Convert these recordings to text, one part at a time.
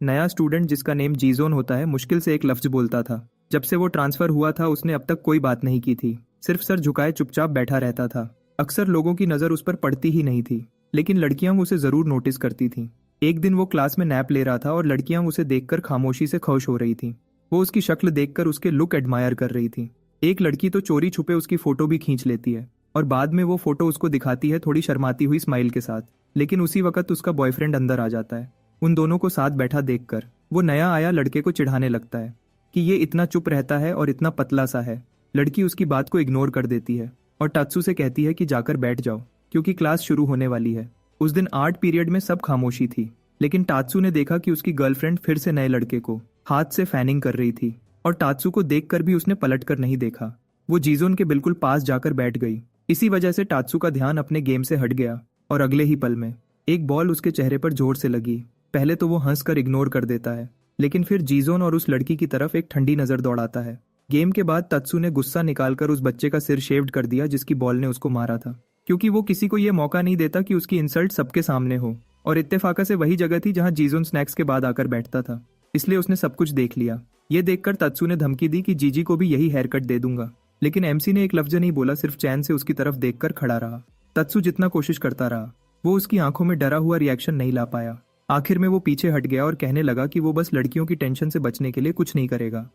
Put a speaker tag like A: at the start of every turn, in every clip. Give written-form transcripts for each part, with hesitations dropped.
A: नया स्टूडेंट जिसका नेम जीजोन होता है मुश्किल से एक लफ्ज बोलता था। जब से वो ट्रांसफर हुआ था उसने अब तक कोई बात नहीं की थी, सिर्फ सर झुकाए चुपचाप बैठा रहता था। अक्सर लोगों की नज़र उस पर पड़ती ही नहीं थी, लेकिन लड़कियां उसे जरूर नोटिस करती थीं। एक दिन वो क्लास में नैप ले रहा था और लड़कियां उसे देखकर खामोशी से खुश हो रही थीं। वो उसकी शक्ल देखकर उसके लुक एडमायर कर रही थी। एक लड़की तो चोरी छुपे उसकी फोटो भी खींच लेती है और बाद में वो फोटो उसको दिखाती है थोड़ी शर्माती हुई स्माइल के साथ। लेकिन उसी वक्त उसका बॉयफ्रेंड अंदर आ जाता है। उन दोनों को साथ बैठा देखकर वो नया आया लड़के को चिढ़ाने लगता है कि ये इतना चुप रहता है और इतना पतला सा है। लड़की उसकी बात को इग्नोर कर देती है और टात्सू से कहती है कि जाकर बैठ जाओ क्योंकि क्लास शुरू होने वाली है। उस दिन आर्ट पीरियड में सब खामोशी थी, लेकिन टात्सू ने देखा कि उसकी गर्लफ्रेंड फिर से नए लड़के को हाथ से फैनिंग कर रही थी और टात्सू को देखकर भी उसने पलट कर नहीं देखा। वो जीजोन के बिल्कुल पास जाकर बैठ गई। इसी वजह से टात्सू का ध्यान अपने गेम से हट गया और अगले ही पल में एक बॉल उसके चेहरे पर जोर से लगी। पहले तो वो हंसकर इग्नोर कर देता है, लेकिन फिर जीजोन और उस लड़की की तरफ एक ठंडी नजर दौड़ाता है। गेम के बाद तात्सू ने गुस्सा निकालकर उस बच्चे का सिर शेव्ड कर दिया जिसकी बॉल ने उसको मारा था, क्योंकि वो किसी को ये मौका नहीं देता कि उसकी इंसल्ट सबके सामने हो। और इत्तेफाका से वही जगह थी जहां जीजोन स्नैक्स के बाद आकर बैठता था, इसलिए उसने सब कुछ देख लिया। ये देखकर तात्सू ने धमकी दी कि जीजी को भी यही हेयर कट दे दूंगा, लेकिन एमसी ने एक लफ्ज नहीं बोला, सिर्फ चैन से उसकी तरफ देखकर खड़ा रहा। तात्सू जितना कोशिश करता रहा वो उसकी आंखों में डरा हुआ रिएक्शन नहीं ला पाया। आखिर में वो पीछे हट गया और कहने लगा कि वो बस लड़कियों की टेंशन से बचने के लिए कुछ नहीं करेगा।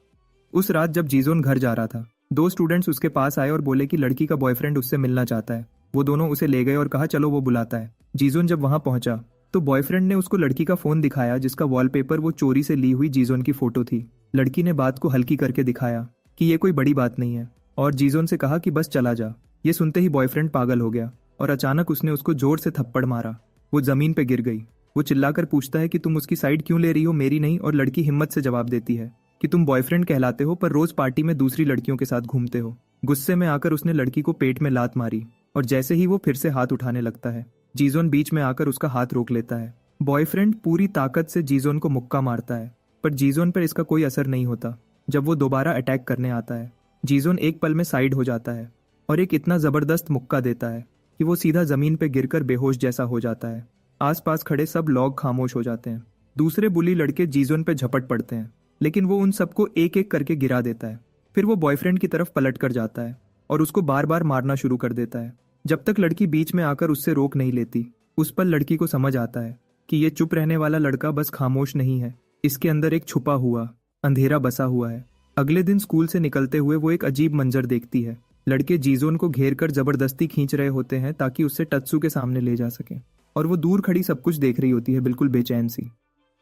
A: उस रात जब जीजोन घर जा रहा था, दो स्टूडेंट्स उसके पास आए और बोले कि लड़की का बॉयफ्रेंड उससे मिलना चाहता है। वो दोनों उसे ले गए और कहा चलो वो बुलाता है। जीजोन जब वहां पहुंचा तो बॉयफ्रेंड ने उसको लड़की का फोन दिखाया जिसका वॉलपेपर वो चोरी से ली हुई जीजोन की फोटो थी। लड़की ने बात को हल्की करके दिखाया कि ये कोई बड़ी बात नहीं है और जीजोन से कहा कि बस चला जा। ये सुनते ही बॉयफ्रेंड पागल हो गया और अचानक उसने उसको जोर से थप्पड़ मारा। वो जमीन पे गिर गई। वो चिल्लाकर पूछता है कि तुम उसकी साइड क्यों ले रही हो, मेरी नहीं। और लड़की हिम्मत से जवाब देती है कि तुम बॉयफ्रेंड कहलाते हो पर रोज पार्टी में दूसरी लड़कियों के साथ घूमते हो। गुस्से में आकर उसने लड़की को पेट में लात मारी और जैसे ही वो फिर से हाथ उठाने लगता है, जीजोन बीच में आकर उसका हाथ रोक लेता है। बॉयफ्रेंड पूरी ताकत से जीजोन को मुक्का मारता है, पर जीजोन पर इसका कोई असर नहीं होता। जब वो दोबारा अटैक करने आता है, जीजोन एक पल में साइड हो जाता है और एक इतना जबरदस्त मुक्का देता है कि वो सीधा जमीन पे गिरकर बेहोश जैसा हो जाता है। आसपास खड़े सब लोग खामोश हो जाते हैं। दूसरे बुली लड़के जीजोन पे झपट पड़ते हैं, लेकिन वो उन सबको एक एक करके गिरा देता है। फिर वो बॉयफ्रेंड की तरफ पलट कर जाता है और उसको बार बार मारना शुरू कर देता है। जब तक लड़की बीच में आकर उससे रोक नहीं लेती, उस पर लड़की को समझ आता है कि ये चुप रहने वाला लड़का बस खामोश नहीं है, इसके अंदर एक छुपा हुआ अंधेरा बसा हुआ है। अगले दिन स्कूल से निकलते हुए वो एक अजीब मंजर देखती है। लड़के जीजोन को घेर कर जबरदस्ती खींच रहे होते हैं ताकि उससे टत्सू के सामने ले जा सके, और वो दूर खड़ी सब कुछ देख रही होती है बिल्कुल बेचैन सी।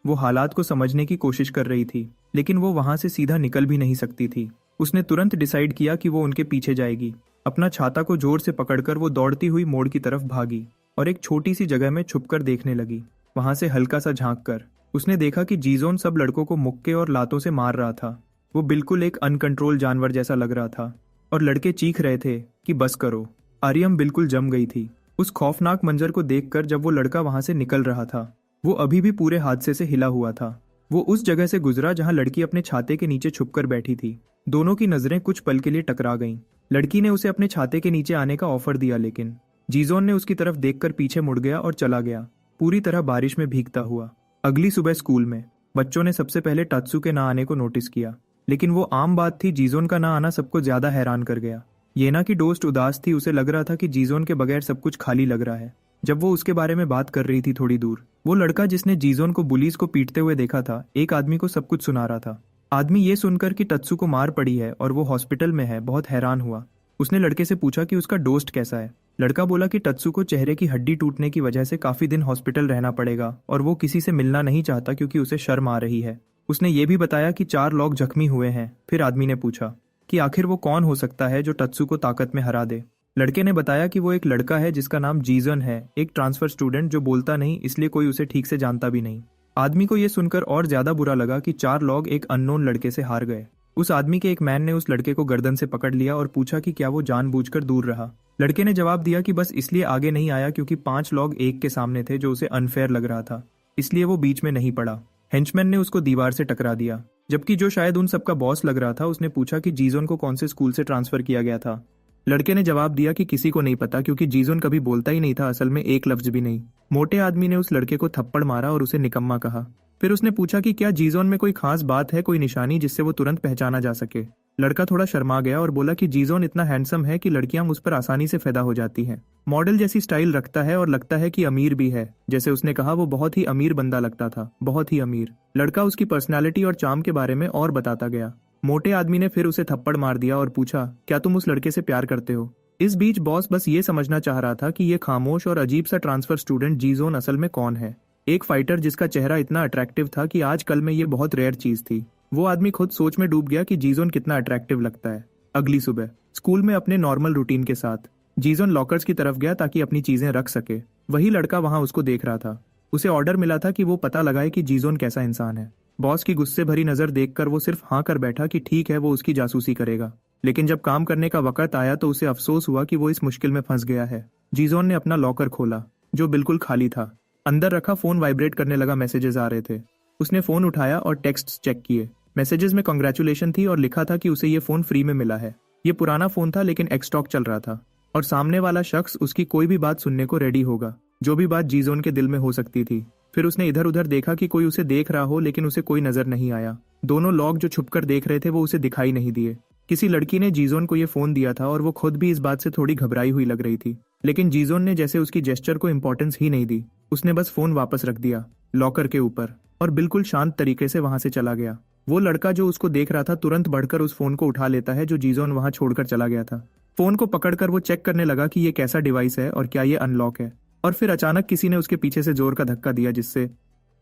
A: वो हालात को समझने की कोशिश कर रही थी, लेकिन वो वहां से सीधा निकल भी नहीं सकती थी। उसने तुरंत डिसाइड किया कि वो उनके पीछे जाएगी। अपना छाता को जोर से पकड़कर वो दौड़ती हुई मोड़ की तरफ भागी और एक छोटी सी जगह में छुपकर देखने लगी। वहां से हल्का सा झांक कर उसने देखा कि जीजोन सब लड़कों को मुक्के और लातों से मार रहा था। वो बिल्कुल एक अनकंट्रोल जानवर जैसा लग रहा था और लड़के चीख रहे थे कि बस करो। आर्यम बिल्कुल जम गई थी उस खौफनाक मंजर को देखकर। जब वो लड़का वहां से निकल रहा था, वो अभी भी पूरे हादसे से हिला हुआ था। वो उस जगह से गुजरा जहां लड़की अपने छाते के नीचे छुपकर बैठी थी। दोनों की नजरें कुछ पल के लिए टकरा गईं। लड़की ने उसे अपने छाते के नीचे आने का ऑफर दिया, लेकिन जीजोन ने उसकी तरफ देखकर पीछे मुड़ गया और चला गया, पूरी तरह बारिश में भीगता हुआ। अगली सुबह स्कूल में बच्चों ने सबसे पहले टात्सू के ना आने को नोटिस किया, लेकिन वो आम बात थी। जीजोन का ना आना सबको ज्यादा हैरान कर गया। येना की दोस्त उदास थी, उसे लग रहा था कि जीजोन के बगैर सब कुछ खाली लग रहा है। जब वो उसके बारे में बात कर रही थी थोड़ी दूर, वो लड़का जिसने जीजोन को बुलीज को पीटते हुए देखा था, एक आदमी को सब कुछ सुना रहा था। आदमी ये सुनकर कि टत्सू को मार पड़ी है और वो हॉस्पिटल में है, बहुत हैरान हुआ। उसने लड़के से पूछा कि उसका दोस्त कैसा है। लड़का बोला कि टत्सू को चेहरे की हड्डी टूटने की वजह से काफी दिन हॉस्पिटल रहना पड़ेगा और वो किसी से मिलना नहीं चाहता क्योंकि उसे शर्म आ रही है। उसने ये भी बताया कि 4 लोग जख्मी हुए हैं। फिर आदमी ने पूछा कि आखिर वो कौन हो सकता है जो टत्सू को ताकत में हरा दे। लड़के ने बताया कि वो एक लड़का है जिसका नाम जीजन है, एक ट्रांसफर स्टूडेंट जो बोलता नहीं, इसलिए कोई उसे ठीक से जानता भी नहीं। आदमी को यह सुनकर और ज्यादा बुरा लगा कि 4 लोग एक अननोन लड़के से हार गए। उस आदमी के एक मैन ने उस लड़के को गर्दन से पकड़ लिया और पूछा कि क्या वो जानबूझकर दूर रहा। लड़के ने जवाब दिया कि बस इसलिए आगे नहीं आया क्योंकि 5 लोग एक के सामने थे जो उसे अनफेयर लग रहा था, इसलिए वो बीच में नहीं पड़ा। हेंचमैन ने उसको दीवार से टकरा दिया, जबकि जो शायद उन सबका बॉस लग रहा था उसने पूछा कि जीजोन को कौन से स्कूल से ट्रांसफर किया गया था। लड़के ने जवाब दिया कि किसी को नहीं पता क्योंकि जीजोन कभी बोलता ही नहीं था, असल में एक लफ्ज भी नहीं। मोटे आदमी ने उस लड़के को थप्पड़ मारा और उसे निकम्मा कहा। फिर उसने पूछा कि क्या जीजोन में कोई खास बात है, कोई निशानी जिससे वो तुरंत पहचाना जा सके। लड़का थोड़ा शर्मा गया और बोला कि जीजोन इतना हैंडसम है कि लड़कियां उस पर आसानी से फिदा हो जाती हैं। मॉडल जैसी स्टाइल रखता है और लगता है कि अमीर भी है। जैसे उसने कहा, वो बहुत ही अमीर बंदा लगता था, बहुत ही अमीर। लड़का उसकी पर्सनैलिटी और चार्म के बारे में और बताता गया। मोटे आदमी ने फिर उसे थप्पड़ मार दिया और पूछा, क्या तुम उस लड़के से प्यार करते हो? इस बीच बॉस बस ये समझना चाह रहा था कि ये खामोश और अजीब सा ट्रांसफर स्टूडेंट जीजोन असल में कौन है। एक फाइटर जिसका चेहरा इतना अट्रैक्टिव था कि आजकल में ये बहुत रेयर चीज थी। वो आदमी खुद सोच में डूब गया कि जीजोन कितना अट्रैक्टिव लगता है। अगली सुबह स्कूल में अपने नॉर्मल रूटीन के साथ जीजोन लॉकर्स की तरफ गया ताकि अपनी चीजें रख सके। वही लड़का वहां उसको देख रहा था। उसे ऑर्डर मिला था कि वो पता लगाए कि जीजोन कैसा इंसान है। बॉस की गुस्से भरी नजर देखकर वो सिर्फ हाँ कर बैठा कि ठीक है, वो उसकी जासूसी करेगा। लेकिन जब काम करने का वक्त आया तो उसे अफसोस हुआ कि वो इस मुश्किल में फंस गया है। जीजोन ने अपना लॉकर खोला, जो बिल्कुल खाली था। अंदर रखा फोन वाइब्रेट करने लगा, मैसेजेस आ रहे थे। उसने फोन उठाया और टेक्स्ट चेक किए। मैसेजेस में कांग्रेचुलेशन थी और लिखा था कि उसे ये फोन फ्री में मिला है। ये पुराना फोन था लेकिन एक्सटॉक चल रहा था और सामने वाला शख्स उसकी कोई भी बात सुनने को रेडी होगा, जो भी बात जीजोन के दिल में हो सकती थी। फिर उसने इधर उधर देखा कि कोई उसे देख रहा हो, लेकिन उसे कोई नजर नहीं आया। दोनों लोग जो छुपकर देख रहे थे वो उसे दिखाई नहीं दिए। किसी लड़की ने जीजोन को ये फोन दिया था और वो खुद भी इस बात से थोड़ी घबराई हुई लग रही थी। लेकिन जीजोन ने जैसे उसकी जेस्चर को इंपॉर्टेंस ही नहीं दी। उसने बस फोन वापस रख दिया लॉकर के ऊपर और बिल्कुल शांत तरीके से वहां से चला गया। वो लड़का जो उसको देख रहा था तुरंत बढ़कर उस फोन को उठा लेता है जो जीजोन वहां छोड़कर चला गया था। फोन को पकड़कर वो चेक करने लगा कि ये कैसा डिवाइस है और क्या ये अनलॉक है। और फिर अचानक किसी ने उसके पीछे से जोर का धक्का दिया, जिससे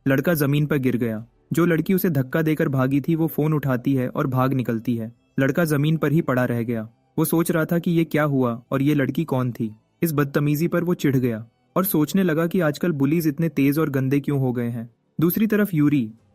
A: लड़का जमीन पर गिर गया। जो लड़की उसे धक्का देकर भागी थी वो फोन उठाती है और भाग निकलती है। लड़का जमीन पर ही पड़ा रह गया। वो सोच रहा था कि ये क्या हुआ और ये लड़की कौन थी। इस बदतमीजी पर वो चिढ़ गया और सोचने लगा कि आजकल बुलीज इतने तेज और गंदे क्यों हो गए हैं। दूसरी तरफ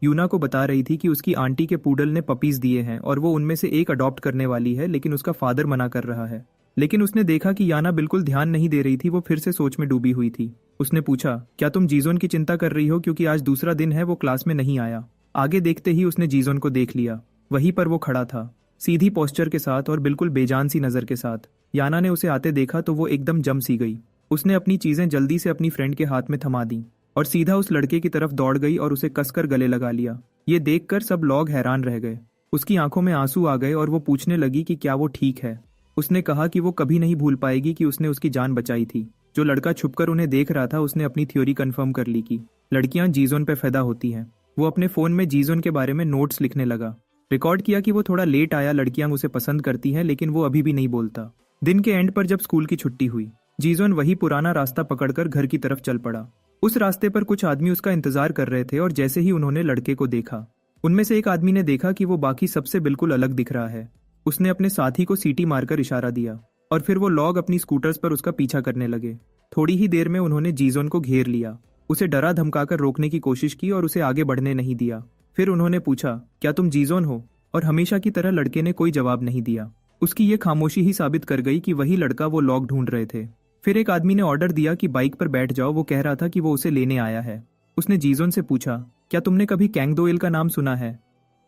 A: यूना को बता रही थी कि उसकी आंटी के पूडल ने पपीज दिए हैं और वो उनमें से एक अडॉप्ट करने वाली है, लेकिन उसका फादर मना कर रहा है। लेकिन उसने देखा कि याना बिल्कुल ध्यान नहीं दे रही थी। वो फिर से सोच में डूबी हुई थी। उसने पूछा, क्या तुम जीजोन की चिंता कर रही हो क्योंकि आज दूसरा दिन है वो क्लास में नहीं आया? आगे देखते ही उसने जीजोन को देख लिया। वहीं पर वो खड़ा था, सीधी पोस्चर के साथ और बिल्कुल बेजान सी नजर के साथ। याना ने उसे आते देखा तो वो एकदम जम सी गई। उसने अपनी चीजें जल्दी से अपनी फ्रेंड के हाथ में थमा दी और सीधा उस लड़के की तरफ दौड़ गई और उसे कसकर गले लगा लिया। ये देखकर सब लोग हैरान रह गए। उसकी आंखों में आंसू आ गए और वो पूछने लगी कि क्या वो ठीक है। उसने कहा कि वो कभी नहीं भूल पाएगी कि उसने उसकी जान बचाई थी। जो लड़का छुपकर उन्हें देख रहा था उसने अपनी थ्योरी कंफर्म कर ली कि लड़कियां जीजोन पे फिदा होती हैं। वो अपने फोन में जीजोन के बारे में नोट्स लिखने लगा। रिकॉर्ड किया कि वो थोड़ा लेट आया, लड़कियां उसे पसंद करती हैं, लेकिन वो अभी भी नहीं बोलता। दिन के एंड पर जब स्कूल की छुट्टी हुई, जीजोन वही पुराना रास्ता पकड़कर घर की तरफ चल पड़ा। उस रास्ते पर कुछ आदमी उसका इंतजार कर रहे थे और जैसे ही उन्होंने लड़के को देखा, उनमें से एक आदमी ने देखा कि वो बाकी सबसे बिल्कुल अलग दिख रहा है। उसने अपने साथी को सीटी मारकर इशारा दिया और फिर वो लोग अपनी स्कूटर्स पर उसका पीछा करने लगे। थोड़ी ही देर में उन्होंने जीजोन को घेर लिया। उसे डरा धमकाकर रोकने की कोशिश की और उसे आगे बढ़ने नहीं दिया। फिर उन्होंने पूछा, क्या तुम जीजोन हो? और हमेशा की तरह लड़के ने कोई जवाब नहीं दिया। उसकी ये खामोशी ही साबित कर गई कि वही लड़का वो लोग ढूंढ रहे थे। फिर एक आदमी ने ऑर्डर दिया कि बाइक पर बैठ जाओ। वो कह रहा था कि वो उसे लेने आया है। उसने जीजोन से पूछा, क्या तुमने कभी कैंग दो इल का नाम सुना है?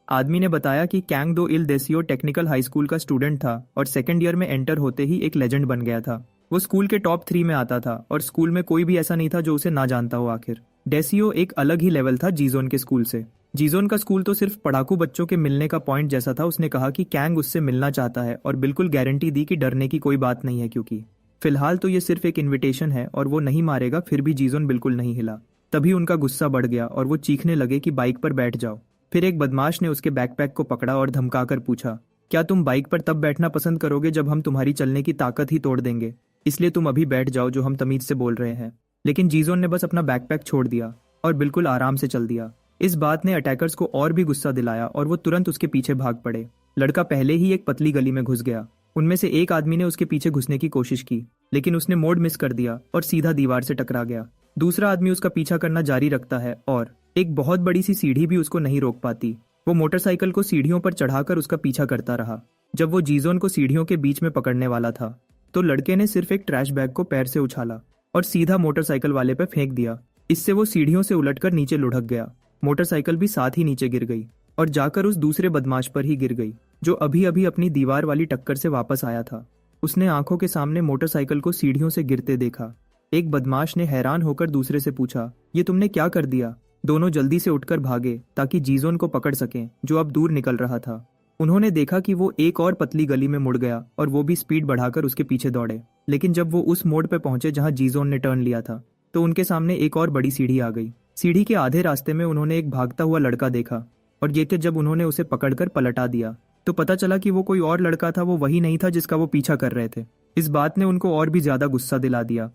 A: आदमी ने बताया कि कैंग दो इल देसियो टेक्निकल हाई स्कूल का स्टूडेंट था और सेकंड ईयर में एंटर होते ही एक लेजेंड बन गया था। वो स्कूल के टॉप 3 में आता था और स्कूल में कोई भी ऐसा नहीं था जो उसे ना जानता हो। आखिर डेसियो एक अलग ही लेवल था जीजोन के स्कूल से। जीजोन का स्कूल तो सिर्फ पढ़ाकू बच्चों के मिलने का पॉइंट जैसा था। उसने कहा कि कैंग उससे मिलना चाहता है और बिल्कुल गारंटी दी कि डरने की कोई बात नहीं है, क्योंकि फिलहाल तो ये सिर्फ एक इन्विटेशन है और वो नहीं मारेगा। फिर भी जीजोन बिल्कुल नहीं हिला। तभी उनका गुस्सा बढ़ गया और वो चीखने लगे कि बाइक पर बैठ जाओ। फिर एक बदमाश ने उसके बैकपैक को पकड़ा और धमकाकर पूछा, क्या तुम बाइक पर तब बैठना पसंद करोगे जब हम तुम्हारी चलने की ताकत ही तोड़ देंगे? इसलिए तुम अभी बैठ जाओ जो हम तमीज से बोल रहे हैं। लेकिन जीजोन ने बस अपना बैकपैक छोड़ दिया और बिल्कुल आराम से चल दिया। इस बात ने अटैकर्स को और भी गुस्सा दिलाया और वो तुरंत उसके पीछे भाग पड़े। लड़का पहले ही एक पतली गली में घुस गया। उनमें से एक आदमी ने उसके पीछे घुसने की कोशिश की, लेकिन उसने मोड़ मिस कर दिया और सीधा दीवार से टकरा गया। दूसरा आदमी उसका पीछा करना जारी रखता है और एक बहुत बड़ी सी सीढ़ी भी उसको नहीं रोक पाती। वो मोटरसाइकिल को सीढ़ियों पर चढ़ाकर उसका पीछा करता रहा। जब वो जीजोन को सीढ़ियों के बीच में पकड़ने वाला था तो लड़के ने सिर्फ एक ट्रैश बैग को पैर से उछाला और सीधा मोटरसाइकिल वाले पर फेंक दिया। इससे वो सीढ़ियों से उलटकर नीचे लुढ़क गया। मोटरसाइकिल भी साथ ही नीचे गिर गई और जाकर उस दूसरे बदमाश पर ही गिर गई जो अभी अभी अपनी दीवार वाली टक्कर से वापस आया था। उसने आंखों के सामने मोटरसाइकिल को सीढ़ियों से गिरते देखा। एक बदमाश ने हैरान होकर दूसरे से पूछा, ये तुमने क्या कर दिया? दोनों जल्दी से उठकर भागे ताकि जीजोन को पकड़ सकें, जो अब दूर निकल रहा था। उन्होंने देखा कि वो एक और पतली गली में मुड़ गया और वो भी स्पीड बढ़ाकर उसके पीछे दौड़े। लेकिन जब वो उस मोड़ पर पहुंचे जहां जीजोन ने टर्न लिया था, तो उनके सामने एक और बड़ी सीढ़ी आ गई। सीढ़ी के आधे रास्ते में उन्होंने एक भागता हुआ लड़का देखा, और ये थे जब उन्होंने उसे पकड़कर पलटा दिया तो पता चला कि वो कोई और लड़का था, वो वही नहीं था जिसका वो पीछा कर रहे थे। इस बात ने उनको और भी ज्यादा गुस्सा दिला दिया।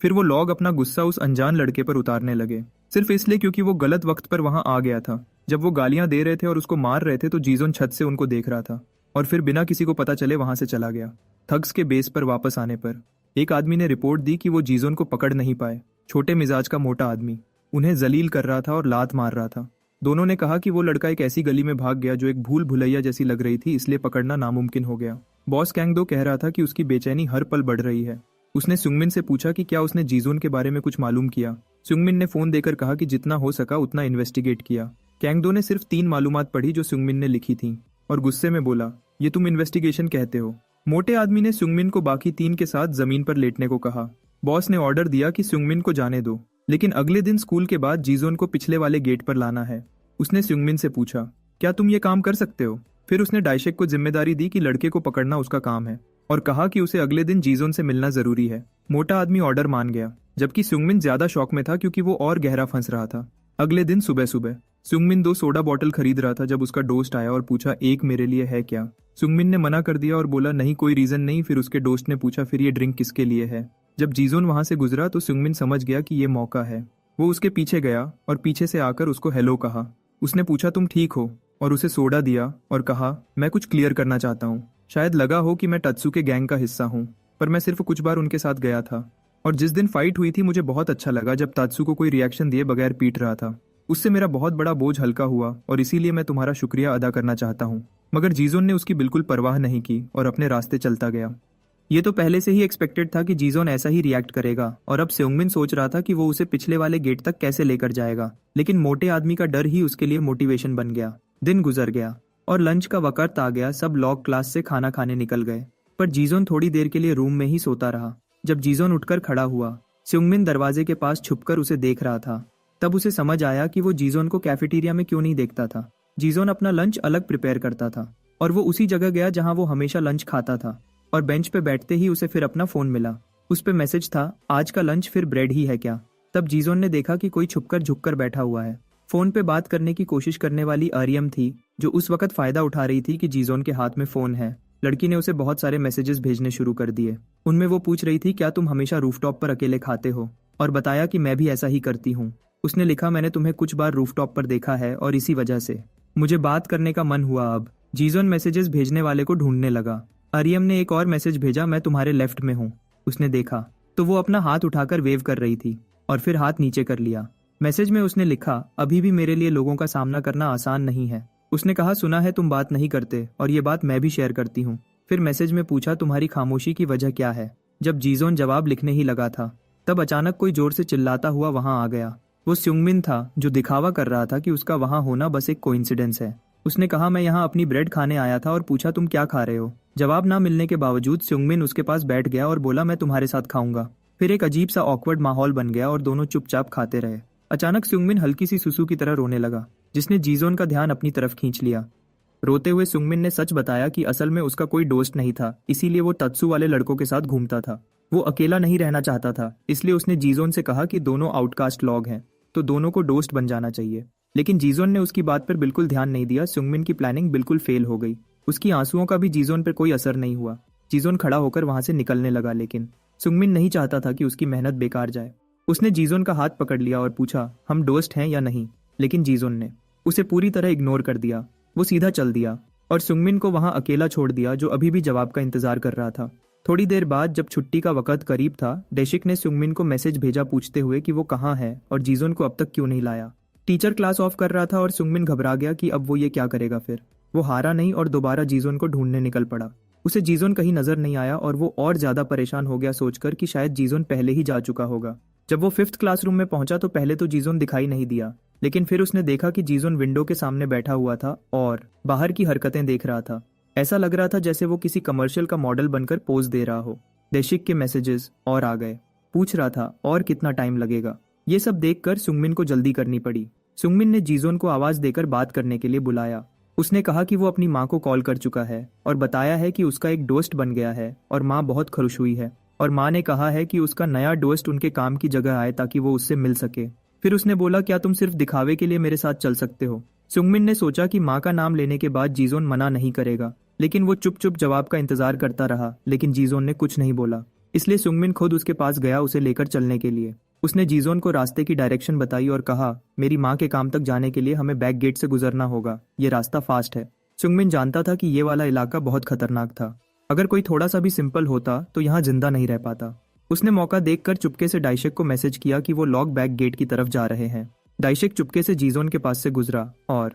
A: फिर वो लोग अपना गुस्सा उस अनजान लड़के पर उतारने लगे, सिर्फ इसलिए क्योंकि वो गलत वक्त पर वहां आ गया था। जब वो गालियां दे रहे थे और उसको मार रहे थे तो जीजोन छत से उनको देख रहा था और फिर बिना किसी को पता चले वहां से चला गया। थग्स के बेस पर वापस आने पर एक आदमी ने रिपोर्ट दी कि वो जीजोन को पकड़ नहीं पाए। छोटे मिजाज का मोटा आदमी उन्हें जलील कर रहा था और लात मार रहा था। दोनों ने कहा कि वो लड़का एक ऐसी गली में भाग गया जो एक भूल भुलैया जैसी लग रही थी, इसलिए पकड़ना नामुमकिन हो गया। बॉस कैंग-दो कह रहा था कि उसकी बेचैनी हर पल बढ़ रही है। उसने सुंगमिन से पूछा कि क्या उसने जीजोन के बारे में कुछ मालूम किया। सुंगमिन ने फोन देकर कहा कि जितना हो सका उतना इन्वेस्टिगेट किया। कैंग-दो ने सिर्फ 3 मालूमात पढ़ी जो सुंगमिन ने लिखी थी और गुस्से में बोला, ये तुम इन्वेस्टिगेशन कहते हो। मोटे आदमी ने सुंगमिन को बाकी 3 के साथ जमीन पर लेटने को कहा। बॉस ने ऑर्डर दिया कि सुंगमिन को जाने दो, लेकिन अगले दिन स्कूल के बाद जीजोन को पिछले वाले गेट पर लाना है। उसने सुंगमिन से पूछा, क्या तुम ये काम कर सकते हो? फिर उसने डाइशेक को जिम्मेदारी दी कि लड़के को पकड़ना उसका काम है और कहा कि उसे अगले दिन जीजोन से मिलना जरूरी है। मोटा आदमी ऑर्डर मान गया, जबकि सुंगमिन ज्यादा शौक में था क्योंकि वो और गहरा फंस रहा था। अगले दिन सुबह सुबह सुंगमिन 2 सोडा बॉटल खरीद रहा था जब उसका दोस्त आया और पूछा, एक मेरे लिए है क्या? सुंगमिन ने मना कर दिया और बोला, नहीं, कोई रीजन नहीं। फिर उसके दोस्त ने पूछा, फिर ये ड्रिंक किसके लिए है? जब जीजोन वहां से गुजरा तो सुंगमिन समझ गया कि ये मौका है। वो उसके पीछे गया और पीछे से आकर उसको हेलो कहा। उसने पूछा, तुम ठीक हो? और उसे सोडा दिया और कहा, मैं कुछ क्लियर करना चाहता हूँ। शायद लगा हो कि मैं टत्सुके गैंग का हिस्सा हूँ, पर मैं सिर्फ कुछ बार उनके साथ गया था। और जिस दिन फाइट हुई थी मुझे बहुत अच्छा लगा जब तात्सु को कोई रिएक्शन दिए बगैर पीट रहा था। उससे मेरा बहुत बड़ा बोझ हल्का हुआ और इसीलिए मैं तुम्हारा शुक्रिया अदा करना चाहता हूँ। मगर जीजोन ने उसकी बिल्कुल परवाह नहीं की और अपने रास्ते चलता गया। ये तो पहले से ही एक्सपेक्टेड था कि जीजोन ऐसा ही रिएक्ट करेगा और अब सुंगमिन सोच रहा था कि वो उसे पिछले वाले गेट तक कैसे लेकर जाएगा। लेकिन मोटे आदमी का डर ही उसके लिए मोटिवेशन बन गया। दिन गुजर गया और लंच का वक्त आ गया। सब लोग क्लास से खाना खाने निकल गए, पर जीजोन थोड़ी देर के लिए रूम में ही सोता रहा। जब जीजोन उठकर खड़ा हुआ, सुंगमिन दरवाजे के पास छुपकर उसे देख रहा था। तब उसे समझ आया कि वो जीजोन को कैफेटेरिया में क्यों नहीं देखता था। जीजोन अपना लंच अलग प्रिपेयर करता था और वो उसी जगह गया जहां वो हमेशा लंच खाता था। और बेंच पे बैठते ही उसे फिर अपना फोन मिला। उस पे मैसेज था, आज का लंच फिर ब्रेड ही है क्या? तब जीजोन ने देखा कि कोई छुपकर झुककर बैठा हुआ है। फोन पे बात करने की कोशिश करने वाली आर्यम थी, जो उस वक्त फायदा उठा रही थी कि जीजोन के हाथ में फोन है। लड़की ने उसे बहुत सारे मैसेजेस भेजने शुरू कर दिए। उनमें वो पूछ रही थी, क्या तुम हमेशा रूफटॉप पर अकेले खाते हो? और बताया कि मैं भी ऐसा ही करती हूँ। उसने लिखा, मैंने तुम्हें कुछ बार रूफटॉप पर देखा है और इसी वजह से मुझे बात करने का मन हुआ। अब जीजोन मैसेजेस भेजने वाले को ढूंढने लगा। आर्यम ने एक और मैसेज भेजा, मैं तुम्हारे लेफ्ट में हूँ। उसने देखा तो वो अपना हाथ उठाकर वेव कर रही थी और फिर हाथ नीचे कर लिया। मैसेज में उसने लिखा, अभी भी मेरे लिए लोगों का सामना करना आसान नहीं है। उसने कहा, सुना है तुम बात नहीं करते और ये बात मैं भी शेयर करती हूँ। फिर मैसेज में पूछा, तुम्हारी खामोशी की वजह क्या है? जब जीजोन जवाब लिखने ही लगा था, तब अचानक कोई जोर से चिल्लाता हुआ वहां आ गया। वो सुंगमिन था, जो दिखावा कर रहा था कि उसका वहां होना बस एक कोइंसिडेंस है। उसने कहा, मैं यहाँ अपनी ब्रेड खाने आया था, और पूछा, तुम क्या खा रहे हो? जवाब ना मिलने के बावजूद सुंगमिन उसके पास बैठ गया और बोला, मैं तुम्हारे साथ खाऊंगा। फिर एक अजीब सा ऑकवर्ड माहौल बन गया और दोनों चुपचाप खाते रहे। अचानक सुंगमिन हल्की सी सुसु की तरह रोने लगा, जिसने जीजोन का ध्यान अपनी तरफ खींच लिया। रोते हुए सुंगमिन ने सच बताया कि असल में उसका कोई दोस्त नहीं था, इसीलिए वो तत्सु वाले लड़कों के साथ घूमता था। वो अकेला नहीं रहना चाहता था, इसलिए उसने जीजोन से कहा कि दोनों आउटकास्ट लोग हैं, तो दोनों को दोस्त बन जाना चाहिए। लेकिन जीजोन ने उसकी बात पर बिल्कुल ध्यान नहीं दिया। सुंगमिन की प्लानिंग बिल्कुल फेल हो गई। उसकी आंसुओं का भी जीजोन पर कोई असर नहीं हुआ। जीजोन खड़ा होकर वहां से निकलने लगा, लेकिन सुंगमिन नहीं चाहता था कि उसकी मेहनत बेकार जाए। उसने जीजोन का हाथ पकड़ लिया और पूछा, हम दोस्त हैं या नहीं? लेकिन जीजोन ने उसे पूरी तरह इग्नोर कर दिया। वो सीधा चल दिया और सुंगमिन को वहां अकेला छोड़ दिया, जो अभी भी जवाब का इंतजार कर रहा था। थोड़ी देर बाद जब छुट्टी का वक्त करीब था, डेशिक ने सुंगमिन को मैसेज भेजा पूछते हुए कि वो कहाँ है और जीजोन को अब तक क्यों नहीं लाया। टीचर क्लास ऑफ कर रहा था और सुंगमिन घबरा गया कि अब वो ये क्या करेगा। फिर वो हारा नहीं और दोबारा जीजोन को ढूंढने निकल पड़ा। उसे जीजोन कहीं नजर नहीं आया और वो और ज्यादा परेशान हो गया, सोचकर कि शायद जीजोन पहले ही जा चुका होगा। जब वो 5th क्लासरूम में पहुंचा तो पहले तो जीजोन दिखाई नहीं दिया, लेकिन फिर उसने देखा कि जीजोन विंडो के सामने बैठा हुआ था और बाहर की हरकतें देख रहा था। ऐसा लग रहा था जैसे वो किसी कमर्शियल का मॉडल बनकर पोज दे रहा हो। डेशिक के मैसेजेस और आ गए। पूछ रहा था और कितना टाइम लगेगा। ये सब देखकर सुंगमिन को जल्दी करनी पड़ी। सुंगमिन ने जीजोन को आवाज देकर बात करने के लिए बुलाया। उसने कहा कि वो अपनी माँ को कॉल कर चुका है और बताया है कि उसका एक दोस्त बन गया है और माँ बहुत खुश हुई है। और माँ ने कहा है कि उसका नया दोस्त उनके काम की जगह आए ताकि वो उससे मिल सके। फिर उसने बोला, क्या तुम सिर्फ दिखावे के लिए मेरे साथ चल सकते हो? सुंगमिन ने सोचा कि माँ का नाम लेने के बाद जीजोन मना नहीं करेगा, लेकिन वो चुप चुप जवाब का इंतजार करता रहा। लेकिन जीजोन ने कुछ नहीं बोला, इसलिए सुंगमिन खुद उसके पास गया उसे लेकर चलने के लिए। उसने जीजोन को रास्ते की डायरेक्शन बताई और कहा, मेरी माँ के काम तक जाने के लिए हमें बैक गेट से गुजरना होगा, ये रास्ता फास्ट है। सुंगमिन जानता था कि ये वाला इलाका बहुत खतरनाक था। अगर कोई थोड़ा सा भी सिंपल होता तो यहाँ जिंदा नहीं रह पाता। उसने मौका देखकर चुपके से डाइशेक को मैसेज किया कि वो लॉक बैक गेट की तरफ जा रहे हैं। डाइशेक चुपके से जीजोन के पास से गुजरा और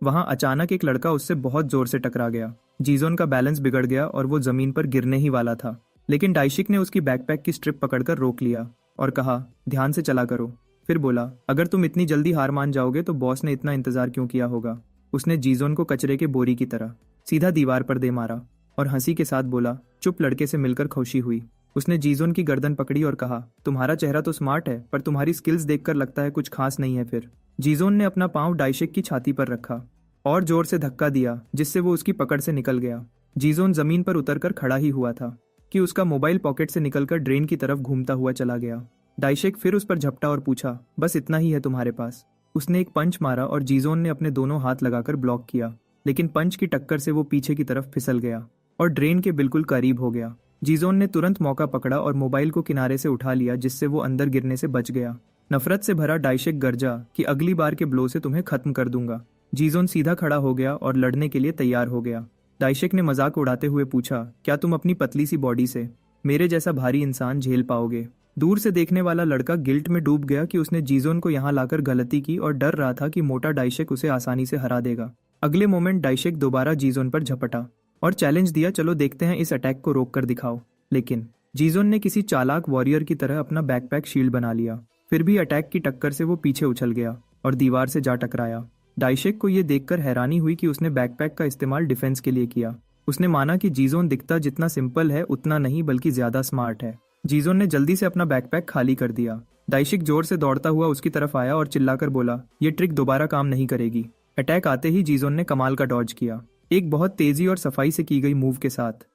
A: वहां अचानक एक लड़का उससे बहुत जोर से टकरा गया। जीजोन का बैलेंस बिगड़ गया और वो जमीन पर गिरने ही वाला था, लेकिन डाइशिक ने उसकी बैकपैक की स्ट्रिप पकड़कर रोक लिया और कहा, ध्यान से चला करो। फिर बोला, अगर तुम इतनी जल्दी हार मान जाओगे तो बॉस ने इतना इंतजार क्यों किया होगा? उसने जीजोन को कचरे के बोरी की तरह सीधा दीवार पर दे मारा और हंसी के साथ बोला, चुप लड़के से मिलकर खुशी हुई। उसने जीजोन की गर्दन पकड़ी और कहा, तुम्हारा चेहरा तो स्मार्ट है, पर तुम्हारी स्किल्स देखकर लगता है कुछ खास नहीं है। फिर जीजोन ने अपना पांव डाइशेक की छाती पर रखा और जोर से धक्का दिया, जिससे वो उसकी पकड़ से निकल गया। जीजोन जमीन पर उतरकर खड़ा ही हुआ था कि उसका मोबाइल पॉकेट से निकलकर ड्रेन की तरफ घूमता हुआ चला गया। डाइशेक फिर उस पर झपटा और पूछा, बस इतना ही है तुम्हारे पास? उसने एक पंच मारा और जीजोन ने अपने दोनों हाथ लगाकर ब्लॉक किया, लेकिन पंच की टक्कर से वो पीछे की तरफ फिसल गया और ड्रेन के बिल्कुल करीब हो गया। जीजोन ने तुरंत मौका पकड़ा और मोबाइल को किनारे से उठा लिया, जिससे वो अंदर गिरने से बच गया। नफरत से भरा डाइशेक गर्जा कि अगली बार के ब्लो से तुम्हें खत्म कर दूंगा। जीजोन सीधा खड़ा हो गया और लड़ने के लिए तैयार हो गया। डाइशेक ने मजाक उड़ाते हुए पूछा, क्या तुम अपनी पतली सी बॉडी से मेरे जैसा भारी इंसान झेल पाओगे? दूर से देखने वाला लड़का गिल्ट में डूब गया कि उसने जीजोन को यहाँ लाकर गलती की और डर रहा था कि मोटा डाइशेक उसे आसानी से हरा देगा। अगले मोमेंट डाइशेक दोबारा जीजोन पर झपटा और चैलेंज दिया, चलो देखते हैं इस अटैक को रोक कर दिखाओ। लेकिन जीजोन ने किसी चालाक वॉरियर की तरह अपना बैकपैक शील्ड बना लिया। फिर भी अटैक की टक्कर से वो पीछे उछल गया और दीवार से जा टकराया। डाइशेक को ये देखकर हैरानी हुई कि उसने बैकपैक का इस्तेमाल डिफेंस के लिए किया। उसने माना कि जीजोन दिखता जितना सिंपल है उतना नहीं बल्कि ज्यादा स्मार्ट है। जीजोन ने जल्दी से अपना बैकपैक खाली कर दिया। डाइशेक जोर से दौड़ता हुआ उसकी तरफ आया और चिल्लाकर बोला, ये ट्रिक दोबारा काम नहीं करेगी। अटैक आते ही जीजोन ने कमाल का डॉज किया, एक बहुत तेजी और सफाई से की गई मूव के साथ।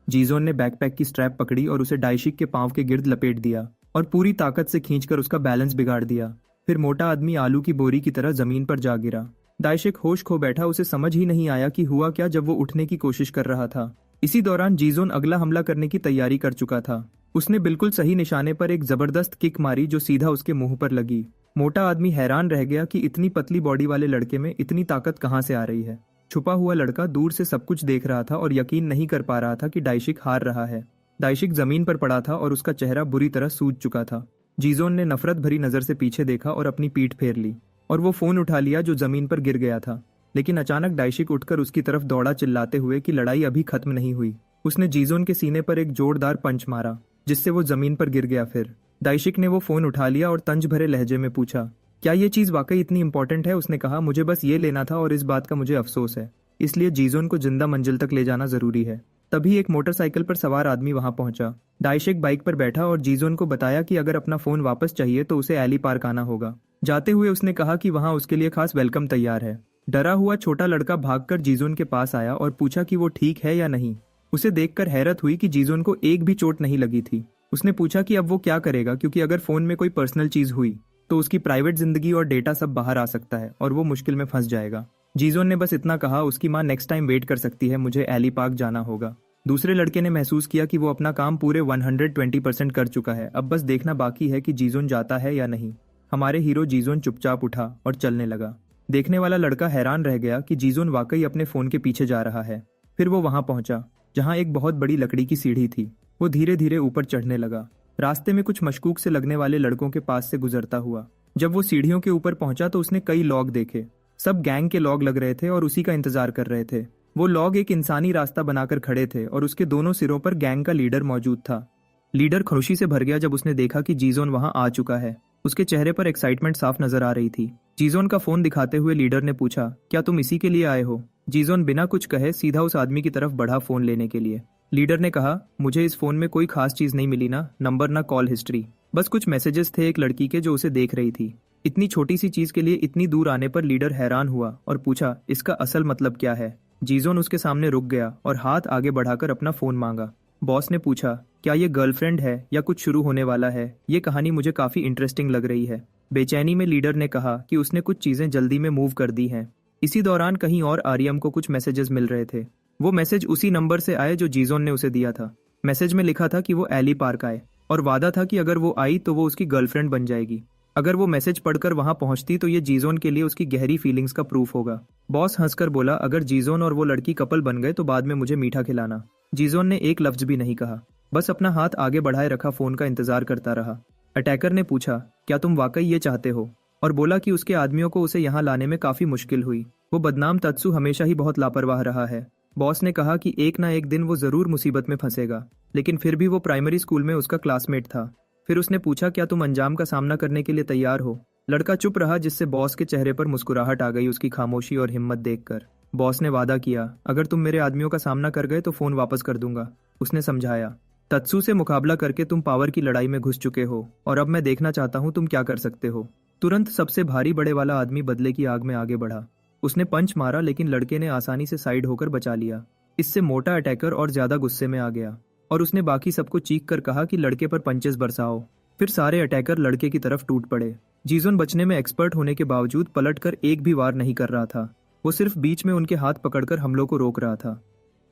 A: जीजोन ने बैकपैक की स्ट्रैप पकड़ी और उसे डाइशिक के पांव के गिर्द लपेट दिया और पूरी ताकत से खींचकर उसका बैलेंस बिगाड़ दिया। फिर मोटा आदमी आलू की बोरी की तरह जमीन पर जा गिरा। डाइशिक होश खो बैठा, उसे समझ ही नहीं आया कि हुआ क्या जब वो उठने की कोशिश कर रहा था। इसी दौरान जीजोन अगला हमला करने की तैयारी कर चुका था। उसने बिल्कुल सही निशाने पर एक जबरदस्त किक मारी जो सीधा उसके मुंह पर लगी। मोटा आदमी हैरान रह गया कि इतनी पतली बॉडी वाले लड़के में इतनी ताकत कहाँ से आ रही है। छुपा हुआ लड़का दूर से सब कुछ देख रहा था और यकीन नहीं कर पा रहा था कि डाइशिक हार रहा है। डाइशिक जमीन पर पड़ा था और उसका चेहरा बुरी तरह सूज चुका था। जीजोन ने नफरत भरी नजर से पीछे देखा और अपनी पीठ फेर ली और वो फोन उठा लिया जो जमीन पर गिर गया था। लेकिन अचानक डाइशिक उठकर उसकी तरफ दौड़ा, चिल्लाते हुए कि लड़ाई अभी खत्म नहीं हुई। उसने जीजोन के सीने पर एक जोरदार पंच मारा जिससे वो जमीन पर गिर गया। फिर डाइशिक ने वो फोन उठा लिया और तंज भरे लहजे में पूछा, क्या ये चीज वाकई इतनी इंपॉर्टेंट है? उसने कहा, मुझे बस ये लेना था और इस बात का मुझे अफसोस है, इसलिए जीजोन को जिंदा मंजिल तक ले जाना जरूरी है। तभी एक मोटरसाइकिल पर सवार आदमी वहां पहुंचा। डाइशिक बाइक पर बैठा और जीजोन को बताया कि अगर अपना फोन वापस चाहिए तो उसे एली पार्क आना होगा। जाते हुए उसने कहा कि वहां उसके लिए खास वेलकम तैयार है। डरा हुआ छोटा लड़का भागकर जीजोन के पास आया और पूछा कि वो ठीक है या नहीं। उसे देखकर हैरत हुई कि जीजोन को एक भी चोट नहीं लगी थी। उसने पूछा कि अब वो क्या करेगा, क्योंकि अगर फोन में कोई पर्सनल चीज हुई तो उसकी प्राइवेट जिंदगी और डेटा सब बाहर आ सकता है और वो मुश्किल में फंस जाएगा। जीजोन ने बस इतना कहा, उसकी माँ नेक्स्ट टाइम वेट कर सकती है, मुझे एली पार्क जाना होगा। दूसरे लड़के ने महसूस किया कि वो अपना काम पूरे 120% कर चुका है, अब बस देखना बाकी है कि जीजोन जाता है या नहीं। हमारे हीरो जीजोन चुपचाप उठा और चलने लगा। देखने वाला लड़का हैरान रह गया कि जीजोन वाकई अपने फोन के पीछे जा रहा है। फिर वो वहां पहुंचा जहां एक बहुत बड़ी लकड़ी की सीढ़ी थी। वो धीरे धीरे ऊपर चढ़ने लगा, रास्ते में कुछ मशकूक से लगने वाले लड़कों के पास से गुजरता हुआ। जब वो सीढ़ियों के ऊपर पहुंचा तो उसने कई लॉग देखे। सब गैंग के लॉग लग रहे थे और उसी का इंतजार कर रहे थे। वो लॉग एक इंसानी रास्ता बनाकर खड़े थे और उसके दोनों सिरों पर गैंग का लीडर मौजूद था। लीडर खुशी से भर गया जब उसने देखा कि जीजोन वहां आ चुका है। उसके चेहरे पर एक्साइटमेंट साफ नजर आ रही थी। जीजोन का फोन दिखाते हुए लीडर ने पूछा, क्या तुम इसी के लिए आए हो? जीजोन बिना कुछ कहे सीधा उस आदमी की तरफ बढ़ा फोन लेने के लिए। लीडर ने कहा, मुझे इस फोन में कोई खास चीज नहीं मिली ना, नंबर ना कॉल हिस्ट्री, बस कुछ मैसेजेस थे एक लड़की के जो उसे देख रही थी। इतनी छोटी सी चीज के लिए इतनी दूर आने पर लीडर हैरान हुआ और पूछा, इसका असल मतलब क्या है। जीजोन उसके सामने रुक गया और हाथ आगे बढ़ाकर अपना फोन मांगा। बॉस ने पूछा, क्या ये गर्लफ्रेंड है या कुछ शुरू होने वाला है? ये कहानी मुझे काफी इंटरेस्टिंग लग रही है। बेचैनी में लीडर ने कहा कि उसने कुछ चीजें जल्दी में मूव कर दी हैं। इसी दौरान कहीं और आर्यम को कुछ मैसेजेस मिल रहे थे। वो मैसेज उसी नंबर से आए जो जीजोन ने उसे दिया था। मैसेज में लिखा था कि वो एली पार्क आए और वादा था कि अगर वो आई तो वो उसकी गर्लफ्रेंड बन जाएगी। अगर वो मैसेज पढ़कर वहां पहुंचती तो ये जीजोन के लिए उसकी गहरी फीलिंग्स का प्रूफ होगा। बॉस हंसकर बोला, अगर जीजोन और वो लड़की कपल बन गए तो बाद में मुझे मीठा खिलाना। जीजोन ने एक लफ्ज भी नहीं कहा, बस अपना हाथ आगे बढ़ाए रखा फोन का इंतजार करता रहा। अटैकर ने पूछा, क्या तुम वाकई ये चाहते हो? और बोला कि उसके आदमियों को उसे यहाँ लाने में काफी मुश्किल हुई। वो बदनाम तत्सु हमेशा ही बहुत लापरवाह रहा है। बॉस ने कहा कि एक ना एक दिन वो जरूर मुसीबत में फंसेगा, लेकिन फिर भी वो प्राइमरी स्कूल में उसका क्लासमेट था। फिर उसने पूछा, क्या तुम अंजाम का सामना करने के लिए तैयार हो? लड़का चुप रहा, जिससे बॉस के चेहरे पर मुस्कुराहट आ गई उसकी खामोशी और हिम्मत देखकर। बॉस ने वादा किया, अगर तुम मेरे आदमियों का सामना कर गए तो फोन वापस कर दूंगा। उसने समझाया, तत्सु से मुकाबला करके तुम पावर की लड़ाई में घुस चुके हो और अब मैं देखना चाहता हूँ तुम क्या कर सकते हो। तुरंत सबसे भारी बड़े वाला आदमी बदले की आग में आगे बढ़ा। उसने पंच मारा, लेकिन लड़के ने आसानी से साइड होकर बचा लिया। इससे मोटा अटैकर और ज्यादा गुस्से में आ गया और उसने बाकी सबको चीख कर कहा कि लड़के पर पंचेस बरसाओ। फिर सारे अटैकर लड़के की तरफ टूट पड़े। जीजोन बचने में एक्सपर्ट होने के बावजूद पलटकर एक भी वार नहीं कर रहा था। वो सिर्फ बीच में उनके हाथ पकड़कर हमलों को रोक रहा था।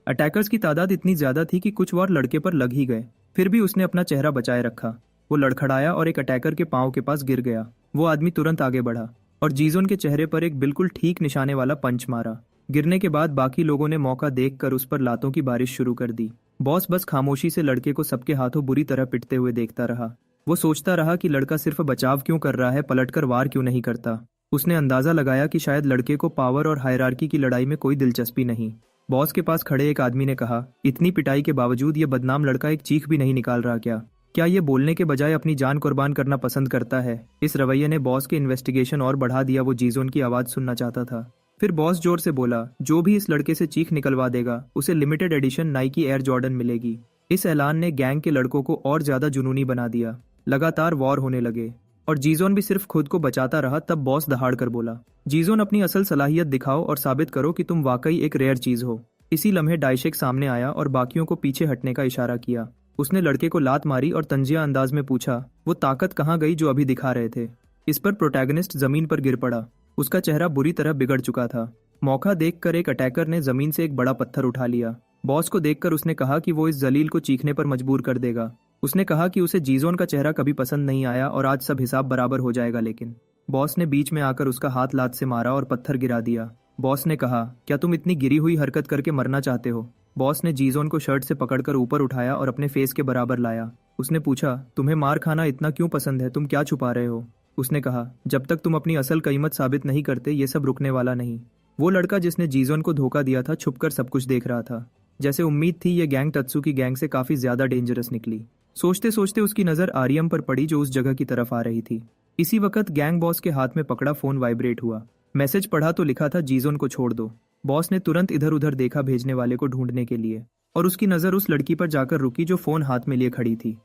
A: अटैकर्स की तादाद इतनी ज्यादा थी कि कुछ वार लड़के पर लग ही गए, फिर भी उसने अपना चेहरा बचाए रखा। वो लड़खड़ाया और एक अटैकर के पांव के पास गिर गया। वो आदमी तुरंत आगे बढ़ा और जीजोन के चेहरे पर एक बिल्कुल ठीक निशाने वाला पंच मारा। गिरने के बाद बाकी लोगों ने मौका देखकर उस पर लातों की बारिश शुरू कर दी। बॉस बस खामोशी से लड़के को सबके हाथों बुरी तरह पिटते हुए देखता रहा। वो सोचता रहा कि लड़का सिर्फ बचाव क्यों कर रहा है, पलटकर वार क्यों नहीं करता। उसने अंदाजा लगाया कि शायद लड़के को पावर और हायरार्की की लड़ाई में कोई दिलचस्पी नहीं। बॉस के पास खड़े एक आदमी ने कहा, इतनी पिटाई के बावजूद ये बदनाम लड़का एक चीख भी नहीं निकाल रहा क्या ये बोलने के बजाय अपनी जान कुर्बान करना पसंद करता है? इस रवैये ने बॉस के इन्वेस्टिगेशन और बढ़ा दिया। वो जीजोन की आवाज सुनना चाहता था। फिर बॉस जोर से बोला, जो भी इस लड़के से चीख निकलवा देगा उसे limited edition Nike air Jordan मिलेगी। इस ऐलान ने गैंग के लड़कों को और ज्यादा जुनूनी बना दिया। लगातार वॉर होने लगे और जीजोन भी सिर्फ खुद को बचाता रहा। तब बॉस दहाड़ कर बोला, जीजोन अपनी असल सलाहियत दिखाओ और साबित करो कि तुम वाकई एक रेयर चीज हो। इसी लम्हे डाइशेक सामने आया और बाकियों को पीछे हटने का इशारा किया। उसने लड़के को लात मारी और तंजिया अंदाज में पूछा, वो ताकत कहाँ गई जो अभी दिखा रहे थे? इस पर प्रोटैगनिस्ट जमीन पर गिर पड़ा। उसका चेहरा बुरी तरह बिगड़ चुका था। मौका देखकर एक अटैकर ने जमीन से एक बड़ा पत्थर उठा लिया। बॉस को देखकर उसने कहा कि वो इस जलील को चीखने पर मजबूर कर देगा। उसने कहा कि उसे जीजोन का चेहरा कभी पसंद नहीं आया और आज सब हिसाब बराबर हो जाएगा। लेकिन बॉस ने बीच में आकर उसका हाथ लात से मारा और पत्थर गिरा दिया। बॉस ने कहा, क्या तुम इतनी गिरी हुई हरकत करके मरना चाहते हो? बॉस ने जीजोन को शर्ट से पकड़कर ऊपर उठाया और अपने फेस के बराबर लाया। उसने पूछा, तुम्हें मार खाना इतना क्यों पसंद है? तुम क्या छुपा रहे हो? उसने कहा, जब तक तुम अपनी असल कीमत साबित नहीं करते ये सब रुकने वाला नहीं। वो लड़का जिसने जीजोन को धोखा दिया था छुपकर सब कुछ देख रहा था। जैसे उम्मीद थी, ये गैंग तत्सु की गैंग से काफी ज्यादा डेंजरस निकली। सोचते सोचते उसकी नजर आर्यम पर पड़ी जो उस जगह की तरफ आ रही थी। इसी वक्त गैंग बॉस के हाथ में पकड़ा फोन वाइब्रेट हुआ। मैसेज पढ़ा तो लिखा था, जीजोन को छोड़ दो। बॉस ने तुरंत इधर उधर देखा भेजने वाले को ढूंढने के लिए और उसकी नजर उस लड़की पर जाकर रुकी जो फोन हाथ में लिए खड़ी थी।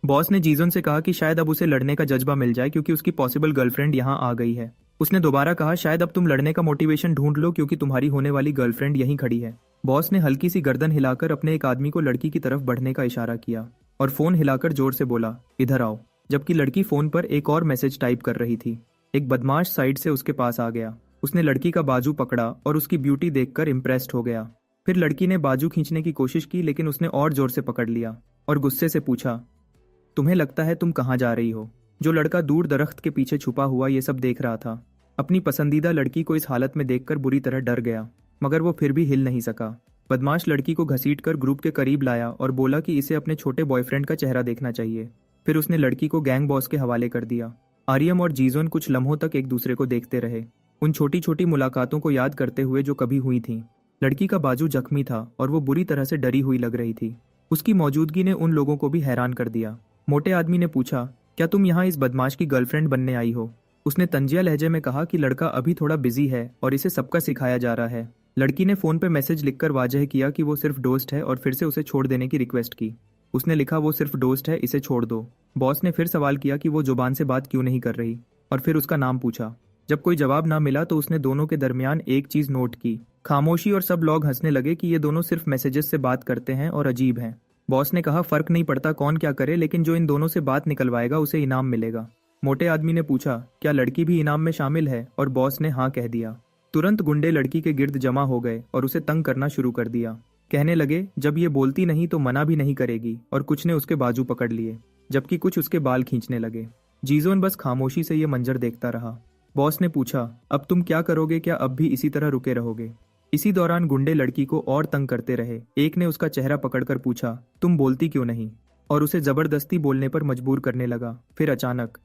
A: बॉस ने जीजोन से कहा कि शायद अब उसे लड़ने का जज्बा मिल जाए क्योंकि उसकी पॉसिबल गर्लफ्रेंड यहाँ आ गई है। उसने दोबारा कहा, शायद अब तुम लड़ने का मोटिवेशन ढूंढ लो क्योंकि तुम्हारी होने वाली गर्लफ्रेंड यहीं खड़ी है। बॉस ने हल्की सी गर्दन हिलाकर अपने एक आदमी को लड़की की तरफ बढ़ने का इशारा किया और फोन हिलाकर जोर से बोला, इधर आओ। जबकि लड़की फोन पर एक और मैसेज टाइप कर रही थी। एक बदमाश साइड से उसके पास आ गया। उसने लड़की का बाजू पकड़ा और उसकी ब्यूटी देखकर इम्प्रेस्ड हो गया। फिर लड़की ने बाजू खींचने की कोशिश की, लेकिन उसने और जोर से पकड़ लिया और गुस्से से पूछा, तुम्हें लगता है तुम कहाँ जा रही हो? जो लड़का दूर दरख्त के पीछे छुपा हुआ ये सब देख रहा था, अपनी पसंदीदा लड़की को इस हालत में देखकर बुरी तरह डर गया, मगर वो फिर भी हिल नहीं सका। बदमाश लड़की को घसीटकर ग्रुप के करीब लाया और बोला कि इसे अपने छोटे बॉयफ्रेंड का चेहरा देखना चाहिए। फिर उसने लड़की को गैंग बॉस के हवाले कर दिया। आर्यम और जीजोन कुछ लम्हों तक एक दूसरे को देखते रहे, उन छोटी छोटी मुलाकातों को याद करते हुए जो कभी हुई थीं। लड़की का बाजू जख्मी था और वो बुरी तरह से डरी हुई लग रही थी। उसकी मौजूदगी ने उन लोगों को भी हैरान कर दिया। मोटे आदमी ने पूछा, क्या तुम यहाँ इस बदमाश की गर्लफ्रेंड बनने आई हो? उसने तंजिया लहजे में कहा कि लड़का अभी थोड़ा बिजी है और इसे सबका सिखाया जा रहा है। लड़की ने फोन पे मैसेज लिखकर वाजह किया कि वो सिर्फ दोस्त है और फिर से उसे छोड़ देने की रिक्वेस्ट की। उसने लिखा, वो सिर्फ दोस्त है, इसे छोड़ दो। बॉस ने फिर सवाल किया कि वो जुबान से बात क्यों नहीं कर रही और फिर उसका नाम पूछा। जब कोई जवाब ना मिला तो उसने दोनों के दरमियान एक चीज नोट की, खामोशी, और सब लोग हंसने लगे कि ये दोनों सिर्फ मैसेजेस से बात करते हैं और अजीब हैं। बॉस ने कहा, फर्क नहीं पड़ता कौन क्या करे, लेकिन जो इन दोनों से बात निकलवाएगा उसे इनाम मिलेगा। मोटे आदमी ने पूछा, क्या लड़की भी इनाम में शामिल है? और बॉस ने हाँ कह दिया। तुरंत गुंडे लड़की के गिर्द जमा हो गए और उसे तंग करना शुरू कर दिया। कहने लगे, जब ये बोलती नहीं तो मना भी नहीं करेगी, और कुछ ने उसके बाजू पकड़ लिए जबकि कुछ उसके बाल खींचने लगे। जीजोन बस खामोशी से ये मंजर देखता रहा। बॉस ने पूछा, अब तुम क्या करोगे? क्या अब भी इसी तरह रुके रहोगे? इसी दौरान गुंडे लड़की को और तंग करते रहे। एक ने उसका चेहरा पकड़कर पूछा, तुम बोलती क्यों नहीं? और उसे जबरदस्ती बोलने पर मजबूर करने लगा। फिर अचानक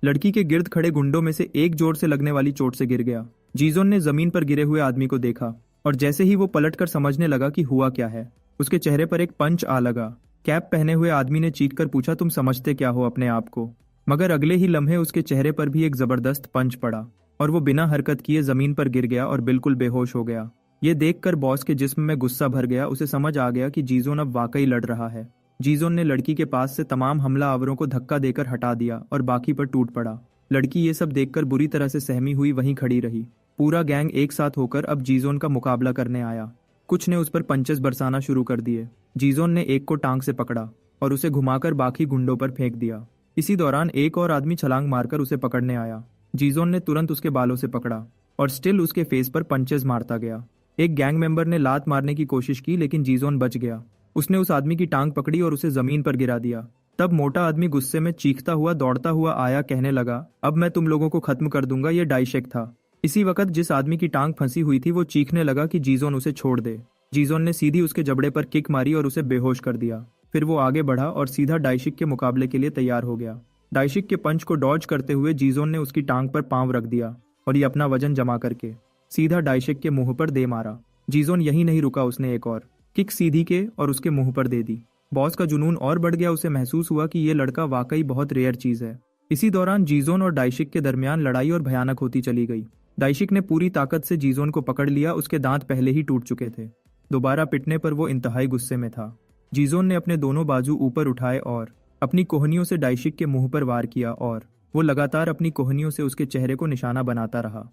A: लड़की के गिर्द खड़े गुंडों में से एक जोर से लगने वाली चोट से गिर गया। जीजोन ने जमीन पर गिरे हुए आदमी को देखा और जैसे ही वो पलटकर समझने लगा कि हुआ क्या है, उसके चेहरे पर एक पंच आ लगा। कैप पहने हुए आदमी ने चीखकर पूछा, तुम समझते क्या हो अपने आप को? मगर अगले ही लम्हे उसके चेहरे पर भी एक जबरदस्त पंच पड़ा और वो बिना हरकत किए जमीन पर गिर गया और बिल्कुल बेहोश हो गया। ये देखकर बॉस के जिस्म में गुस्सा भर गया। उसे समझ आ गया कि जीजोन अब वाकई लड़ रहा है। जीजोन ने लड़की के पास से तमाम हमलावरों को धक्का देकर हटा दिया और बाकी पर टूट पड़ा। लड़की ये सब देखकर बुरी तरह से सहमी हुई वहीं खड़ी रही। पूरा गैंग एक साथ होकर अब जीजोन का मुकाबला करने आया। कुछ ने उस पर पंचेस बरसाना शुरू कर दिए। जीजोन ने एक को टांग से पकड़ा और उसे घुमाकर बाकी गुंडों पर फेंक दिया। इसी दौरान एक और आदमी छलांग मारकर उसे पकड़ने आया। जीजोन ने तुरंत उसके बालों से पकड़ा और स्टिल उसके फेस पर पंचेस मारता गया। एक गैंग मेंबर ने लात मारने की कोशिश की, लेकिन जीजोन बच गया। उसने उस आदमी की टांग पकड़ी और उसे जमीन पर गिरा दिया। तब मोटा आदमी गुस्से में चीखता हुआ दौड़ता हुआ आया, कहने लगा, अब मैं तुम लोगों को खत्म कर दूंगा। ये डाइशेक था। इसी वक्त जिस आदमी की टांग फंसी हुई थी वो चीखने लगा कि जीजोन उसे छोड़ दे। जीजोन ने सीधी उसके जबड़े पर किक मारी और उसे बेहोश कर दिया। फिर वो आगे बढ़ा और सीधा डाइशिक के मुकाबले के लिए तैयार हो गया। डाइशिक के पंच को डॉज करते हुए जीजोन ने उसकी टांग पर पांव रख दिया और ये अपना वजन जमा करके सीधा डाइशिक के मुंह पर दे मारा। जीजोन यही नहीं रुका, उसने एक और किक सीधी के और उसके मुंह पर दे दी। बॉस का जुनून और बढ़ गया। उसे महसूस हुआ कि ये लड़का वाकई बहुत रेयर चीज है। इसी दौरान जीजोन और डाइशिक के दरमियान लड़ाई और भयानक होती चली गई। डाइशिक ने पूरी ताकत से जीजोन को पकड़ लिया। उसके दांत पहले ही टूट चुके थे। दोबारा पिटने पर वो इंतहाई गुस्से में था। जीजोन ने अपने दोनों बाजू ऊपर उठाए और अपनी कोहनियों से डाइशिक के मुंह पर वार किया और वो लगातार अपनी कोहनियों से उसके चेहरे को निशाना बनाता रहा।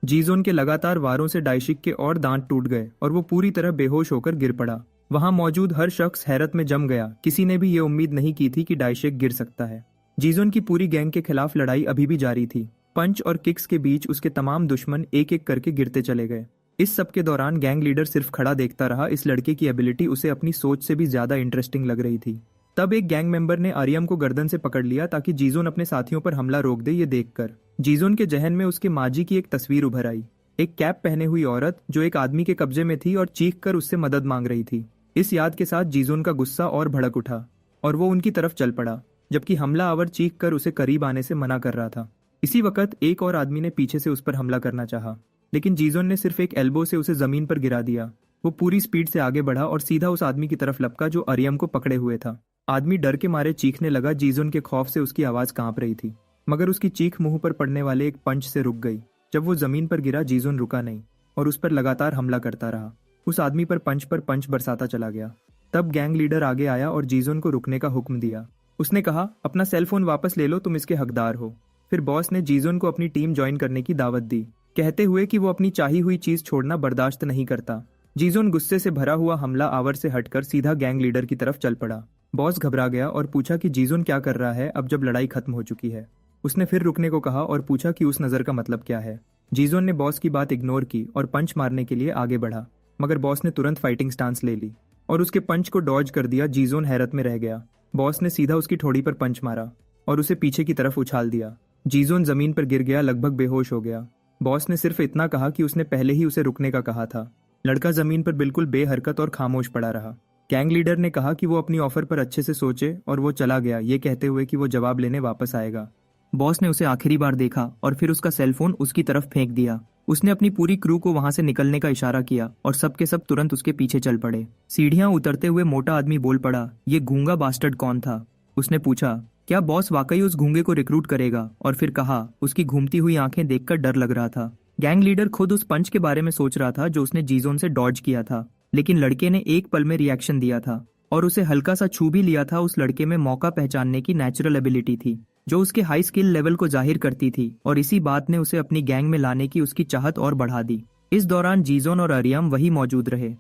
A: जीजोन के लगातार वारों से डाइशिक के और दांत टूट गए और वो पूरी तरह बेहोश होकर गिर पड़ा। वहां मौजूद हर शख्स हैरत में जम गया। किसी ने भी ये उम्मीद नहीं की थी कि डाइशिक गिर सकता है। जीजोन की पूरी गैंग के खिलाफ लड़ाई अभी भी जारी थी। पंच और किक्स के बीच उसके तमाम दुश्मन एक एक करके गिरते चले गए। इस सब के दौरान गैंग लीडर सिर्फ खड़ा देखता रहा। इस लड़के की एबिलिटी उसे अपनी सोच से भी ज्यादा इंटरेस्टिंग लग रही थी। तब एक गैंग मेंबर ने आर्यम को गर्दन से पकड़ लिया ताकि जीजोन अपने साथियों पर हमला रोक दे। ये देखकर जीजोन के जहन में उसके माजी की एक तस्वीर उभर आई। एक कैप पहने हुई औरत जो एक आदमी के कब्जे में थी और चीख कर उससे मदद मांग रही थी। इस याद के साथ जीजोन का गुस्सा और भड़क उठा और वो उनकी तरफ चल पड़ा, जबकि हमलावर चीख कर उसे करीब आने से मना कर रहा था। इसी वक्त एक और आदमी ने पीछे से उस पर हमला करना चाहा, लेकिन जीजोन ने सिर्फ एक एल्बो से उसे जमीन पर गिरा दिया। वो पूरी स्पीड से आगे बढ़ा और सीधा उस आदमी की तरफ लपका जो आर्यम को पकड़े हुए था। आदमी डर के मारे चीखने लगा। जीजोन के खौफ से उसकी आवाज कांप रही थी, मगर उसकी चीख मुंह पर पड़ने वाले एक पंच से रुक गई। जब वो जमीन पर गिरा, जीजोन रुका नहीं और उस पर लगातार हमला करता रहा। उस आदमी पर पंच बरसाता चला गया। तब गैंग लीडर आगे आया और जीजोन को रुकने का हुक्म दिया। उसने कहा, अपना सेलफोन वापस ले लो, तुम इसके हकदार हो। फिर बॉस ने जीजोन को अपनी टीम ज्वाइन करने की दावत दी, कहते हुए कि वो अपनी चाही हुई चीज छोड़ना बर्दाश्त नहीं करता। जीजोन गुस्से से भरा हुआ हमला आवर से हटकर सीधा गैंग लीडर की तरफ चल पड़ा। बॉस घबरा गया और पूछा कि जीजोन क्या कर रहा है अब जब लड़ाई खत्म हो चुकी है। उसने फिर रुकने को कहा और पूछा कि उस नजर का मतलब क्या है। जीजोन ने बॉस की बात इग्नोर की और पंच मारने के लिए आगे बढ़ा, मगर बॉस ने तुरंत फाइटिंग स्टांस ले ली और उसके पंच को डॉज कर दिया। जीजोन हैरत में रह गया। बॉस ने सीधा उसकी ठोड़ी पर पंच मारा और उसे पीछे की तरफ उछाल दिया। जीजोन जमीन पर गिर गया, लगभग बेहोश हो गया। बॉस ने सिर्फ इतना कहा कि उसने पहले ही उसे रुकने का कहा था। लड़का जमीन पर बिल्कुल बेहरकत और खामोश पड़ा रहा। गैंग लीडर ने कहा कि वो अपनी ऑफर पर अच्छे से सोचे और वो चला गया, ये कहते हुए कि वो जवाब लेने वापस आएगा। बॉस ने उसे आखिरी बार देखा और फिर उसका सेलफोन उसकी तरफ फेंक दिया। उसने अपनी पूरी क्रू को वहां से निकलने का इशारा किया और सब के सब तुरंत उसके पीछे चल पड़े। सीढ़ियां उतरते हुए मोटा आदमी बोल पड़ा, ये गूंगा बास्टर्ड कौन था? उसने पूछा, क्या बॉस वाकई उस गूंगे को रिक्रूट करेगा? और फिर कहा, उसकी घूमती हुई आंखें देखकर डर लग रहा था। गैंग लीडर खुद उस पंच के बारे में सोच रहा था जो उसने जीजोन से डॉज किया था, लेकिन लड़के ने एक पल में रिएक्शन दिया था और उसे हल्का सा छू भी लिया था। उस लड़के में मौका पहचानने की नेचुरल एबिलिटी थी। जो उसके हाई स्किल लेवल को जाहिर करती थी, और इसी बात ने उसे अपनी गैंग में लाने की उसकी चाहत और बढ़ा दी। इस दौरान जीजोन और अरियम वही मौजूद रहे।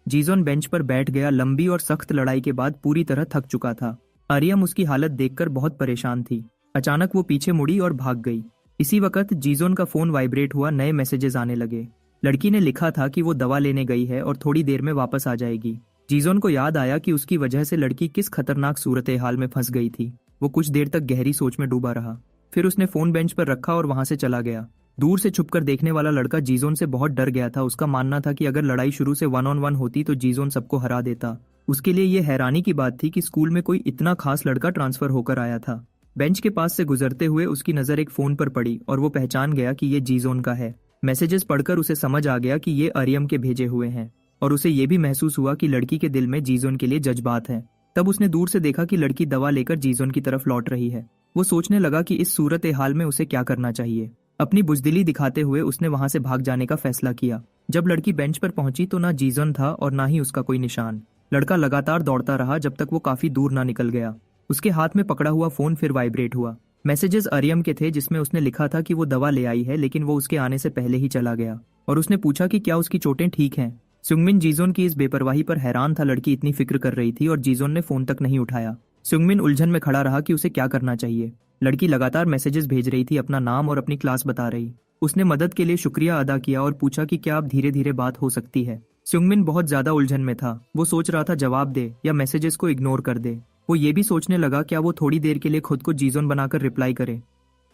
A: जीजोन बेंच पर बैठ गया, लंबी और सख्त लड़ाई के बाद पूरी तरह थक चुका था। अरियम उसकी हालत देखकर बहुत परेशान थी। अचानक वो पीछे मुड़ी और भाग गई। इसी वक्त जीजोन का फोन वाइब्रेट हुआ, नए मैसेजेस आने लगे। लड़की ने लिखा था कि वो दवा लेने गई है और थोड़ी देर में वापस आ जाएगी। जीजोन को याद आया कि उसकी वजह से लड़की किस खतरनाक सूरत हाल में फंस गई थी। वो कुछ देर तक गहरी सोच में डूबा रहा। फिर उसने फोन बेंच पर रखा और वहां से चला गया। दूर से छुपकर देखने वाला लड़का जीजोन से बहुत डर गया था। उसका मानना था कि अगर लड़ाई शुरू से 1-on-1 होती तो जीजोन सबको हरा देता। उसके लिए ये हैरानी की बात थी कि स्कूल में कोई इतना खास लड़का ट्रांसफर होकर आया था। बेंच के पास से गुजरते हुए उसकी नजर एक फोन पर पड़ी और वो पहचान गया कि ये जीजोन का है। मैसेजेस पढ़कर उसे समझ आ गया कि ये अरियम के भेजे हुए हैं, और उसे ये भी महसूस हुआ कि लड़की के दिल में जीजोन के लिए जज्बात हैं। तब उसने दूर से देखा कि लड़की दवा लेकर जीजोन की तरफ लौट रही है। वो सोचने लगा कि इस सूरत हाल में उसे क्या करना चाहिए। अपनी बुजदिली दिखाते हुए उसने वहां से भाग जाने का फैसला किया। जब लड़की बेंच पर पहुंची तो ना जीजोन था और ना ही उसका कोई निशान। लड़का लगातार दौड़ता रहा जब तक वो काफी दूर ना निकल गया। उसके हाथ में पकड़ा हुआ फोन फिर वाइब्रेट हुआ। मैसेजेस अरियम के थे, जिसमें उसने लिखा था कि वो दवा ले आई है, लेकिन वो उसके आने से पहले ही चला गया। और उसने पूछा कि क्या उसकी चोटें ठीक हैं। सुंगमिन जीजोन की इस बेपरवाही पर हैरान था। लड़की इतनी फिक्र कर रही थी और जीजोन ने फोन तक नहीं उठाया। सुंगमिन उलझन में खड़ा रहा कि उसे क्या करना चाहिए। लड़की लगातार मैसेजेस भेज रही थी, अपना नाम और अपनी क्लास बता रही। उसने मदद के लिए शुक्रिया अदा किया और पूछा कि क्या अब धीरे धीरे बात हो सकती है। सुंगमिन बहुत ज्यादा उलझन में था। वो सोच रहा था जवाब दे या मैसेजेस को इग्नोर कर दे। वो ये भी सोचने लगा क्या वो थोड़ी देर के लिए खुद को जीजोन बनाकर रिप्लाई करे।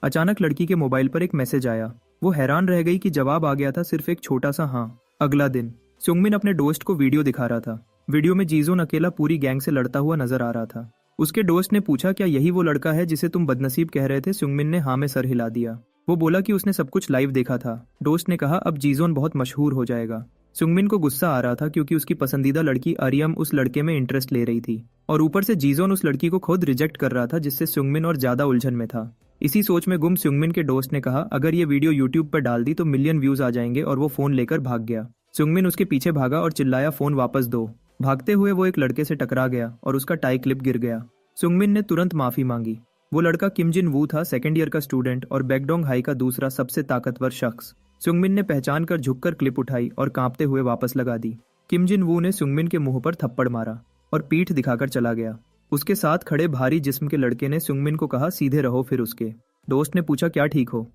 A: अचानक लड़की के मोबाइल पर एक मैसेज आया। वो हैरान रह गई कि जवाब आ गया था, सिर्फ एक छोटा सा हाँ। अगला दिन सुंगमिन अपने दोस्त को वीडियो दिखा रहा था। वीडियो में जीजोन अकेला पूरी गैंग से लड़ता हुआ नजर आ रहा था। उसके दोस्त ने पूछा क्या यही वो लड़का है जिसे तुम बदनसीब कह रहे थे। सुंगमिन ने हाँ में सर हिला दिया। वो बोला कि उसने सब कुछ लाइव देखा था। दोस्त ने कहा अब जीजोन बहुत मशहूर हो जाएगा। सुंगमिन को गुस्सा आ रहा था क्योंकि उसकी पसंदीदा लड़की अरियम उस लड़के में इंटरेस्ट ले रही थी, और ऊपर से जीजोन उस लड़की को खुद रिजेक्ट कर रहा था, जिससे सुंगमिन और ज्यादा उलझन में था। इसी सोच में गुम सुंगमिन के दोस्त ने कहा अगर ये वीडियो यूट्यूब पर डाल दी तो मिलियन व्यूज आ जाएंगे, और वो फोन लेकर भाग गया। सुंगमिन उसके पीछे भागा और चिल्लाया फोन वापस दो। भागते हुए वो एक लड़के से टकरा गया और उसका टाई क्लिप गिर गया। सुंगमिन ने तुरंत माफी मांगी। वो लड़का किम जिन वू था, सेकेंड ईयर का स्टूडेंट और बैकडोंग हाई का दूसरा सबसे ताकतवर शख्स। सुंगमिन ने पहचान कर झुककर क्लिप उठाई और कांपते हुए वापस लगा दी। किम जिन वू ने सुंगमिन के मुंह पर थप्पड़ मारा और पीठ दिखाकर चला गया। उसके साथ खड़े भारी जिस्म के लड़के ने सुंगमिन को कहा सीधे रहो। फिर उसके दोस्त ने पूछा क्या ठीक हो।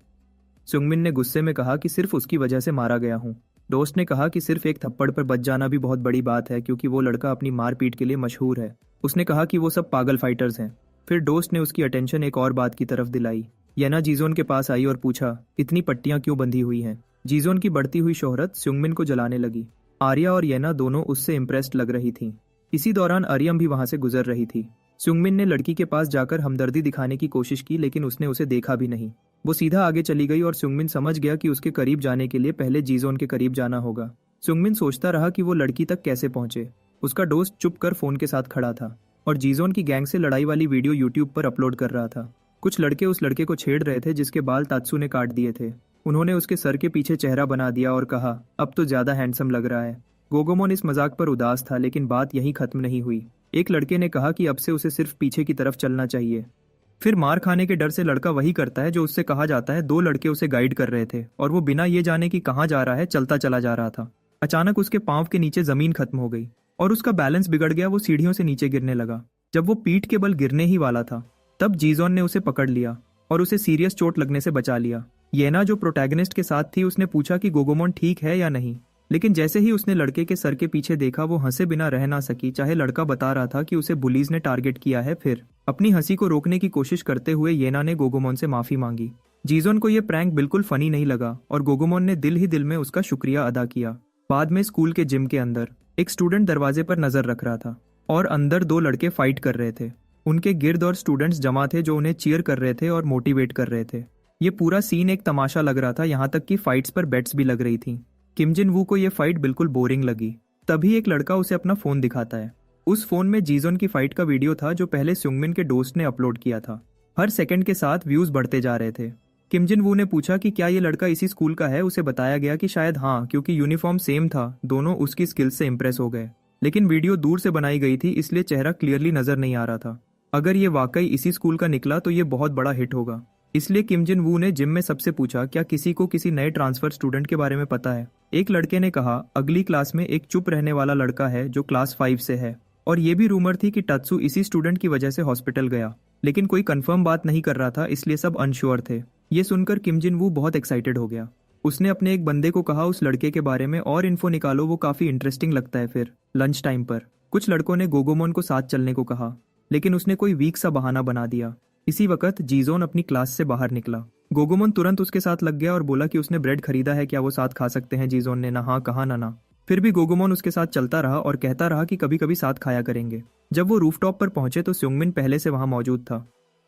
A: सुंगमिन ने गुस्से में कहा कि सिर्फ उसकी वजह से मारा गया हूँ। दोस्त ने कहा कि सिर्फ एक थप्पड़ पर बच जाना भी बहुत बड़ी बात है, क्योंकि वो लड़का अपनी मारपीट के लिए मशहूर है। उसने कहा कि वो सब पागल फाइटर्स हैं। फिर दोस्त ने उसकी अटेंशन एक और बात की तरफ दिलाई। येना जीजोन के पास आई और पूछा इतनी पट्टियां क्यों बंधी हुई हैं। जीजोन की बढ़ती हुई शोहरत सुंगमिन को जलाने लगी। आर्या और येना दोनों उससे इम्प्रेस्ड लग रही थीं। इसी दौरान अरियम भी वहां से गुजर रही थी। सुंगमिन ने लड़की के पास जाकर हमदर्दी दिखाने की कोशिश की, लेकिन उसने उसे देखा भी नहीं। वो सीधा आगे चली गई और सुंगमिन समझ गया कि उसके करीब जाने के लिए पहले जीजोन के करीब जाना होगा। सुंगमिन सोचता रहा कि वो लड़की तक कैसे पहुंचे। उसका दोस्त चुप कर फोन के साथ खड़ा था और जीजोन की गैंग से लड़ाई वाली वीडियो यूट्यूब पर अपलोड कर रहा था। कुछ लड़के उस लड़के को छेड़ रहे थे जिसके बाल तात्सु ने काट दिए थे। उन्होंने उसके सर के पीछे चेहरा बना दिया और कहा अब तो ज्यादा हैंडसम लग रहा है। गोगोमोन इस मजाक पर उदास था, लेकिन बात यहीं खत्म नहीं हुई। एक लड़के ने कहा कि अब से उसे सिर्फ पीछे की तरफ चलना चाहिए। फिर मार खाने के डर से लड़का वही करता है जो उससे कहा जाता है। दो लड़के उसे गाइड कर रहे थे और वो बिना ये जाने कि कहाँ जा रहा है चलता चला जा रहा था। अचानक उसके पांव के नीचे जमीन खत्म हो गई और उसका बैलेंस बिगड़ गया। वो सीढ़ियों से नीचे गिरने लगा। जब वो पीठ के बल गिरने ही वाला था तब जीजोन ने उसे पकड़ लिया और उसे सीरियस चोट लगने से बचा लिया। येना जो प्रोटैगनिस्ट के साथ थी उसने पूछा कि गोगोमोन ठीक है या नहीं, लेकिन जैसे ही उसने लड़के के सर के पीछे देखा वो हंसे बिना रह ना सकी, चाहे लड़का बता रहा था कि उसे बुलीज ने टारगेट किया है। फिर अपनी हंसी को रोकने की कोशिश करते हुए येना ने गोगोमोन से माफी मांगी। जीजोन को यह प्रैंक बिल्कुल फनी नहीं लगा और गोगोमोन ने दिल ही दिल में उसका शुक्रिया अदा किया। बाद में स्कूल के जिम के अंदर एक स्टूडेंट दरवाजे पर नजर रख रहा था और अंदर दो लड़के फाइट कर रहे थे। उनके गिर्द और स्टूडेंट्स जमा थे जो उन्हें चीयर कर रहे थे और मोटिवेट कर रहे थे। ये पूरा सीन एक तमाशा लग रहा था, यहाँ तक कि फाइट्स पर बेट्स भी लग रही थी। किम जिन वू को यह फाइट बिल्कुल बोरिंग लगी। तभी एक लड़का उसे अपना फोन दिखाता है। उस फोन में जीजोन की फाइट का वीडियो था जो पहले सुंगमिन के दोस्त ने अपलोड किया था। हर सेकंड के साथ व्यूज बढ़ते जा रहे थे। किम जिन वू ने पूछा कि क्या ये लड़का इसी स्कूल का है। उसे बताया गया कि शायद हाँ, क्योंकि यूनिफॉर्म सेम था। दोनों उसकी स्किल्स से इंप्रेस हो गए, लेकिन वीडियो दूर से बनाई गई थी इसलिए चेहरा क्लियरली नजर नहीं आ रहा था। अगर ये वाकई इसी स्कूल का निकला तो ये बहुत बड़ा हिट होगा। इसलिए किम जिन वू ने जिम में सबसे पूछा, क्या किसी को किसी नए ट्रांसफर स्टूडेंट के बारे में पता है। एक लड़के ने कहा, अगली क्लास में एक चुप रहने वाला लड़का है जो क्लास 5 से है। और ये भी रूमर थी कि टत्सू इसी स्टूडेंट की वजह से हॉस्पिटल गया, लेकिन कोई कंफर्म बात नहीं कर रहा था, इसलिए सब अनश्योर थे। ये सुनकर किम जिन वू बहुत एक्साइटेड हो गया। उसने अपने एक बंदे को कहा, उस लड़के के बारे में और इन्फो निकालो, वो काफी इंटरेस्टिंग लगता है। फिर लंच टाइम पर कुछ लड़कों ने गोगोमोन को साथ चलने को कहा, लेकिन उसने कोई वीक सा बहाना बना दिया। इसी वक्त जीजोन अपनी क्लास से बाहर निकला। गोगोमोन तुरंत उसके साथ लग गया और बोला कि उसने ब्रेड खरीदा है, क्या वो साथ खा सकते हैं। जीजोन ने ना हाँ कहा ना ना। फिर भी गोगोमोन उसके साथ चलता रहा और कहता रहा कि कभी कभी साथ खाया करेंगे। जब वो रूफटॉप पर पहुंचे तो सुंगमिन पहले से वहां मौजूद था,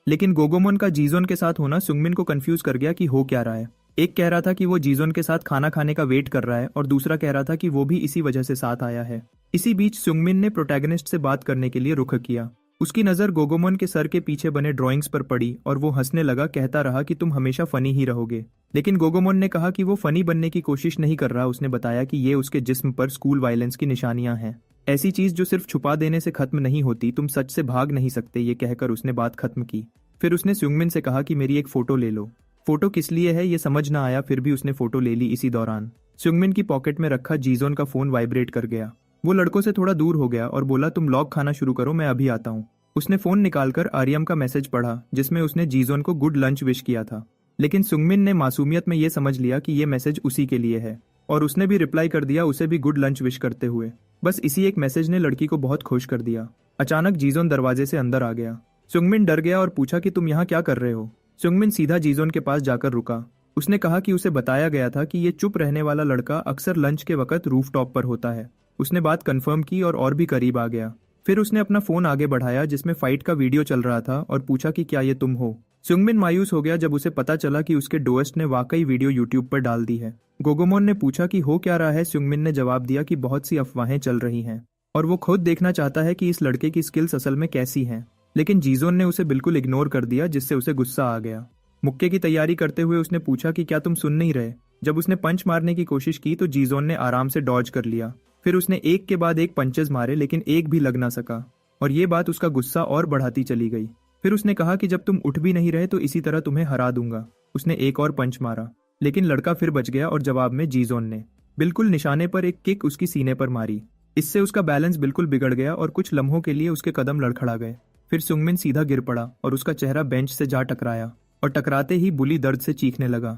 A: लेकिन गोगोमोन का जीजोन के साथ होना सुंगमिन को कंफ्यूज कर गया कि हो क्या रहा है। एक कह रहा था कि वो जीजोन के साथ खाना खाने का वेट कर रहा है और दूसरा कह रहा था कि वो भी इसी वजह से साथ आया है। इसी बीच सुंगमिन ने प्रोटैगनिस्ट से बात करने के लिए रुख किया। उसकी नजर गोगोमोन के सर के पीछे बने ड्राइंग्स पर पड़ी और वो हंसने लगा, कहता रहा कि तुम हमेशा फनी ही रहोगे। लेकिन गोगोमोन ने कहा कि वो फनी बनने की कोशिश नहीं कर रहा। उसने बताया कि ये उसके जिस्म पर स्कूल वायलेंस की निशानियां हैं, ऐसी चीज जो सिर्फ छुपा देने से खत्म नहीं होती, तुम सच से भाग नहीं सकते। ये कहकर उसने बात खत्म की। फिर उसने सुंगमिन से कहा कि मेरी एक फोटो ले लो। फोटो किस लिए है ये समझ ना आया, फिर भी उसने फोटो ले ली। इसी दौरान सुंगमिन की पॉकेट में रखा जीजोन का फोन वाइब्रेट कर गया। वो लड़कों से थोड़ा दूर हो गया और बोला, तुम लॉग खाना शुरू करो, मैं अभी आता हूँ। उसने फोन निकालकर आर्यम का मैसेज पढ़ा, जिसमें उसने जीजोन को गुड लंच विश किया था। लेकिन सुंगमिन ने मासूमियत में ये समझ लिया कि ये मैसेज उसी के लिए है, और उसने भी रिप्लाई कर दिया, उसे भी गुड लंच विश करते हुए। बस इसी एक मैसेज ने लड़की को बहुत खुश कर दिया। अचानक जीजोन दरवाजे से अंदर आ गया। सुंगमिन डर गया और पूछा कि तुम यहाँ क्या कर रहे हो। सुंगमिन सीधा जीजोन के पास जाकर रुका। उसने कहा कि उसे बताया गया था कि ये चुप रहने वाला लड़का अक्सर लंच के वक्त रूफटॉप पर होता है। उसने बात कंफर्म की और भी करीब आ गया। फिर उसने अपना फोन आगे बढ़ाया जिसमें फाइट का वीडियो चल रहा था और पूछा कि क्या ये तुम हो। सुंगमिन मायूस हो गया जब उसे पता चला कि उसके डोएस्ट ने वाकई वीडियो यूट्यूब पर डाल दी है। गोगोमोन ने पूछा कि हो क्या रहा है। सुंगमिन ने जवाब दिया कि बहुत सी अफवाहें चल रही हैं और वो खुद देखना चाहता है कि इस लड़के की स्किल्स असल में कैसी हैं। लेकिन जीजोन ने उसे बिल्कुल इग्नोर कर दिया, जिससे उसे गुस्सा आ गया। मुक्के की तैयारी करते हुए उसने पूछा कि क्या तुम सुन नहीं रहे। जब उसने पंच मारने की कोशिश की तो जीजोन ने आराम से डॉज कर लिया। फिर उसने एक के बाद एक पंचेस मारे, लेकिन एक भी लग ना सका, और ये बात उसका गुस्सा और बढ़ाती चली गई। फिर उसने कहा कि जब तुम उठ भी नहीं रहे तो इसी तरह तुम्हें हरा दूंगा। उसने एक और पंच मारा, लेकिन लड़का फिर बच गया और जवाब में जीजोन ने बिल्कुल निशाने पर एक किक उसकी सीने पर मारी। इससे उसका बैलेंस बिल्कुल बिगड़ गया और कुछ लम्हों के लिए उसके कदम लड़खड़ा गए। फिर सुंगमिन सीधा गिर पड़ा और उसका चेहरा बेंच से जा टकराया, और टकराते ही बुली दर्द से चीखने लगा।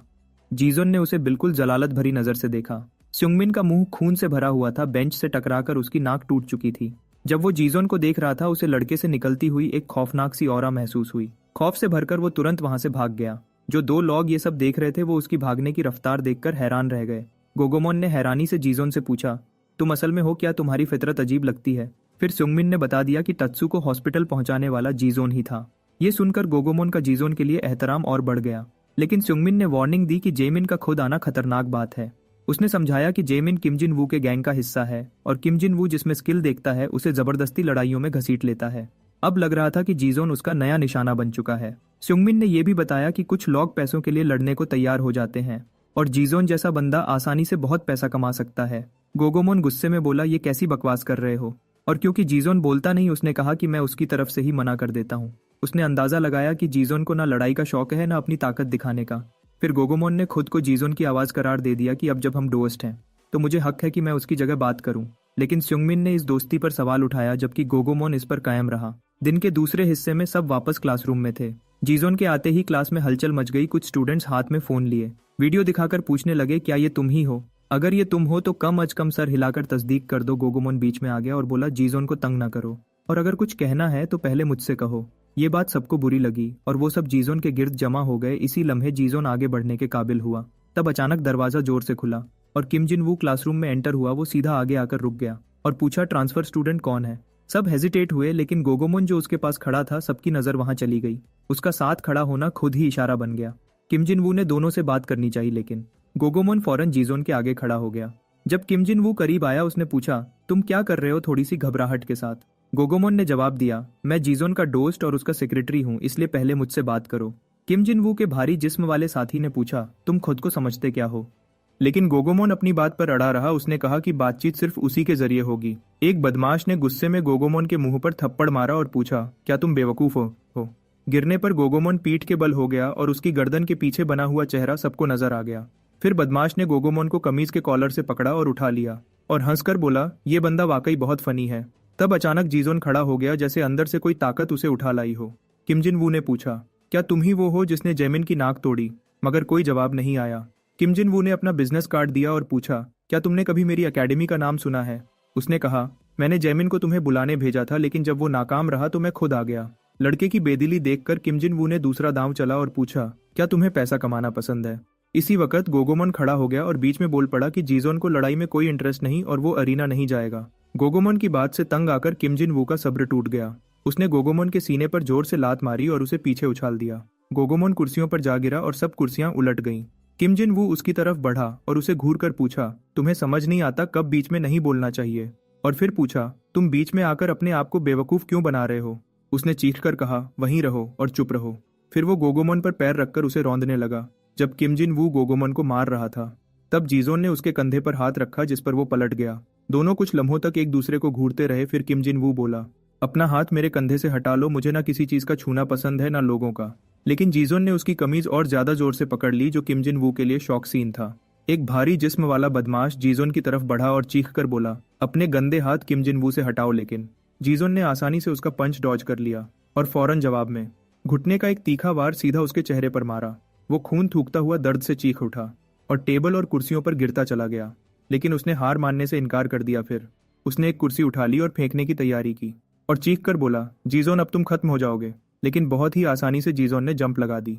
A: जीजोन ने उसे बिल्कुल जलालत भरी नजर से देखा। सुंगमिन का मुंह खून से भरा हुआ था, बेंच से टकराकर उसकी नाक टूट चुकी थी। जब वो जीजोन को देख रहा था उसे लड़के से निकलती हुई एक खौफनाक सी ऑरा महसूस हुई। खौफ से भरकर वो तुरंत वहां से भाग गया। जो दो लोग ये सब देख रहे थे वो उसकी भागने की रफ्तार देखकर हैरान रह गए। गोगोमोन ने हैरानी से जीजोन से पूछा, तुम असल में हो क्या? तुम्हारी फितरत अजीब लगती है। फिर सुंगमिन ने बता दिया कि टत्सू को हॉस्पिटल पहुंचाने वाला जीजोन ही था। ये सुनकर गोगोमोन का जीजोन के लिए एहतराम और बढ़ गया, लेकिन सुंगमिन ने वार्निंग दी कि जेमिन का खुद आना खतरनाक बात है। उसने समझाया कि जेमिन किम जिन वू के गैंग का हिस्सा है और किम जिन वू जिसमें स्किल देखता है उसे जबरदस्ती लड़ाइयों में घसीट लेता है। अब लग रहा था कि जीजोन उसका नया निशाना बन चुका है। सुंगमिन ने यह भी बताया कि कुछ लोग पैसों के लिए लड़ने को तैयार हो जाते हैं और जीजोन जैसा बंदा आसानी से बहुत पैसा कमा सकता है। गोगोमोन गुस्से में बोला, ये कैसी बकवास कर रहे हो? और क्योंकि जीजोन बोलता नहीं उसने कहा कि मैं उसकी तरफ से ही मना कर देता हूँ। उसने अंदाजा लगाया कि जीजोन को ना लड़ाई का शौक है ना अपनी ताकत दिखाने का। फिर गोगोमोन ने खुद को जीजोन की आवाज करार दे दिया कि अब जब हम दोस्त हैं तो मुझे हक है कि मैं उसकी जगह बात करूं। लेकिन सुंगमिन ने इस दोस्ती पर सवाल उठाया, जबकि गोगोमोन इस पर कायम रहा। दिन के दूसरे हिस्से में सब वापस क्लासरूम में थे। जीजोन के आते ही क्लास में हलचल मच गई। कुछ स्टूडेंट्स हाथ में फोन लिए वीडियो दिखाकर पूछने लगे, क्या ये तुम ही हो? अगर ये तुम हो तो कम अज कम सर हिलाकर तस्दीक कर दो। गोगोमोन बीच में आ गया और बोला, जीजोन को तंग ना करो, और अगर कुछ कहना है तो पहले मुझसे कहो। ये बात सबको बुरी लगी और वो सब जीजोन के गिर्द जमा हो गए। इसी लम्हे जीजोन आगे बढ़ने के काबिल हुआ। तब अचानक दरवाजा जोर से खुला और किम जिन वू क्लासरूम में एंटर हुआ। वो सीधा आगे आकर रुक गया और पूछा, ट्रांसफर स्टूडेंट कौन है? सब हेजिटेट हुए, लेकिन गोगोमोन जो उसके पास खड़ा था सबकी नजर वहां चली गई। उसका साथ खड़ा होना खुद ही इशारा बन गया। किम जिन वू ने दोनों से बात करनी चाहिए, लेकिन गोगोमोन फौरन जीजोन के आगे खड़ा हो गया। जब किम जिन वू करीब आया उसने पूछा, तुम क्या कर रहे हो? थोड़ी सी घबराहट के साथ गोगोमोन ने जवाब दिया, मैं जीजोन का दोस्त और उसका सेक्रेटरी हूँ, इसलिए पहले मुझसे बात करो। किम जिन वू के भारी जिस्म वाले साथी ने पूछा, तुम खुद को समझते क्या हो? लेकिन गोगोमोन अपनी बात पर अड़ा रहा। उसने कहा कि बातचीत सिर्फ उसी के जरिए होगी। एक बदमाश ने गुस्से में गोगोमोन के मुंह पर थप्पड़ मारा और पूछा, क्या तुम बेवकूफ हो? गिरने पर गोगोमोन पीठ के बल हो गया और उसकी गर्दन के पीछे बना हुआ चेहरा सबको नजर आ गया। फिर बदमाश ने गोगोमोन को कमीज के कॉलर से पकड़ा और उठा लिया और हंसकर बोला, ये बंदा वाकई बहुत फनी है। तब अचानक जीजोन खड़ा हो गया, जैसे अंदर से कोई ताकत उसे उठा लाई हो। किम जिन वू ने पूछा, क्या तुम ही वो हो जिसने जेमिन की नाक तोड़ी? मगर कोई जवाब नहीं आया। किम जिन वू ने अपना बिजनेस कार्ड दिया और पूछा, क्या तुमने कभी मेरी एकेडमी का नाम सुना है? उसने कहा, मैंने जेमिन को तुम्हें बुलाने भेजा था, लेकिन जब वो नाकाम रहा तो मैं खुद आ गया। लड़के की बेदिली देखकर किम जिन वू ने दूसरा दांव चला और पूछा, क्या तुम्हें पैसा कमाना पसंद है? इसी वक्त गोगोमोन खड़ा हो गया और बीच में बोल पड़ा कि जीजोन को लड़ाई में कोई इंटरेस्ट नहीं और वो अरीना नहीं जाएगा। गोगोमोन की बात से तंग आकर किम जिन वू का सब्र टूट गया। उसने गोगोमोन के सीने पर जोर से लात मारी और उसे पीछे उछाल दिया। गोगोमोन कुर्सियों पर जा गिरा और सब कुर्सियां उलट गईं। किम जिन वू उसकी तरफ बढ़ा और उसे घूर कर पूछा, तुम्हें समझ नहीं आता कब बीच में नहीं बोलना चाहिए? और फिर पूछा, तुम बीच में आकर अपने आप को बेवकूफ क्यों बना रहे हो? उसने चीख कर कहा, वहीं रहो और चुप रहो। फिर वो गोगोमोन पर पैर रखकर उसे रौंदने लगा। जब किम जिन वू गोगोमोन को मार रहा था, तब जीजोन ने उसके कंधे पर हाथ रखा, जिस पर वो पलट गया। दोनों कुछ लम्हों तक एक दूसरे को घूरते रहे। फिर किम जिन वू बोला, अपना हाथ मेरे कंधे से हटा लो, मुझे ना किसी चीज का छूना पसंद है ना लोगों का। लेकिन जीजोन ने उसकी कमीज और ज्यादा जोर से पकड़ ली, जो किम जिन वू के लिए शॉक सीन था। एक भारी जिस्म वाला बदमाश जीजोन की तरफ बढ़ा और चीख कर बोला, अपने गंदे हाथ किम जिन वू से हटाओ। लेकिन जीजोन ने आसानी से उसका पंच डॉज कर लिया और फौरन जवाब में घुटने का एक तीखा वार सीधा उसके चेहरे पर मारा। वो खून थूकता हुआ दर्द से चीख उठा और टेबल और कुर्सियों पर गिरता चला गया। लेकिन उसने हार मानने से इनकार कर दिया। फिर उसने एक कुर्सी उठा ली और फेंकने की तैयारी की और चीख कर बोला, जीजोन अब तुम खत्म हो जाओगे। लेकिन बहुत ही आसानी से जीजोन ने जंप लगा दी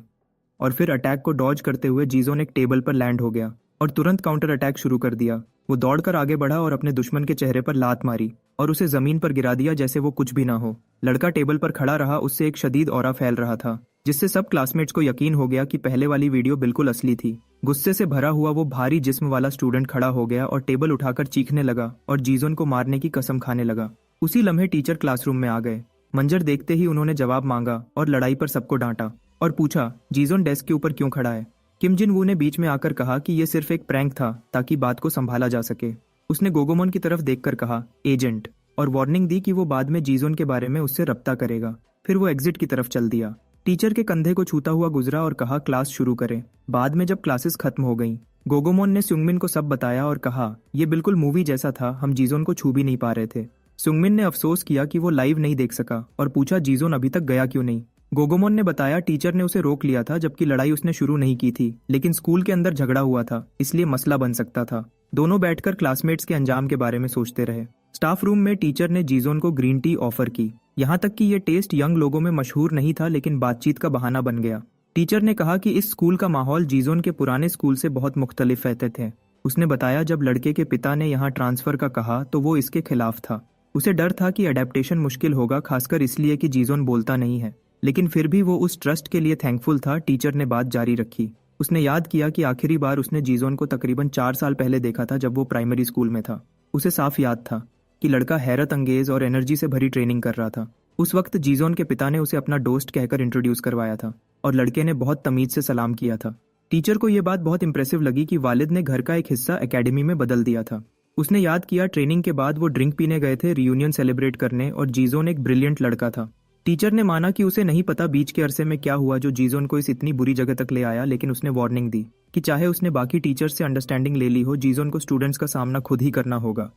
A: और फिर अटैक को डॉज करते हुए जीजोन एक टेबल पर लैंड हो गया और तुरंत काउंटर अटैक शुरू कर दिया। वो दौड़कर आगे बढ़ा और अपने दुश्मन के चेहरे पर लात मारी और उसे जमीन पर गिरा दिया जैसे वो कुछ भी ना हो। लड़का टेबल पर खड़ा रहा, उससे एक शदीद ऑरा फैल रहा था, जिससे सब क्लासमेट्स को यकीन हो गया कि पहले वाली वीडियो बिल्कुल असली थी। गुस्से से भरा हुआ वो भारी जिस्म वाला स्टूडेंट खड़ा हो गया और टेबल उठाकर चीखने लगा और जीजोन को मारने की कसम खाने लगा। उसी लम्हे टीचर क्लासरूम में आ गए। मंजर देखते ही उन्होंने जवाब मांगा और लड़ाई पर सबको डांटा और पूछा, जीजोन डेस्क के ऊपर क्यों खड़ा है? किम जिन वू ने बीच में आकर कहा कि यह सिर्फ एक प्रैंक था ताकि बात को संभाला जा सके। उसने गोगोमोन की तरफ देखकर कहा, एजेंट, और वार्निंग दी कि वो बाद में जीजोन के बारे में उससे रब्ता करेगा। फिर वो एग्जिट की तरफ चल दिया। टीचर के कंधे को छूता हुआ गुजरा और कहा, क्लास शुरू करें। बाद में जब क्लासेस खत्म हो गईं, गोगोमोन ने सुंगमिन को सब बताया और कहा, यह बिल्कुल मूवी जैसा था, हम जीजोन को छू भी नहीं पा रहे थे। सुंगमिन ने अफसोस किया कि वो लाइव नहीं देख सका और पूछा, जीजोन अभी तक गया क्यों नहीं? गोगोमोन ने बताया, टीचर ने उसे रोक लिया था, जबकि लड़ाई उसने शुरू नहीं की थी, लेकिन स्कूल के अंदर झगड़ा हुआ था, इसलिए मसला बन सकता था। दोनों बैठकर क्लासमेट्स के अंजाम के बारे में सोचते रहे। स्टाफ रूम में टीचर ने जीजोन को ग्रीन टी ऑफर की। यहाँ तक कि ये टेस्ट यंग लोगों में मशहूर नहीं था, लेकिन बातचीत का बहाना बन गया। टीचर ने कहा कि इस स्कूल का माहौल जीजोन के पुराने स्कूल से बहुत मुख्तलिफ रहते थे। उसने बताया, जब लड़के के पिता ने यहाँ ट्रांसफर का कहा तो वो इसके खिलाफ था। उसे डर था कि अडेप्टेशन मुश्किल होगा, खासकर इसलिए कि जीजोन बोलता नहीं है, लेकिन फिर भी वो उस ट्रस्ट के लिए थैंकफुल था। टीचर ने बात जारी रखी। उसने याद किया कि आखिरी बार उसने जीजोन को तकरीबन 4 साल पहले देखा था, जब वो प्राइमरी स्कूल में था। उसे साफ याद था कि लड़का हैरत अंगेज और एनर्जी से भरी ट्रेनिंग कर रहा था। उस वक्त जीजोन के पिता ने उसे अपना दोस्त कहकर इंट्रोड्यूस करवाया था और लड़के ने बहुत तमीज से सलाम किया था। टीचर को यह बात बहुत इंप्रेसिव लगी कि वालिद ने घर का एक हिस्सा एकेडमी में बदल दिया था। उसने याद किया, ट्रेनिंग के बाद वो ड्रिंक पीने गए थे रियूनियन सेलिब्रेट करने, और जीजोन एक ब्रिलियंट लड़का था। टीचर ने माना कि उसे नहीं पता बीच के अरसे में क्या हुआ जो जीजोन को इस इतनी बुरी जगह तक ले आया, लेकिन उसने वार्निंग दी कि चाहे उसने बाकी टीचर्स से अंडरस्टैंडिंग ले ली हो, जीजोन को स्टूडेंट्स का सामना खुद ही करना होगा।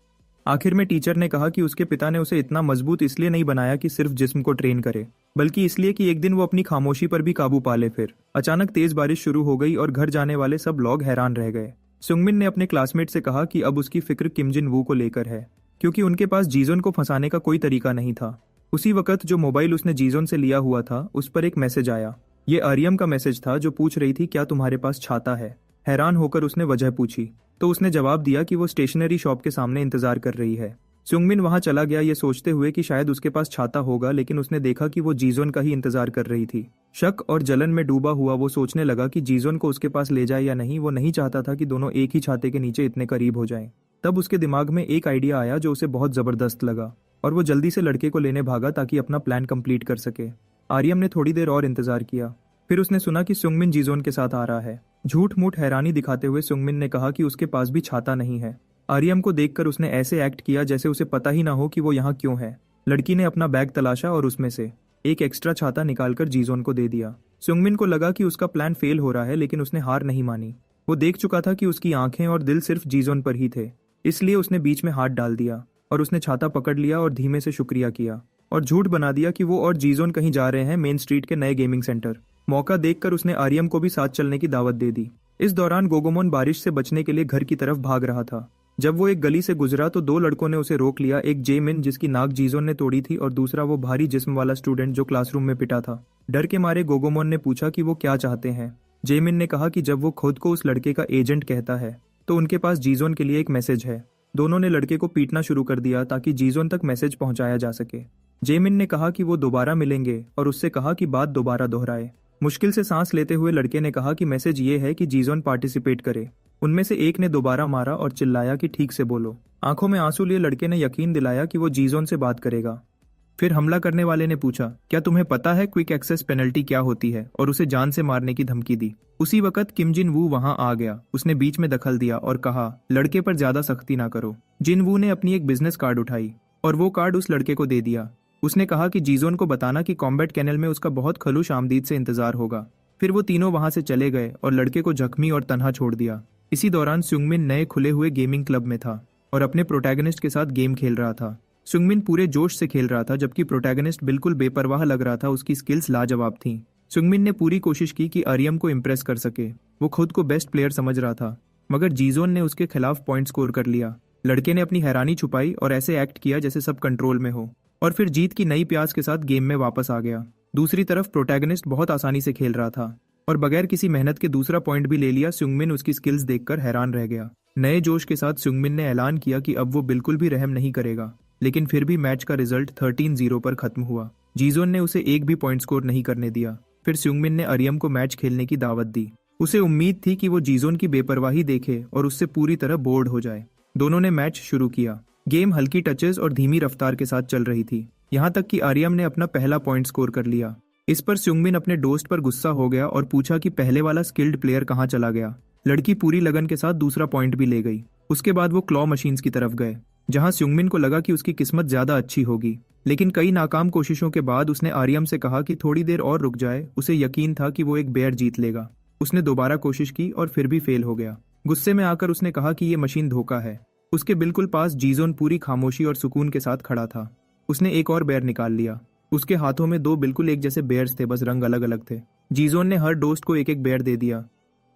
A: आखिर में टीचर ने कहा कि उसके पिता ने उसे इतना मजबूत इसलिए नहीं बनाया कि सिर्फ जिस्म को ट्रेन करे, बल्कि इसलिए कि एक दिन वो अपनी खामोशी पर भी काबू पा ले। फिर अचानक तेज बारिश शुरू हो गई और घर जाने वाले सब लोग हैरान रह गए। सुंगमिन ने अपने क्लासमेट से कहा कि अब उसकी फिक्र किम जिन वू को लेकर है, क्योंकि उनके पास जीजोन को फंसाने का कोई तरीका नहीं था। उसी वक्त जो मोबाइल उसने जीजोन से लिया हुआ था, उस पर एक मैसेज आया। ये आर्यम का मैसेज था, जो पूछ रही थी, क्या तुम्हारे पास छाता है? हैरान होकर उसने वजह पूछी तो उसने जवाब दिया कि वो स्टेशनरी शॉप के सामने इंतजार कर रही है। सुंगमिन वहां चला गया, ये सोचते हुए कि शायद उसके पास छाता होगा, लेकिन उसने देखा कि वो जीजोन का ही इंतजार कर रही थी। शक और जलन में डूबा हुआ वो सोचने लगा कि जीजोन को उसके पास ले जाए या नहीं। वो नहीं चाहता था कि दोनों एक ही छाते के नीचे इतने करीब हो जाएं। तब उसके दिमाग में एक आइडिया आया जो उसे बहुत जबरदस्त लगा और वो जल्दी से लड़के को लेने भागा ताकि अपना प्लान कंप्लीट कर सके। आर्यम ने थोड़ी देर और इंतजार किया, फिर उसने सुना कि सुंगमिन जीजोन के साथ आ रहा है। झूठ मूठ हैरानी दिखाते हुए सुंगमिन ने कहा कि उसके पास भी छाता नहीं है। आर्यम को देखकर उसने ऐसे एक्ट किया जैसे उसे पता ही ना हो कि वो यहाँ क्यों है। लड़की ने अपना बैग तलाशा और उसमें से एक एक्स्ट्रा छाता निकालकर जीजोन को दे दिया। सुंगमिन को लगा कि उसका प्लान फेल हो रहा है, लेकिन उसने हार नहीं मानी। वो देख चुका था कि उसकी आंखें और दिल सिर्फ जीजोन पर ही थे, इसलिए उसने बीच में हाथ डाल दिया और उसने छाता पकड़ लिया और धीमे से शुक्रिया किया और झूठ बना दिया कि वो और जीजोन कहीं जा रहे हैं मेन स्ट्रीट के नए गेमिंग सेंटर। मौका देखकर उसने आर्यम को भी साथ चलने की दावत दे दी। इस दौरान गोगोमोन बारिश से बचने के लिए घर की तरफ भाग रहा था। जब वो एक गली से गुजरा तो दो लड़कों ने उसे रोक लिया, एक जेमिन जिसकी नाक जीजोन ने तोड़ी थी और दूसरा वो भारी जिस्म वाला स्टूडेंट जो क्लासरूम में पिटा था। डर के मारे गोगोमोन ने पूछा कि वो क्या चाहते हैं। जेमिन ने कहा कि जब वो खुद को उस लड़के का एजेंट कहता है तो उनके पास जीजोन के लिए एक मैसेज है। दोनों ने लड़के को पीटना शुरू कर दिया ताकि जीजोन तक मैसेज पहुंचाया जा सके। जेमिन ने कहा कि वो दोबारा मिलेंगे और उससे कहा कि बात दोबारा दोहराए। मुश्किल से सांस लेते हुए लड़के ने कहा कि मैसेज ये है कि जीजोन पार्टिसिपेट करे। उनमें से एक ने दोबारा मारा और चिल्लाया कि ठीक से बोलो। आंखों में आंसू लिए लड़के ने यकीन दिलाया कि वो जीजोन से बात करेगा। फिर हमला करने वाले ने पूछा, क्या तुम्हें पता है क्विक एक्सेस पेनल्टी क्या होती है, और उसे जान से मारने की धमकी दी। उसी वक्त किम जिन वू वहां आ गया। उसने बीच में दखल दिया और कहा, लड़के पर ज्यादा सख्ती ना करो। जिन वू ने अपनी एक बिजनेस कार्ड उठाई और वो कार्ड उस लड़के को दे दिया। उसने कहा कि जीजोन को बताना कि कॉम्बैट कैनल में उसका बहुत खलूश आमदीद से इंतजार होगा। फिर वो तीनों वहां से चले गए और लड़के को जख्मी और तन्हा छोड़ दिया। इसी दौरान सुंगमिन नए खुले हुए गेमिंग क्लब में था और अपने प्रोटैगनिस्ट के साथ गेम खेल रहा था। सुंगमिन पूरे जोश से खेल रहा था जबकि प्रोटैगनिस्ट बिल्कुल बेपरवाह लग रहा था। उसकी स्किल्स लाजवाब थीं। सुंगमिन ने पूरी कोशिश की कि आर्यम को इम्प्रेस कर सके। वो खुद को बेस्ट प्लेयर समझ रहा था, मगर जीजोन ने उसके खिलाफ पॉइंट स्कोर कर लिया। लड़के ने अपनी हैरानी छुपाई और ऐसे एक्ट किया जैसे सब कंट्रोल में हो, और फिर जीत की नई प्यास के साथ गेम में वापस आ गया। दूसरी तरफ प्रोटैगनिस्ट बहुत आसानी से खेल रहा था और बगैर किसी मेहनत के दूसरा पॉइंट भी ले लिया। सुंगमिन उसकी स्किल्स देखकर हैरान रह गया। नए जोश के साथ सुंगमिन ने ऐलान किया कि अब वो बिल्कुल भी रहम नहीं करेगा, लेकिन फिर भी मैच का रिजल्ट 13-0 पर खत्म हुआ। जीजोन ने उसे एक भी पॉइंट स्कोर नहीं करने दिया। फिर सुंगमिन ने आर्यम को मैच खेलने की दावत दी। उसे उम्मीद थी कि वो जीजोन की बेपरवाही देखे और उससे पूरी तरह बोर्ड हो जाए। दोनों ने मैच शुरू किया। गेम हल्की टचेस और धीमी रफ्तार के साथ चल रही थी, यहाँ तक कि आर्यम ने अपना पहला पॉइंट स्कोर कर लिया। इस पर सुंगमिन अपने दोस्त पर गुस्सा हो गया और पूछा कि पहले वाला स्किल्ड प्लेयर कहाँ चला गया। लड़की पूरी लगन के साथ दूसरा पॉइंट भी ले गई। उसके बाद वो क्लॉ मशीन्स की तरफ गए, जहां सुंगमिन को लगा कि उसकी किस्मत ज्यादा अच्छी होगी। लेकिन कई नाकाम कोशिशों के बाद उसने आर्यम से कहा कि थोड़ी देर और रुक जाए। उसे यकीन था कि वो एक बेयर जीत लेगा। उसने दोबारा कोशिश की और फिर भी फेल हो गया। गुस्से में आकर उसने कहा कि ये मशीन धोखा है। उसके बिल्कुल पास जीजोन पूरी खामोशी और सुकून के साथ खड़ा था। उसने एक और बेयर निकाल लिया। उसके हाथों में दो बिल्कुल एक जैसे बेयर्स थे, बस रंग अलग अलग थे। जीजोन ने हर दोस्त को एक एक बेयर दे दिया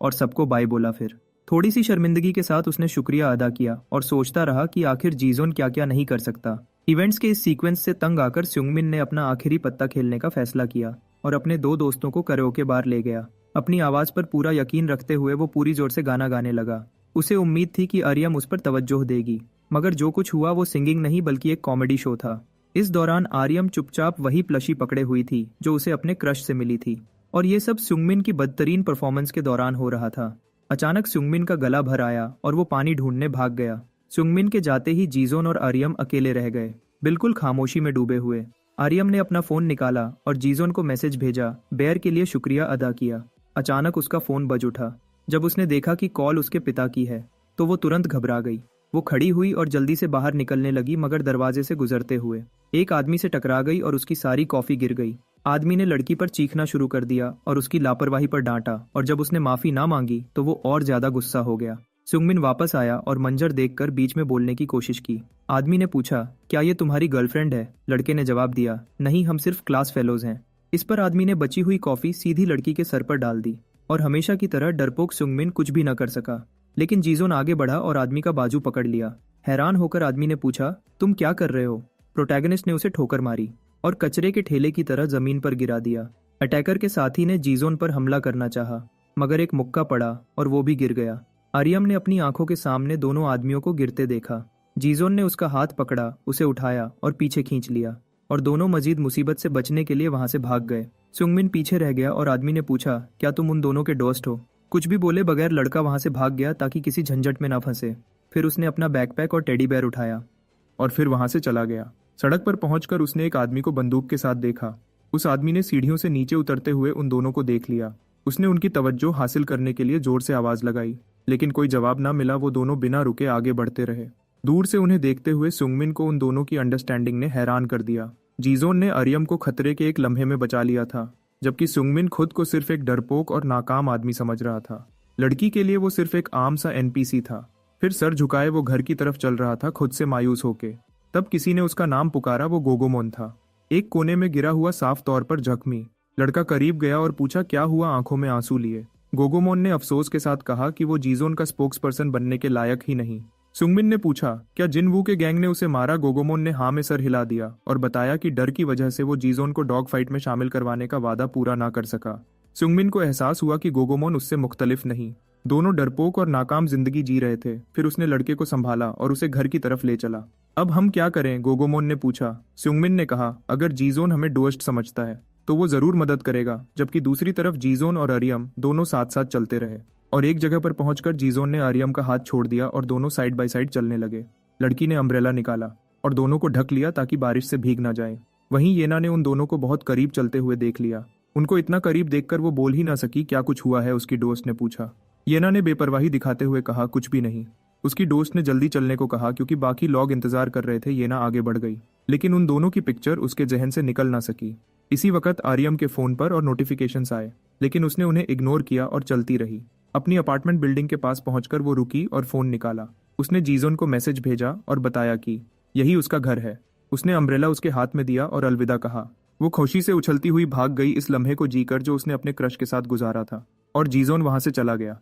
A: और सबको बाय बोला। फिर थोड़ी सी शर्मिंदगी के साथ उसने शुक्रिया अदा किया और सोचता रहा कि आखिर जीजोन क्या क्या नहीं कर सकता। इवेंट्स के इस सीक्वेंस से तंग आकर सुंगमिन ने अपना आखिरी पत्ता खेलने का फैसला किया और अपने दो दोस्तों को कराओके बार ले गया। अपनी आवाज पर पूरा यकीन रखते हुए वो पूरी जोर से गाना गाने लगा। उसे उम्मीद थी कि आर्यम उस पर तवज्जो देगी, मगर जो कुछ हुआ वो सिंगिंग नहीं बल्कि एक कॉमेडी शो था। इस दौरान आर्यम चुपचाप वही प्लशी पकड़े हुई थी जो उसे अपने क्रश से मिली थी, और ये सब सुंगमिन की बदतरीन परफॉर्मेंस के दौरान हो रहा था। अचानक सुंगमिन का गला भर आया और वो पानी ढूंढने भाग गया। सुंगमिन के जाते ही जीजोन और आर्यम अकेले रह गए, बिल्कुल खामोशी में डूबे हुए। आर्यम ने अपना फोन निकाला और जीजोन को मैसेज भेजा, बेयर के लिए शुक्रिया अदा किया। अचानक उसका फोन बज उठा। जब उसने देखा कि कॉल उसके पिता की है तो वो तुरंत घबरा गई। वो खड़ी हुई और जल्दी से बाहर निकलने लगी, मगर दरवाजे से गुजरते हुए एक आदमी से टकरा गई और उसकी सारी कॉफी गिर गई। आदमी ने लड़की पर चीखना शुरू कर दिया और उसकी लापरवाही पर डांटा, और जब उसने माफी ना मांगी तो वो और ज्यादा गुस्सा हो गया। सुंगमिन वापस आया और मंजर देखकर बीच में बोलने की कोशिश की। आदमी ने पूछा, क्या ये तुम्हारी गर्लफ्रेंड है? लड़के ने जवाब दिया, नहीं, हम सिर्फ क्लास फेलोज हैं। इस पर आदमी ने बची हुई कॉफी सीधी लड़की के सर पर डाल दी और हमेशा की तरह डरपोक सुंगमिन कुछ भी न कर सका। लेकिन जीजोन आगे बढ़ा और आदमी का बाजू पकड़ लिया। हैरान होकर आदमी ने पूछा, तुम क्या कर रहे हो? प्रोटैगनिस्ट ने उसे ठोकर मारी और कचरे के ठेले की तरह जमीन पर गिरा दिया। अटैकर के साथी ने जीजोन पर हमला करना चाहा, मगर एक मुक्का पड़ा और वो भी गिर गया। आर्यम ने अपनी आंखों के सामने दोनों आदमियों को गिरते देखा। जीजोन ने उसका हाथ पकड़ा, उसे उठाया और पीछे खींच लिया, और दोनों मजीद मुसीबत से बचने के लिए वहां से भाग गए। सुंगमिन पीछे रह गया और आदमी ने पूछा, क्या तुम उन दोनों के दोस्त हो? कुछ भी बोले बगैर लड़का वहां से भाग गया ताकि किसी झंझट में ना फंसे। फिर उसने अपना बैकपैक और टेडी बेयर उठाया और फिर वहां से चला गया। सड़क पर पहुंचकर उसने एक आदमी को बंदूक के साथ देखा। उस आदमी ने सीढ़ियों से नीचे उतरते हुए उन दोनों को देख लिया। उसने उनकी तवज्जो हासिल करने के लिए जोर से आवाज लगाई, लेकिन कोई जवाब ना मिला। वो दोनों बिना रुके आगे बढ़ते रहे। दूर से उन्हें देखते हुए सुंगमिन को उन दोनों की अंडरस्टैंडिंग ने हैरान कर दिया। जीजोन ने अरियम को खतरे के एक लम्हे में बचा लिया था, जबकि सुंगमिन खुद को सिर्फ एक डरपोक और नाकाम आदमी समझ रहा था। लड़की के लिए वो सिर्फ एक आम सा एनपीसी था। फिर सर झुकाए वो घर की तरफ चल रहा था, खुद से मायूस होके। तब किसी ने उसका नाम पुकारा। वो गोगोमोन था, एक कोने में गिरा हुआ, साफ तौर पर जख्मी। लड़का करीब गया और पूछा, क्या हुआ? आंखों में आंसू लिए गोगोमोन ने अफसोस के साथ कहा कि वो जीजोन का स्पोक्स पर्सन बनने के लायक ही नहीं। सुंगमिन ने पूछा, क्या जिनवू के गैंग ने उसे मारा? गोगोमोन ने हाँ में सर हिला दिया और बताया कि डर की वजह से वो जीजोन को डॉग फाइट में शामिल करवाने का वादा पूरा ना कर सका। सुंगमिन को एहसास हुआ कि गोगोमोन उससे मुख्तलिफ नहीं। दोनों डरपोक और नाकाम जिंदगी जी रहे थे। फिर उसने लड़के को संभाला और उसे घर की तरफ ले चला। अब हम क्या करें? गोगोमोन ने पूछा। सुंगमिन ने कहा, अगर जीजोन हमें डोस्ट समझता है तो वो जरूर मदद करेगा। जबकि दूसरी तरफ जीजोन और अरियम दोनों साथ साथ चलते रहे और एक जगह पर पहुंचकर जीजोन ने अरियम का हाथ छोड़ दिया और दोनों साइड बाय साइड चलने लगे। लड़की ने अम्ब्रेला निकाला और दोनों को ढक लिया ताकि बारिश से भीग ना जाए। वहीं येना ने उन दोनों को बहुत करीब चलते हुए देख लिया। उनको इतना करीब देखकर वो बोल ही ना सकी। क्या कुछ हुआ है? उसकी दोस्त ने पूछा। येना ने बेपरवाही दिखाते हुए कहा, कुछ भी नहीं। उसकी दोस्त ने जल्दी चलने को कहा क्योंकि बाकी लोग इंतजार कर रहे थे। येना आगे बढ़ गई, लेकिन उन दोनों की पिक्चर उसके जहन से निकल ना सकी। इसी वक्त आर्यम के फोन पर और नोटिफिकेशंस आए, लेकिन उसने उन्हें इग्नोर किया और चलती रही। अपनी अपार्टमेंट बिल्डिंग के पास पहुंचकर वो रुकी और फोन निकाला। उसने जीजोन को मैसेज भेजा और बताया कि यही उसका घर है। उसने अम्ब्रेला उसके हाथ में दिया और अलविदा कहा। वो खुशी से उछलती हुई भाग गई, इस लम्हे को जीकर जो उसने अपने क्रश के साथ गुजारा था। और जीजोन वहां से चला गया।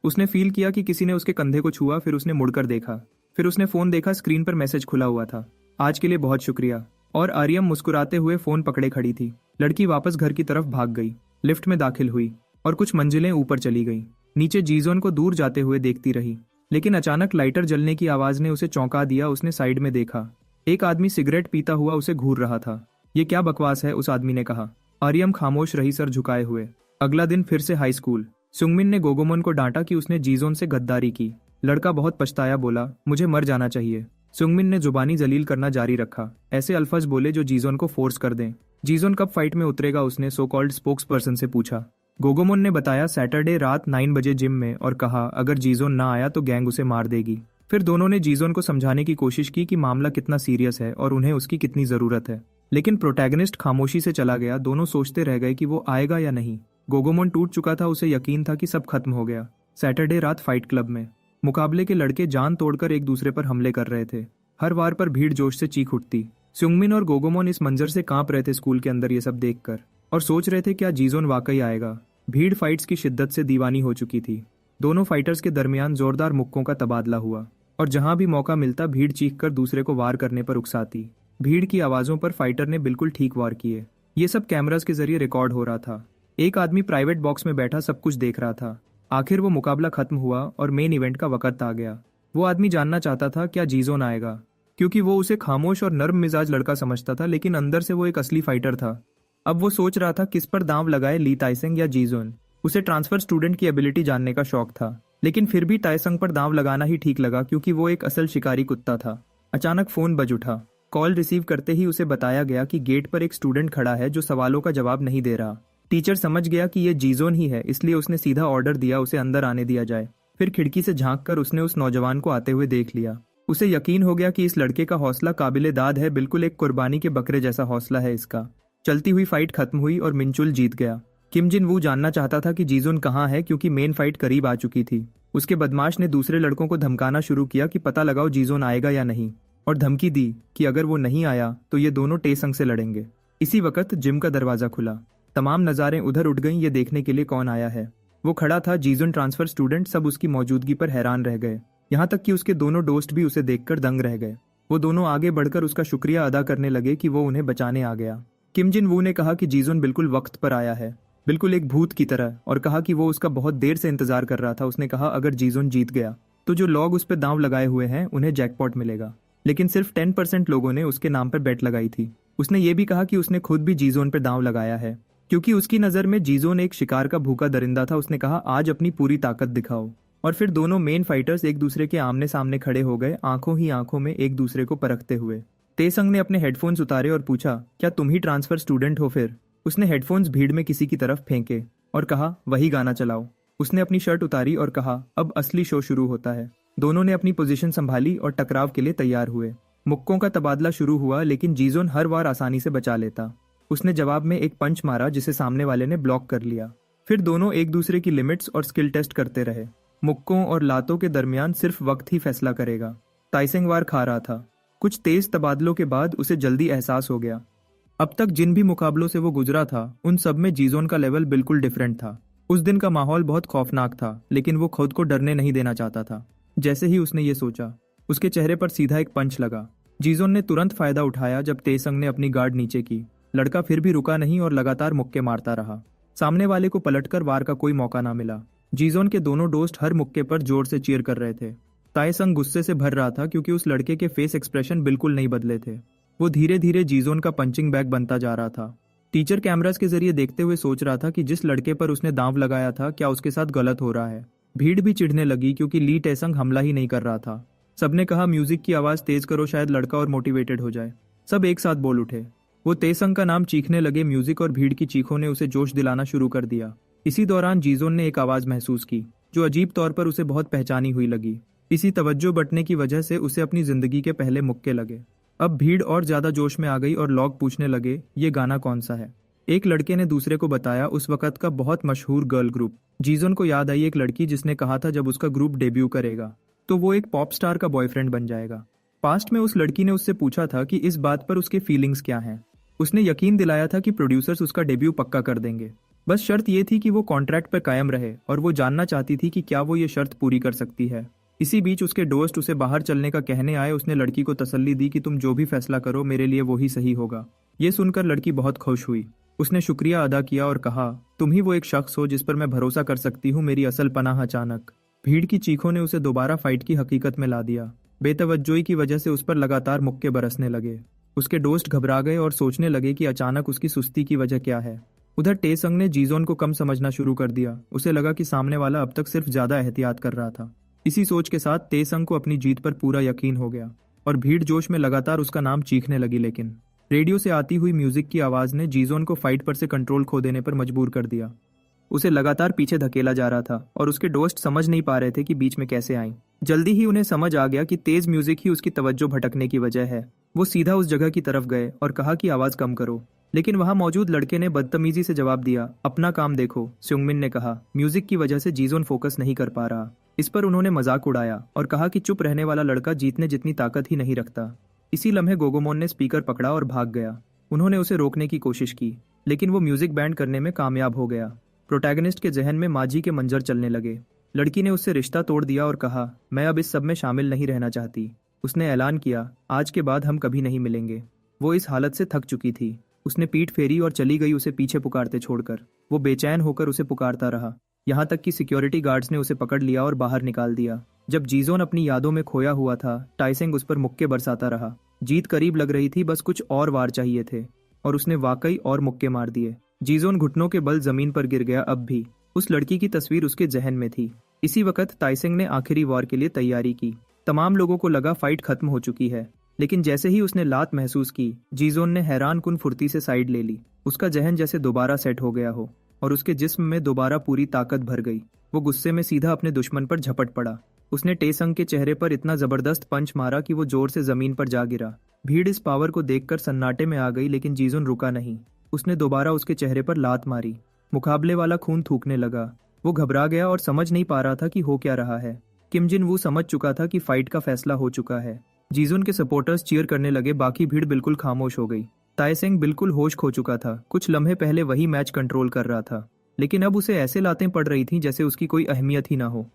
A: उसने फील किया कि किसी ने उसके कंधे को छुआ। फिर उसने मुड़कर देखा। फिर उसने फोन देखा, स्क्रीन पर मैसेज खुला हुआ था, आज के लिए बहुत शुक्रिया। और आर्यम मुस्कुराते हुए फोन पकड़े खड़ी थी। लड़की वापस घर की तरफ भाग गई, लिफ्ट में दाखिल हुई और कुछ मंजिलें ऊपर चली गई। नीचे जीजोन को दूर जाते हुए देखती रही, लेकिन अचानक लाइटर जलने की आवाज ने उसे चौंका दिया। उसने साइड में देखा, एक आदमी सिगरेट पीता हुआ उसे घूर रहा था। ये क्या बकवास है? उस आदमी ने कहा। आर्यम खामोश रही, सर झुकाए हुए। अगला दिन फिर से हाई स्कूल। सुंगमिन ने गोगोमोन को डांटा कि उसने जीजोन से गद्दारी की। लड़का बहुत पछताया, बोला, मुझे मर जाना चाहिए। सुंगमिन ने जुबानी जलील करना जारी रखा, ऐसे अल्फाज बोले जो जीजोन को फोर्स कर दें। जीजोन कब फाइट में उतरेगा? उसने सो कॉल्ड स्पोक्स पर्सन से पूछा। गोगोमोन ने बताया, सैटरडे रात 9 बजे जिम में, और कहा अगर जीजोन ना आया तो गैंग उसे मार देगी। फिर दोनों ने जीजोन को समझाने की कोशिश की कि मामला कितना सीरियस है और उन्हें उसकी कितनी जरूरत है, लेकिन प्रोटैगनिस्ट खामोशी से चला गया। दोनों सोचते रह गए कि वो आएगा या नहीं। गोगोमोन टूट चुका था, उसे यकीन था कि सब खत्म हो गया। सैटरडे रात फाइट क्लब में मुकाबले के लड़के जान तोड़कर एक दूसरे पर हमले कर रहे थे। हर वार पर भीड़ जोश से चीख उठती। सुंगमिन और गोगोमोन इस मंजर से कांप रहे थे स्कूल के अंदर ये सब देखकर, और सोच रहे थे क्या जीजोन वाकई आएगा। भीड़ फाइट्स की शिद्दत से दीवानी हो चुकी थी। दोनों फाइटर्स के दरमियान जोरदार मुक्कों का तबादला हुआ और जहां भी मौका मिलता भीड़ चीखकर दूसरे को वार करने पर उकसाती। भीड़ की आवाजों पर फाइटर ने बिल्कुल ठीक वार किए। ये सब कैमरास के जरिए रिकॉर्ड हो रहा था। एक आदमी प्राइवेट बॉक्स में बैठा सब कुछ देख रहा था। आखिर वो मुकाबला खत्म हुआ और मेन इवेंट का वक्त आ गया। वो आदमी जानना चाहता था क्या जीजोन आएगा, क्योंकि वो उसे खामोश और नर्म मिजाज लड़का समझता था, लेकिन अंदर से वो एक असली फाइटर था। अब वो सोच रहा था किस पर दांव लगाए, ली ताइसेंग या जीजोन। उसे ट्रांसफर स्टूडेंट की एबिलिटी जानने का शौक था, लेकिन फिर भी ताइसेंग पर दांव लगाना ही ठीक लगा क्योंकि वो एक असल शिकारी कुत्ता था। अचानक फोन बज उठा। कॉल रिसीव करते ही उसे बताया गया कि गेट पर एक स्टूडेंट खड़ा है जो सवालों का जवाब नहीं दे रहा। टीचर समझ गया कि ये जीजोन ही है, इसलिए उसने सीधा ऑर्डर दिया उसे अंदर आने दिया जाए। फिर खिड़की से झांककर उसने उस नौजवान को आते हुए देख लिया। उसे यकीन हो गया कि इस लड़के का हौसला काबिले दाद है, बिल्कुल एक कुर्बानी के बकरे जैसा हौसला है इसका। चलती हुई फाइट खत्म हुई और मिनचुल जीत गया। किम जिन वू जानना चाहता था कि जीजोन कहाँ है, क्योंकि मेन फाइट करीब आ चुकी थी। उसके बदमाश ने दूसरे लड़कों को धमकाना शुरू किया कि पता लगाओ जीजोन आएगा या नहीं, और धमकी दी कि अगर वो नहीं आया तो ये दोनों टेसंग से लड़ेंगे। इसी वक्त जिम का दरवाजा खुला। तमाम नज़ारें उधर उठ गईं, ये देखने के लिए कौन आया है। वो खड़ा था, जीजोन ट्रांसफर स्टूडेंट। सब उसकी मौजूदगी पर हैरान रह गए, यहाँ तक कि उसके दोनों दोस्त भी उसे देखकर दंग रह गए। वो दोनों आगे बढ़कर उसका शुक्रिया अदा करने लगे कि वो उन्हें बचाने आ गया। किम जिन वू ने कहा कि जीजोन बिल्कुल वक्त पर आया है, बिल्कुल एक भूत की तरह, और कहा कि वो उसका बहुत देर से इंतजार कर रहा था। उसने कहा अगर जीजोन जीत गया तो जो लोग उस पर दांव लगाए हुए हैं उन्हें जैकपॉट मिलेगा, लेकिन सिर्फ 10% लोगों ने उसके नाम पर बेट लगाई थी। उसने ये भी कहा कि उसने खुद भी जीजोन पर दांव लगाया है, क्योंकि उसकी नज़र में जीजोन एक शिकार का भूखा दरिंदा था। उसने कहा आज अपनी पूरी ताकत दिखाओ। और फिर दोनों मेन फाइटर्स एक दूसरे के आमने सामने खड़े हो गए, आंखों ही आंखों में एक दूसरे को परखते हुए। तेसंग ने अपने हेडफोन्स उतारे और पूछा, क्या तुम ही ट्रांसफर स्टूडेंट हो? फिर उसने हेडफोन्स भीड़ में किसी की तरफ फेंके। और कहा, वही गाना चलाओ। उसने अपनी शर्ट उतारी और कहा, अब असली शो शुरू होता है। दोनों ने अपनी पोजीशन संभाली और टकराव के लिए तैयार हुए। मुक्कों का तबादला शुरू हुआ, लेकिन जीजोन हर बार आसानी से बचा लेता। उसने जवाब में एक पंच मारा जिसे सामने वाले ने ब्लॉक कर लिया। फिर दोनों एक दूसरे की लिमिट्स और स्किल टेस्ट करते रहे। मुक्कों और लातों के दरमियान सिर्फ वक्त ही फैसला करेगा। ताइसेंग वार खा रहा था। कुछ तेज तबादलों के बाद उसे जल्दी एहसास हो गया। अब तक जिन भी मुकाबलों से वो गुजरा था, उन सब में जीजोन का लेवल बिल्कुल डिफरेंट था। उस दिन का माहौल बहुत खौफनाक था, लेकिन वो खुद को डरने नहीं देना चाहता था। जैसे ही उसने ये सोचा, उसके चेहरे पर सीधा एक पंच लगा। जीजोन ने तुरंत फायदा उठाया जब तेसंग ने अपनी गार्ड नीचे की। लड़का फिर भी रुका नहीं और लगातार मुक्के मारता रहा। सामने वाले को पलटकर वार का कोई मौका ना मिला। जीजोन के दोनों दोस्त हर मुक्के पर जोर से चीयर कर रहे थे। ताइसंग गुस्से से भर रहा था क्योंकि उस लड़के के फेस एक्सप्रेशन बिल्कुल नहीं बदले थे। वो धीरे धीरे जीजोन का पंचिंग बैग बनता जा रहा था। टीचर कैमरास के जरिए देखते हुए सोच रहा था कि जिस लड़के पर उसने दांव लगाया था, क्या उसके साथ गलत हो रहा है। भीड़ भी चिढ़ने लगी क्योंकि ली टेसंग हमला ही नहीं कर रहा था। सबने कहा, म्यूजिक की आवाज तेज करो, शायद लड़का और मोटिवेटेड हो जाए। सब एक साथ बोल उठे। वो तेसंग का नाम चीखने लगे। म्यूजिक और भीड़ की चीखों ने उसे जोश दिलाना शुरू कर दिया। इसी दौरान जीजोन ने एक आवाज महसूस की जो अजीब तौर पर उसे बहुत पहचानी हुई लगी। इसी तवज्जो बटने की वजह से उसे अपनी जिंदगी के पहले मुक्के लगे। अब भीड़ और ज्यादा जोश में आ गई और लोग पूछने लगे, ये गाना कौन सा है। एक लड़के ने दूसरे को बताया, उस वक्त का बहुत मशहूर गर्ल ग्रुप। जीजोन को याद आई एक लड़की जिसने कहा था जब उसका ग्रुप डेब्यू करेगा तो वो एक पॉप स्टार का बॉयफ्रेंड बन जाएगा। पास्ट में उस लड़की ने उससे पूछा था कि इस बात पर उसके फीलिंग्स क्या हैं। उसने यकीन दिलाया था कि प्रोड्यूसर्स उसका डेब्यू पक्का कर देंगे। बस शर्त ये थी कि वो कॉन्ट्रैक्ट पर कायम रहे, और वो जानना चाहती थी कि क्या वो ये शर्त पूरी कर सकती है। इसी बीच उसके दोस्त उसे बाहर चलने का कहने आए। उसने लड़की को तसल्ली दी कि तुम जो भी फैसला करो, मेरे लिए वो ही सही होगा। ये सुनकर लड़की बहुत खुश हुई। उसने शुक्रिया अदा किया और कहा, तुम ही वो एक शख्स हो जिस पर मैं भरोसा कर सकती हूँ, मेरी असल पनाह। अचानक भीड़ की चीखों ने उसे दोबारा फाइट की हकीकत में ला दिया। बेतवज्जोई की वजह से उस पर लगातार मुक्के बरसने लगे। उसके दोस्त घबरा गए और सोचने लगे कि अचानक उसकी सुस्ती की वजह क्या है। उधर टेसंग ने जीजोन को कम समझना शुरू कर दिया। उसे लगा कि सामने वाला अब तक सिर्फ ज्यादा एहतियात कर रहा था। इसी सोच के साथ तेसंग को अपनी जीत पर पूरा यकीन हो गया और भीड़ जोश में लगातार उसका नाम चीखने लगी। लेकिन रेडियो से आती हुई म्यूजिक की आवाज ने जीजोन को फाइट पर से कंट्रोल खो देने पर मजबूर कर दिया। उसे लगातार पीछे धकेला जा रहा था और उसके दोस्त समझ नहीं पा रहे थे कि बीच में कैसे आए। जल्दी ही उन्हें समझ आ गया कि तेज म्यूजिक ही उसकी तवज्जो भटकने की वजह है। वो सीधा उस जगह की तरफ गए और कहा कि आवाज कम करो, लेकिन वहां मौजूद लड़के ने बदतमीजी से जवाब दिया, अपना काम देखो। स्योंगमिन ने कहा, म्यूजिक की वजह से जीजोन फोकस नहीं कर पा रहा। इस पर उन्होंने मजाक उड़ाया और कहा कि चुप रहने वाला लड़का जीतने जितनी ताकत ही नहीं रखता। इसी लम्हे गोगोमोन ने स्पीकर पकड़ा और भाग गया। उन्होंने उसे रोकने की कोशिश की, लेकिन वो म्यूजिक बैंड करने में कामयाब हो गया। प्रोटैगनिस्ट के जहन में माजी के मंजर चलने लगे। लड़की ने उससे रिश्ता तोड़ दिया और कहा, मैं अब इस सब में शामिल नहीं रहना चाहती। उसने ऐलान किया, आज के बाद हम कभी नहीं मिलेंगे। वो इस हालत से थक चुकी थी। उसने पीठ फेरी और चली गई, उसे पीछे पुकारते छोड़कर। वो बेचैन होकर उसे पुकारता रहा, यहाँ तक कि सिक्योरिटी गार्ड्स ने उसे पकड़ लिया और बाहर निकाल दिया। जब जीजोन अपनी यादों में खोया हुआ था, टाइसेंग उस पर मुक्के बरसाता रहा। जीत करीब लग रही थी, बस कुछ और वार चाहिए थे, और उसने वाकई और मुक्के मार दिए। जीजोन घुटनों के बल जमीन पर गिर गया। अब भी उस लड़की की तस्वीर उसके जहन में थी। इसी वक्त ताइसेंग ने आखिरी वार के लिए तैयारी की। तमाम लोगों को लगा फाइट खत्म हो चुकी है, लेकिन जैसे ही उसने लात महसूस की, जीजोन ने हैरान कुन फुर्ती से साइड ले ली। उसका जहन जैसे दोबारा सेट हो गया हो और उसके जिस्म में दोबारा पूरी ताकत भर गई। वो गुस्से में सीधा अपने दुश्मन पर झपट पड़ा। उसने टेसंग के चेहरे पर इतना जबरदस्त पंच मारा कि वो जोर से जमीन पर जा गिरा। भीड़ इस पावर को देखकर सन्नाटे में आ गई, लेकिन जीजोन रुका नहीं। उसने दोबारा उसके चेहरे पर लात मारी। मुकाबले वाला खून थूकने लगा। वो घबरा गया और समझ नहीं पा रहा था कि हो क्या रहा है। किम जिन वू समझ चुका था कि फाइट का फैसला हो चुका है। जीजोन के सपोर्टर्स चीयर करने लगे। बाकी भीड़ बिल्कुल खामोश हो गई। ताइसेंग बिल्कुल होश खो चुका था। कुछ लम्हे पहले वही मैच कंट्रोल कर रहा था, लेकिन अब उसे ऐसे लातें पड़ रही थीं जैसे उसकी कोई अहमियत ही ना हो।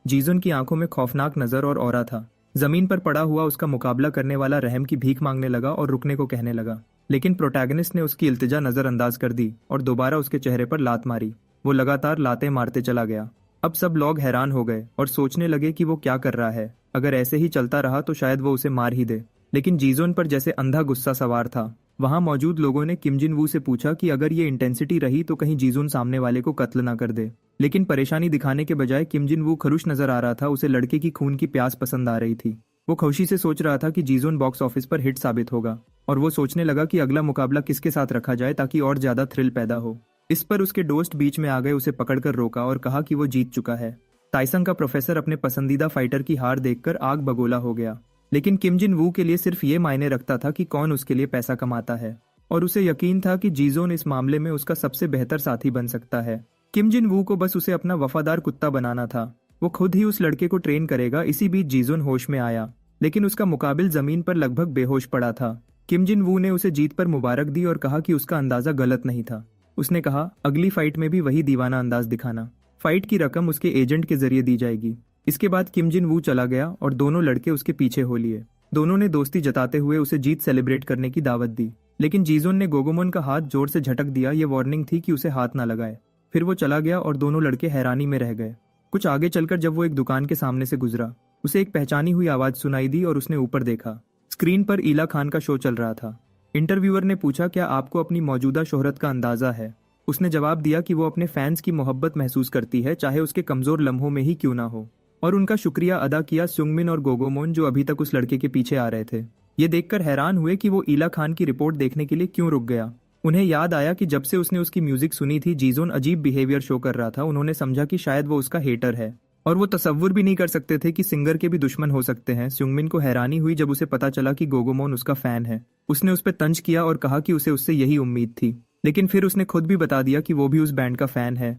A: जीजोन की आंखों में खौफनाक नजर और ऑरा था। जमीन पर पड़ा हुआ उसका मुकाबला करने वाला रहम की भीख मांगने लगा और रुकने को कहने लगा, लेकिन प्रोटैगनिस्ट ने उसकी इल्तिजा नजरअंदाज कर दी और दोबारा उसके चेहरे पर लात मारी। वो लगातार लातें मारते चला गया। अब सब लोग हैरान हो गए और सोचने लगे कि वो क्या कर रहा है। अगर ऐसे ही चलता रहा तो शायद वो उसे मार ही दे। लेकिन जीजोन पर जैसे अंधा गुस्सा सवार था। वहां मौजूद लोगों ने किम जिन वू से पूछा कि अगर ये इंटेंसिटी रही तो कहीं जीजोन सामने वाले को कत्ल ना कर दे। लेकिन परेशानी दिखाने के बजाय किम जिन वू खरुश नजर आ रहा था। उसे लड़के की खून की प्यास पसंद आ रही थी। वो खुशी से सोच रहा था कि जीजोन बॉक्स ऑफिस पर हिट साबित होगा, और वो सोचने लगा कि अगला मुकाबला किसके साथ रखा जाए ताकि और ज्यादा थ्रिल पैदा हो। इस पर उसके दोस्त बीच में आ गए, उसे पकड़कर रोका और कहा कि वो जीत चुका है। ताइसंग का प्रोफेसर अपने पसंदीदा फाइटर की हार देखकर आग बगोला हो गया, लेकिन किम जिन वू के लिए सिर्फ ये मायने रखता था कि कौन उसके लिए पैसा कमाता है, और उसे यकीन था कि जीजोन इस मामले में उसका सबसे बेहतर साथी बन सकता है। किम जिन वू को बस उसे अपना वफादार कुत्ता बनाना था, वो खुद ही उस लड़के को ट्रेन करेगा। इसी बीच जीजोन होश में आया, लेकिन उसका मुकाबिल जमीन पर लगभग बेहोश पड़ा था। किम जिन वू ने उसे जीत पर मुबारक दी और कहा कि उसका अंदाजा गलत नहीं था। उसने कहा, अगली फाइट में भी वही दीवाना अंदाज दिखाना। फाइट की रकम उसके एजेंट के जरिए दी जाएगी। इसके बाद किम जिन वू चला गया और दोनों लड़के उसके पीछे हो लिए। दोनों ने दोस्ती जताते हुए उसे जीत सेलिब्रेट करने की दावत दी, लेकिन जीजोन ने गोगोमोन का हाथ जोर से झटक दिया। ये वार्निंग थी कि उसे हाथ ना लगाए। फिर वो चला गया और दोनों लड़के हैरानी में रह गए। कुछ आगे चलकर जब वो एक दुकान के सामने से गुजरा, उसे एक पहचानी हुई आवाज सुनाई दी और उसने ऊपर देखा। स्क्रीन पर ईला खान का शो चल रहा था। इंटरव्यूअर ने पूछा, क्या आपको अपनी मौजूदा शोहरत का अंदाजा है? उसने जवाब दिया कि वो अपने फैंस की मोहब्बत महसूस करती है, चाहे उसके कमजोर लम्हों में ही क्यों ना हो, और उनका शुक्रिया अदा किया सुंगमिन और गोगोमोन, जो अभी तक उस लड़के के पीछे आ रहे थे। ये देखकर हैरान हुए कि वो ईला खान की रिपोर्ट देखने के लिए क्यों रुक गया। उन्हें याद आया कि जब से उसने उसकी म्यूजिक सुनी थी, जीजोन अजीब बिहेवियर शो कर रहा था। उन्होंने समझा कि शायद वो उसका हेटर है, और वो तसव्वुर भी नहीं कर सकते थे कि सिंगर के भी दुश्मन हो सकते हैं। सुंगमिन को हैरानी हुई जब उसे पता चला कि गोगोमोन उसका फैन है। उसने उस पर तंज किया और कहा कि उसे उससे यही उम्मीद थी, लेकिन फिर उसने खुद भी बता दिया कि वो भी उस बैंड का फैन है।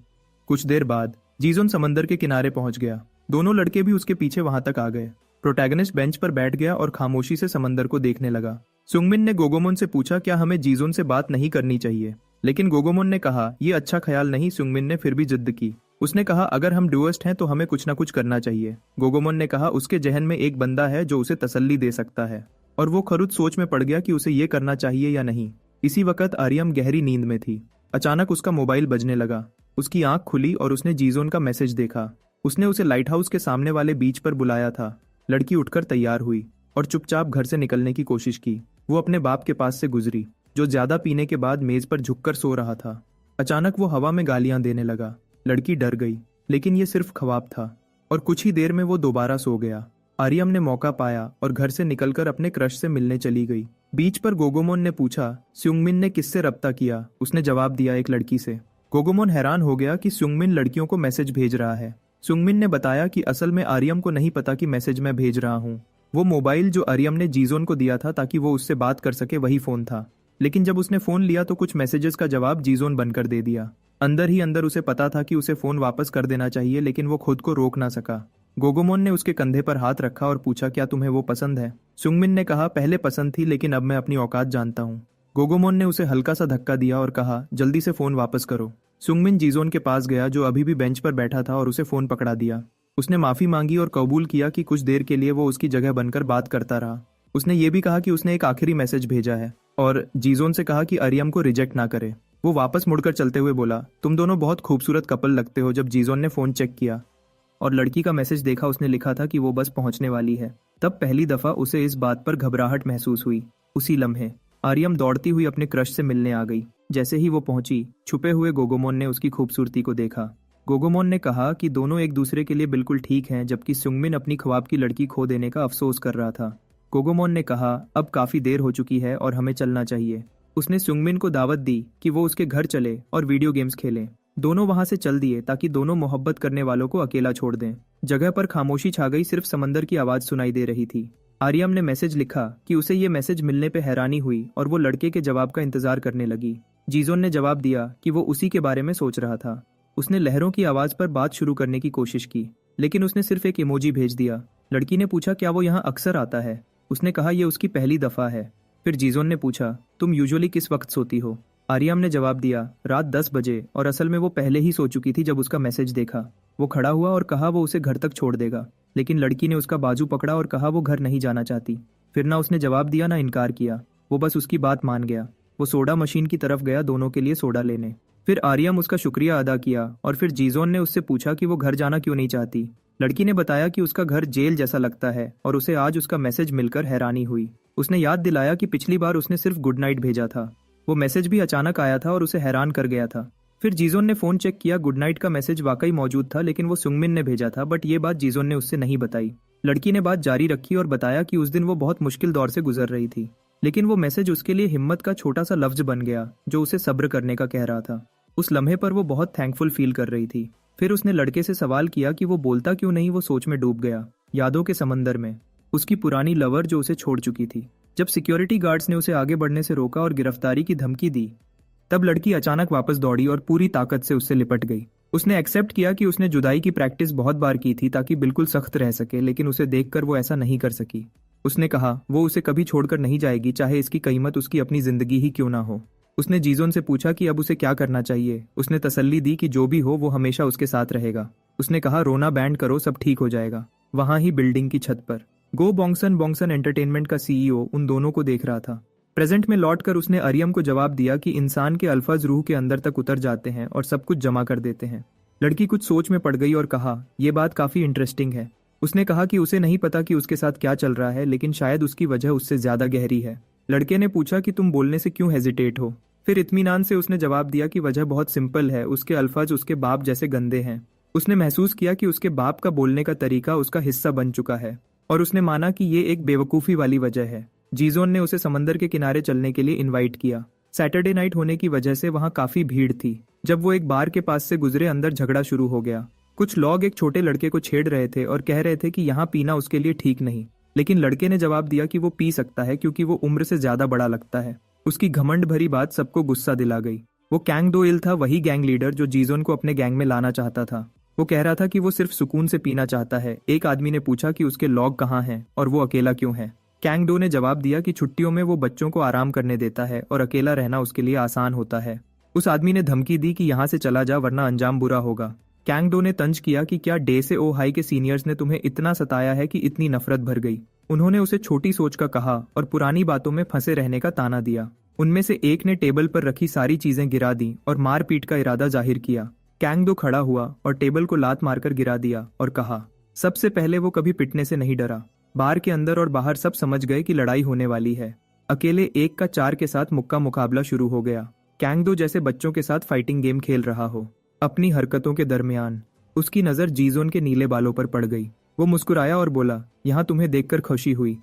A: कुछ देर बाद जीजोन समंदर के किनारे पहुंच गया। दोनों लड़के भी उसके पीछे वहां तक आ गए। प्रोटैगनिस्ट बेंच पर बैठ गया और खामोशी से समंदर को देखने लगा। सुंगमिन ने गोगोमोन से पूछा, क्या हमें जीजोन से बात नहीं करनी चाहिए? लेकिन गोगोमोन ने कहा, यह अच्छा ख्याल नहीं। सुंगमिन ने फिर भी जिद की। उसने कहा, अगर हम डुअस्ट हैं तो हमें कुछ ना कुछ करना चाहिए। गोगोमोन ने कहा, उसके जहन में एक बंदा है जो उसे तसल्ली दे सकता है, और वो खरुद सोच में पड़ गया कि उसे ये करना चाहिए या नहीं। इसी वक्त आर्यम गहरी नींद में थी। अचानक उसका मोबाइल बजने लगा। उसकी आंख खुली और उसने जीजोन का मैसेज देखा। उसने उसे लाइट हाउस के सामने वाले बीच पर बुलाया था। लड़की उठकर तैयार हुई और चुपचाप घर से निकलने की कोशिश की। वो अपने बाप के पास से गुजरी, जो ज्यादा पीने के बाद मेज पर झुककर सो रहा था। अचानक वो हवा में गालियां देने लगा। लड़की डर गई, लेकिन ये सिर्फ ख्वाब था, और कुछ ही देर में वो दोबारा सो गया। आर्यम ने मौका पाया और घर से निकलकर अपने क्रश से मिलने चली गई। बीच पर गोगोमोन ने पूछा, सुंगमिन ने किससे रब्ता किया? उसने जवाब दिया, एक लड़की से। गोगोमोन हैरान हो गया कि सुंगमिन लड़कियों को मैसेज भेज रहा है। सुंगमिन ने बताया कि असल में आर्यम को नहीं पता कि मैसेज मैं भेज रहा हूँ। वो मोबाइल जो आर्यम ने जीजोन को दिया था ताकि वो उससे बात कर सके, वही फोन था। लेकिन जब उसने फोन लिया तो कुछ मैसेजेस का जवाब जीजोन बनकर दे दिया। अंदर ही अंदर उसे पता था कि उसे फोन वापस कर देना चाहिए, लेकिन वो खुद को रोक ना सका। गोगोमोन ने उसके कंधे पर हाथ रखा और पूछा, क्या तुम्हें वो पसंद है? सुंगमिन ने कहा, पहले पसंद थी, लेकिन अब मैं अपनी औकात जानता हूँ। गोगोमोन ने उसे हल्का सा धक्का दिया और कहा, जल्दी से फोन वापस करो। सुंगमिन जीजोन के पास गया, जो अभी भी बेंच पर बैठा था, और उसे फोन पकड़ा दिया। उसने माफी मांगी और कबूल किया कि कुछ देर के लिए वो उसकी जगह बनकर बात करता रहा। उसने ये भी कहा कि उसने एक आखिरी मैसेज भेजा है, और जीजोन से कहा कि आर्यम को रिजेक्ट ना करे। वो वापस मुड़कर चलते हुए बोला, तुम दोनों बहुत खूबसूरत कपल लगते हो। जब जीजोन ने फोन चेक किया और लड़की का मैसेज देखा, उसने लिखा था कि वो बस पहुंचने वाली है। तब पहली दफा उसे इस बात पर घबराहट महसूस हुई। उसी लम्हे आर्यम दौड़ती हुई अपने क्रश से मिलने आ गई। जैसे ही वो पहुंची, छुपे हुए गोगोमोन ने उसकी खूबसूरती को देखा। गोगोमोन ने कहा कि दोनों एक दूसरे के लिए बिल्कुल ठीक हैं, जबकि सुंगमिन अपनी ख्वाब की लड़की खो देने का अफसोस कर रहा था। गोगोमोन ने कहा, अब काफी देर हो चुकी है और हमें चलना चाहिए। उसने सुंगमिन को दावत दी कि वो उसके घर चले और वीडियो गेम्स खेलें। दोनों वहां से चल दिए ताकि दोनों मोहब्बत करने वालों को अकेला छोड़ दें। जगह पर खामोशी छा गई, सिर्फ समंदर की आवाज सुनाई दे रही थी। आर्यम ने मैसेज लिखा कि उसे ये मैसेज मिलने पे हैरानी हुई और वो लड़के के जवाब का इंतजार करने लगी। जीजोन ने जवाब दिया कि वो उसी के बारे में सोच रहा था। उसने लहरों की आवाज पर बात शुरू करने की कोशिश की, लेकिन उसने सिर्फ एक इमोजी भेज दिया। लड़की ने पूछा, क्या वो यहाँ अक्सर आता है? उसने कहा, यह उसकी पहली दफा है। फिर जीजोन ने पूछा, तुम यूजुअली किस वक्त सोती हो? आर्यम ने जवाब दिया, रात 10 बजे, और असल में वो पहले ही सो चुकी थी जब उसका मैसेज देखा। वो खड़ा हुआ और कहा वो उसे घर तक छोड़ देगा, लेकिन लड़की ने उसका बाजू पकड़ा और कहा वो घर नहीं जाना चाहती। फिर ना उसने जवाब दिया ना इनकार किया, वो बस उसकी बात मान गया। वो सोडा मशीन की तरफ गया दोनों के लिए सोडा लेने। फिर आर्यम उसका शुक्रिया अदा किया और फिर जीजोन ने उससे पूछा कि वो घर जाना क्यों नहीं चाहती। लड़की ने बताया कि उसका घर जेल जैसा लगता है और उसे आज उसका मैसेज मिलकर हैरानी हुई। उसने याद दिलाया कि पिछली बार उसने सिर्फ गुड नाइट भेजा था। वो मैसेज भी अचानक आया था और उसे हैरान कर गया था। फिर जीजोन ने फोन चेक किया, गुड नाइट का मैसेज वाकई मौजूद था, लेकिन वो सुंगमिन ने भेजा था, बट ये बात जीजोन ने उससे नहीं बताई। लड़की ने बात जारी रखी और बताया कि उस दिन वो बहुत मुश्किल दौर से गुजर रही थी, लेकिन वो मैसेज उसके लिए हिम्मत का छोटा सा लफ्ज बन गया जो उसे सब्र करने का कह रहा था। उस लम्हे पर वो बहुत थैंकफुल फील कर रही थी। फिर उसने लड़के से सवाल किया कि वो बोलता क्यों नहीं। वो सोच में डूब गया, यादों के समंदर में। उसकी पुरानी लवर जो उसे छोड़ चुकी थी। जब सिक्योरिटी गार्ड्स ने उसे आगे बढ़ने से रोका और गिरफ्तारी की धमकी दी, तब लड़की अचानक वापस दौड़ी और पूरी ताकत से उससे लिपट गई। उसने एक्सेप्ट किया कि उसने जुदाई की प्रैक्टिस बहुत बार की थी ताकि बिल्कुल सख्त रह सके, लेकिन उसे देखकर वो ऐसा नहीं कर सकी। उसने कहा वो उसे कभी छोड़कर नहीं जाएगी, चाहे इसकी कीमत उसकी अपनी जिंदगी ही क्यों ना हो। उसने जीजोन से पूछा कि अब उसे क्या करना चाहिए। उसने तसल्ली दी कि जो भी हो वो हमेशा उसके साथ रहेगा। उसने कहा रोना बैंड करो, सब ठीक हो जाएगा। वहां ही बिल्डिंग की छत पर गो बॉन्गसन बॉन्गसन एंटरटेनमेंट का सीईओ उन दोनों को देख रहा था। प्रेजेंट में लौटकर उसने अरियम को जवाब दिया कि इंसान के अल्फाज रूह के अंदर तक उतर जाते हैं और सब कुछ जमा कर देते हैं। लड़की कुछ सोच में पड़ गई और कहा यह बात काफी इंटरेस्टिंग है। उसने कहा कि उसे नहीं पता कि उसके साथ क्या चल रहा है, लेकिन शायद उसकी वजह उससे ज्यादा गहरी है। लड़के ने पूछा कि तुम बोलने से क्यों हेजिटेट हो। फिर इत्मीनान से उसने जवाब दिया कि वजह बहुत सिंपल है, उसके अल्फाज उसके बाप जैसे गंदे हैं। उसने महसूस किया कि उसके बाप का बोलने का तरीका उसका हिस्सा बन चुका है और उसने माना कि ये एक बेवकूफ़ी वाली वजह है। जीजोन ने उसे समंदर के किनारे चलने के लिए इनवाइट किया। सैटरडे नाइट होने की वजह से वहां काफी भीड़ थी। जब वो एक बार के पास से गुजरे, अंदर झगड़ा शुरू हो गया। कुछ लोग एक छोटे लड़के को छेड़ रहे थे और कह रहे थे कि यहाँ पीना उसके लिए ठीक नहीं, लेकिन लड़के ने जवाब दिया कि वो पी सकता है क्योंकि वो उम्र से ज्यादा बड़ा लगता है। उसकी घमंड भरी बात सबको गुस्सा दिला गई। वो कैंग डो इल था, वही गैंग लीडर जो जीजोन को अपने गैंग में लाना चाहता था। वो कह रहा था कि वो सिर्फ सुकून से पीना चाहता है। एक आदमी ने पूछा कि उसके लॉग कहाँ हैं और वो अकेला क्यों है। कैंग डो ने जवाब दिया कि छुट्टियों में वो बच्चों को आराम करने देता है और अकेला रहना उसके लिए आसान होता है। उस आदमी ने धमकी दी कि यहाँ से चला जा वरना अंजाम बुरा होगा। कैंग डो ने तंज किया कि क्या डे से ओ हाई के सीनियर्स ने तुम्हें इतना सताया है कि इतनी नफरत भर गई। उन्होंने उसे छोटी सोच का कहा और पुरानी बातों में फंसे रहने का ताना दिया। उनमें से एक ने टेबल पर रखी सारी चीजें गिरा दी और मारपीट का इरादा जाहिर किया। कैंग डो खड़ा हुआ और टेबल को लात मारकर गिरा दिया और कहा सबसे पहले वो कभी पिटने से नहीं डरा। बार के अंदर और बाहर सब समझ गए कि लड़ाई होने वाली है। अकेले एक का चार के साथ मुक्का मुकाबला शुरू हो गया। कैंग डो जैसे बच्चों के साथ फाइटिंग गेम खेल रहा हो। अपनी हरकतों के दरमियान उसकी नजर जीजोन के नीले बालों पर पड़ गई। वो मुस्कुराया और बोला यहाँ तुम्हें देखकर खुशी हुई।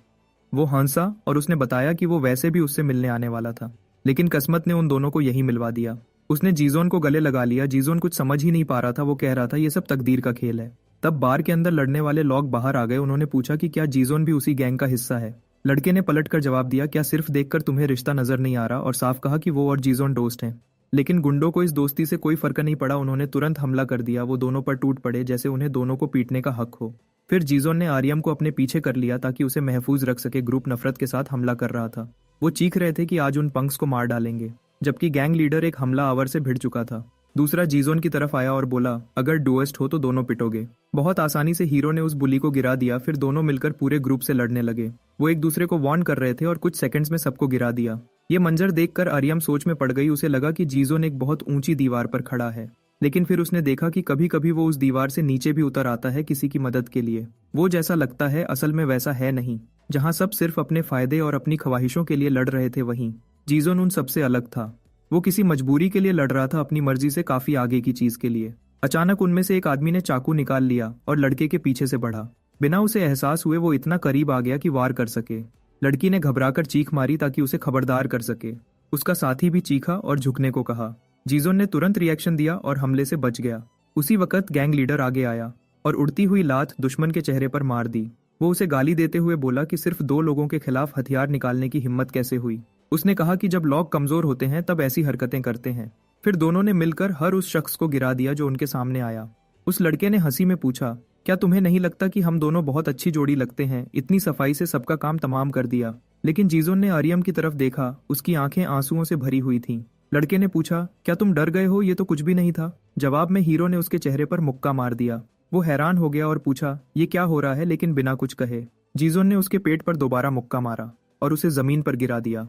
A: वो हंसा और उसने बताया कि वो वैसे भी उससे मिलने आने वाला था, लेकिन किस्मत ने उन दोनों को यही मिलवा दिया। उसने जीजोन को गले लगा लिया। जीजोन कुछ समझ ही नहीं पा रहा था। वो कह रहा था ये सब तकदीर का खेल है। तब बार के अंदर लड़ने वाले लोग बाहर आ गए। उन्होंने पूछा कि क्या जीजोन भी उसी गैंग का हिस्सा है। लड़के ने पलटकर जवाब दिया क्या सिर्फ देखकर तुम्हें रिश्ता नजर नहीं आ रहा, और साफ कहा कि वो और जीजोन दोस्त हैं। लेकिन गुंडों को इस दोस्ती से कोई फर्क नहीं पड़ा। उन्होंने तुरंत हमला कर दिया। वो दोनों पर टूट पड़े जैसे उन्हें दोनों को पीटने का हक हो। फिर जीजोन ने आर्यम को अपने पीछे कर लिया ताकि उसे महफूज रख सके। ग्रुप नफरत के साथ हमला कर रहा था। वो चीख रहे थे कि आज उन पंक्स को मार डालेंगे, जबकि गैंग लीडर एक हमला आवर से भिड़ चुका था। दूसरा जीजोन की तरफ आया और बोला अगर डुएस्ट हो तो दोनों पिटोगे। बहुत आसानी से हीरो ने उस बुली को गिरा दिया। फिर दोनों मिलकर पूरे ग्रुप से लड़ने लगे। वो एक दूसरे को वार्न कर रहे थे और कुछ सेकंड्स में सबको गिरा दिया। ये मंजर देखकर आर्यम सोच में पड़ गई। उसे लगा कि जीजोन एक बहुत ऊंची दीवार पर खड़ा है, लेकिन फिर उसने देखा कि कभी कभी वो उस दीवार से नीचे भी उतर आता है किसी की मदद के लिए। वो जैसा लगता है असल में वैसा है नहीं। जहाँ सब सिर्फ अपने फायदे और अपनी ख्वाहिशों के लिए लड़ रहे थे, वहीं जीजोन उन सबसे अलग था। वो किसी मजबूरी के लिए लड़ रहा था, अपनी मर्जी से काफी आगे की चीज के लिए। अचानक उनमें से एक आदमी ने चाकू निकाल लिया और लड़के के पीछे से बढ़ा। बिना उसे एहसास हुए वो इतना करीब आ गया कि वार कर सके। लड़की ने घबराकर चीख मारी ताकि उसे खबरदार कर सके। उसका साथी भी चीखा और झुकने को कहा। जीजोन ने तुरंत रिएक्शन दिया और हमले से बच गया। उसी वक्त गैंग लीडर आगे आया और उड़ती हुई लात दुश्मन के चेहरे पर मार दी। वो उसे गाली देते हुए बोला कि सिर्फ 2 लोगों के खिलाफ हथियार निकालने की हिम्मत कैसे हुई। उसने कहा कि जब लोग कमजोर होते हैं तब ऐसी हरकतें करते हैं। फिर दोनों ने मिलकर हर उस शख्स को गिरा दिया जो उनके सामने आया। उस लड़के ने हंसी में पूछा क्या तुम्हें नहीं लगता कि हम दोनों बहुत अच्छी जोड़ी लगते हैं। इतनी सफाई से सबका काम तमाम कर दिया। लेकिन जीजोन ने आर्यम की तरफ देखा। उसकी आंखें आंसुओं से भरी हुई थीं। लड़के ने पूछा क्या तुम डर गए हो, ये तो कुछ भी नहीं था। जवाब में हीरो ने उसके चेहरे पर मुक्का मार दिया। वो हैरान हो गया और पूछा ये क्या हो रहा है, लेकिन बिना कुछ कहे जीजोन ने उसके पेट पर दोबारा मुक्का मारा और उसे जमीन पर गिरा दिया।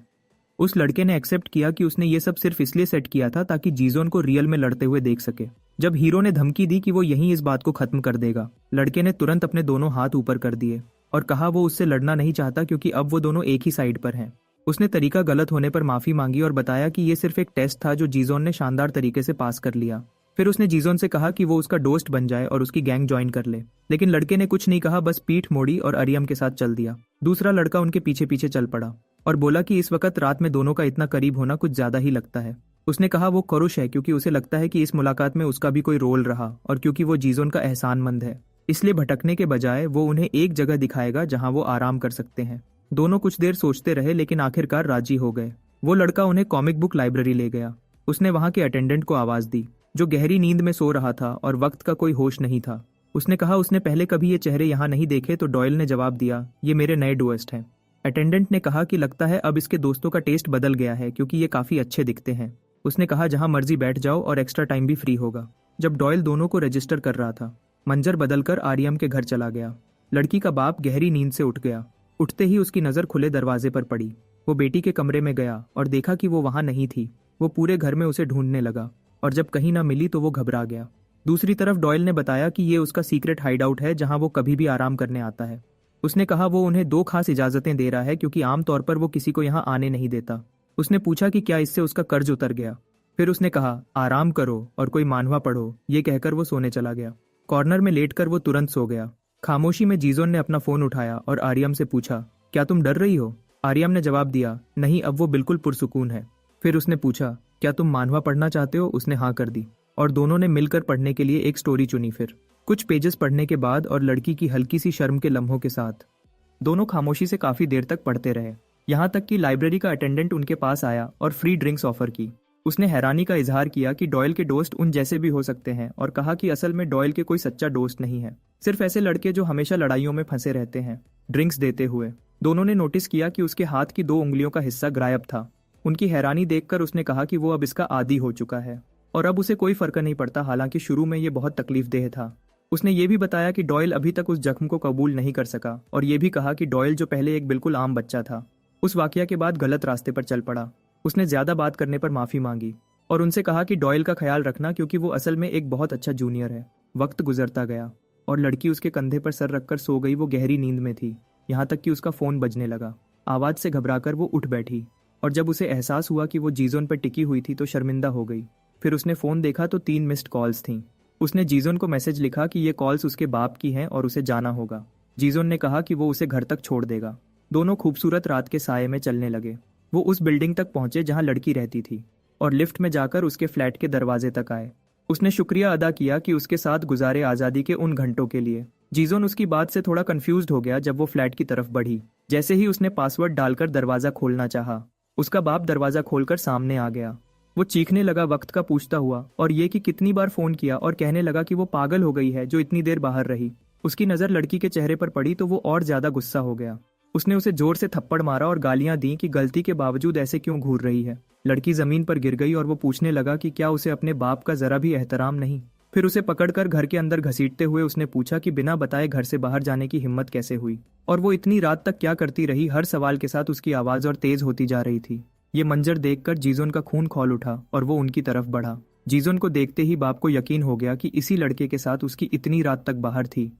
A: उस लड़के ने एक्सेप्ट किया कि उसने ये सब सिर्फ इसलिए सेट किया था ताकि जीजोन को रियल में लड़ते हुए देख सके। जब हीरो ने धमकी दी कि वो यहीं इस बात को खत्म कर देगा, लड़के ने तुरंत अपने दोनों हाथ ऊपर कर दिए और कहा वो उससे लड़ना नहीं चाहता क्योंकि अब वो दोनों एक ही साइड पर हैं। उसने तरीका गलत होने पर माफी मांगी और बताया कि ये सिर्फ एक टेस्ट था जो जीजोन ने शानदार तरीके से पास कर लिया। फिर उसने जीजोन से कहा कि वो उसका दोस्त बन जाए और उसकी गैंग ज्वाइन कर ले, लेकिन लड़के ने कुछ नहीं कहा, बस पीठ मोड़ी और आर्यम के साथ चल दिया। दूसरा लड़का उनके पीछे पीछे चल पड़ा। और बोला कि इस वक्त रात में दोनों का इतना करीब होना कुछ ज़्यादा ही लगता है। उसने कहा वो खुश है क्योंकि उसे लगता है कि इस मुलाकात में उसका भी कोई रोल रहा और क्योंकि वो जीजोन का एहसानमंद है, इसलिए भटकने के बजाय वो उन्हें एक जगह दिखाएगा जहां वो आराम कर सकते हैं। दोनों कुछ देर सोचते रहे लेकिन आखिरकार राजी हो गए। वो लड़का उन्हें कॉमिक बुक लाइब्रेरी ले गया। उसने वहां के अटेंडेंट को आवाज दी जो गहरी नींद में सो रहा था और वक्त का कोई होश नहीं था। उसने कहा उसने पहले कभी ये चेहरे यहाँ नहीं देखे, तो डॉयल ने जवाब दिया, ये मेरे नए डुएस्ट हैं। अटेंडेंट ने कहा कि लगता है अब इसके दोस्तों का टेस्ट बदल गया है क्योंकि ये काफी अच्छे दिखते हैं। उसने कहा जहां मर्जी बैठ जाओ और एक्स्ट्रा टाइम भी फ्री होगा। जब डॉयल दोनों को रजिस्टर कर रहा था, मंजर बदलकर आर्यम के घर चला गया। लड़की का बाप गहरी नींद से उठ गया। उठते ही उसकी नजर खुले दरवाजे पर पड़ी। वो बेटी के कमरे में गया और देखा कि वो वहां नहीं थी। वो पूरे घर में उसे ढूंढने लगा और जब कहीं ना मिली तो वो घबरा गया। दूसरी तरफ डॉयल ने बताया कि ये उसका सीक्रेट हाइडआउट है जहां वो कभी भी आराम करने आता है। उसने कहा वो उन्हें 2 खास इजाजतें दे रहा है क्योंकि आमतौर पर वो किसी को यहाँ आने नहीं देता। उसने पूछा कि क्या इससे उसका कर्ज उतर गया। फिर उसने कहा आराम करो और कोई मानवा पढ़ो। ये कहकर वो सोने चला गया। कॉर्नर में लेटकर वो तुरंत सो गया। खामोशी में जीजोन ने अपना फोन उठाया और आर्यम से पूछा, क्या तुम डर रही हो? आर्यम ने जवाब दिया, नहीं, अब वो बिल्कुल पुरसुकून है। फिर उसने पूछा, क्या तुम मानवा पढ़ना चाहते हो? उसने हाँ कर दी और दोनों ने मिलकर पढ़ने के लिए एक स्टोरी चुनी। फिर कुछ पेजेस पढ़ने के बाद और लड़की की हल्की सी शर्म के लम्हों के साथ दोनों खामोशी से काफी देर तक पढ़ते रहे। यहाँ तक कि लाइब्रेरी का अटेंडेंट उनके पास आया और फ्री ड्रिंक्स ऑफर की। उसने हैरानी का इजहार किया कि डॉयल के दोस्त उन जैसे भी हो सकते हैं और कहा कि असल में डॉयल के कोई सच्चा दोस्त नहीं है, सिर्फ ऐसे लड़के जो हमेशा लड़ाइयों में फंसे रहते हैं। ड्रिंक्स देते हुए दोनों ने नोटिस किया कि उसके हाथ की 2 उंगलियों का हिस्सा गायब था। उनकी हैरानी देखकर उसने कहा कि वो अब इसका आदी हो चुका है और अब उसे कोई फर्क नहीं पड़ता, हालांकि शुरू में ये बहुत तकलीफदेह था। उसने ये भी बताया कि डॉयल अभी तक उस जख्म को कबूल नहीं कर सका और ये भी कहा कि डॉयल जो पहले एक बिल्कुल आम बच्चा था, उस वाकया के बाद गलत रास्ते पर चल पड़ा। उसने ज्यादा बात करने पर माफी मांगी और उनसे कहा कि डॉयल का ख्याल रखना क्योंकि वो असल में एक बहुत अच्छा जूनियर है। वक्त गुजरता गया और लड़की उसके कंधे पर सर रखकर सो गई। वो गहरी नींद में थी, यहाँ तक कि उसका फोन बजने लगा। आवाज से घबराकर वो उठ बैठी और जब उसे एहसास हुआ कि वो जीजोन पर टिकी हुई थी तो शर्मिंदा हो गई। फिर उसने फोन देखा तो 3 मिस्ड कॉल्स थीं। उसने जीजोन को मैसेज लिखा कि ये कॉल्स उसके बाप की हैं और उसे जाना होगा। जीजोन ने कहा कि वो उसे घर तक छोड़ देगा। दोनों खूबसूरत रात के साये में चलने लगे। वो उस बिल्डिंग तक पहुंचे जहां लड़की रहती थी और लिफ्ट में जाकर उसके फ्लैट के दरवाजे तक आए। उसने शुक्रिया अदा किया कि उसके साथ गुजारे आज़ादी के उन घंटों के लिए। जीजोन उसकी बात से थोड़ा कंफ्यूज्ड हो गया जब वो फ्लैट की तरफ बढ़ी। जैसे ही उसने पासवर्ड डालकर दरवाजा खोलना चाहा, उसका बाप दरवाजा खोलकर सामने आ गया। वो चीखने लगा वक्त का पूछता हुआ और ये कि कितनी बार फोन किया और कहने लगा कि वो पागल हो गई है जो इतनी देर बाहर रही। उसकी नज़र लड़की के चेहरे पर पड़ी तो वो और ज्यादा गुस्सा हो गया। उसने उसे जोर से थप्पड़ मारा और गालियां दी कि गलती के बावजूद ऐसे क्यों घूर रही है। लड़की जमीन पर गिर गई और वो पूछने लगा कि क्या उसे अपने बाप का जरा भी एहतराम नहीं। फिर उसे पकड़कर घर के अंदर घसीटते हुए उसने पूछा कि बिना बताए घर से बाहर जाने की हिम्मत कैसे हुई और वो इतनी रात तक क्या करती रही। हर सवाल के साथ उसकी आवाज और तेज होती जा रही थी। ये मंजर देखकर जीजोन का खून खौल उठा और वो उनकी तरफ बढ़ा। जीजोन को देखते ही बाप को यकीन हो गया कि इसी लड़के के साथ उसकी इतनी रात तक बाहर थी।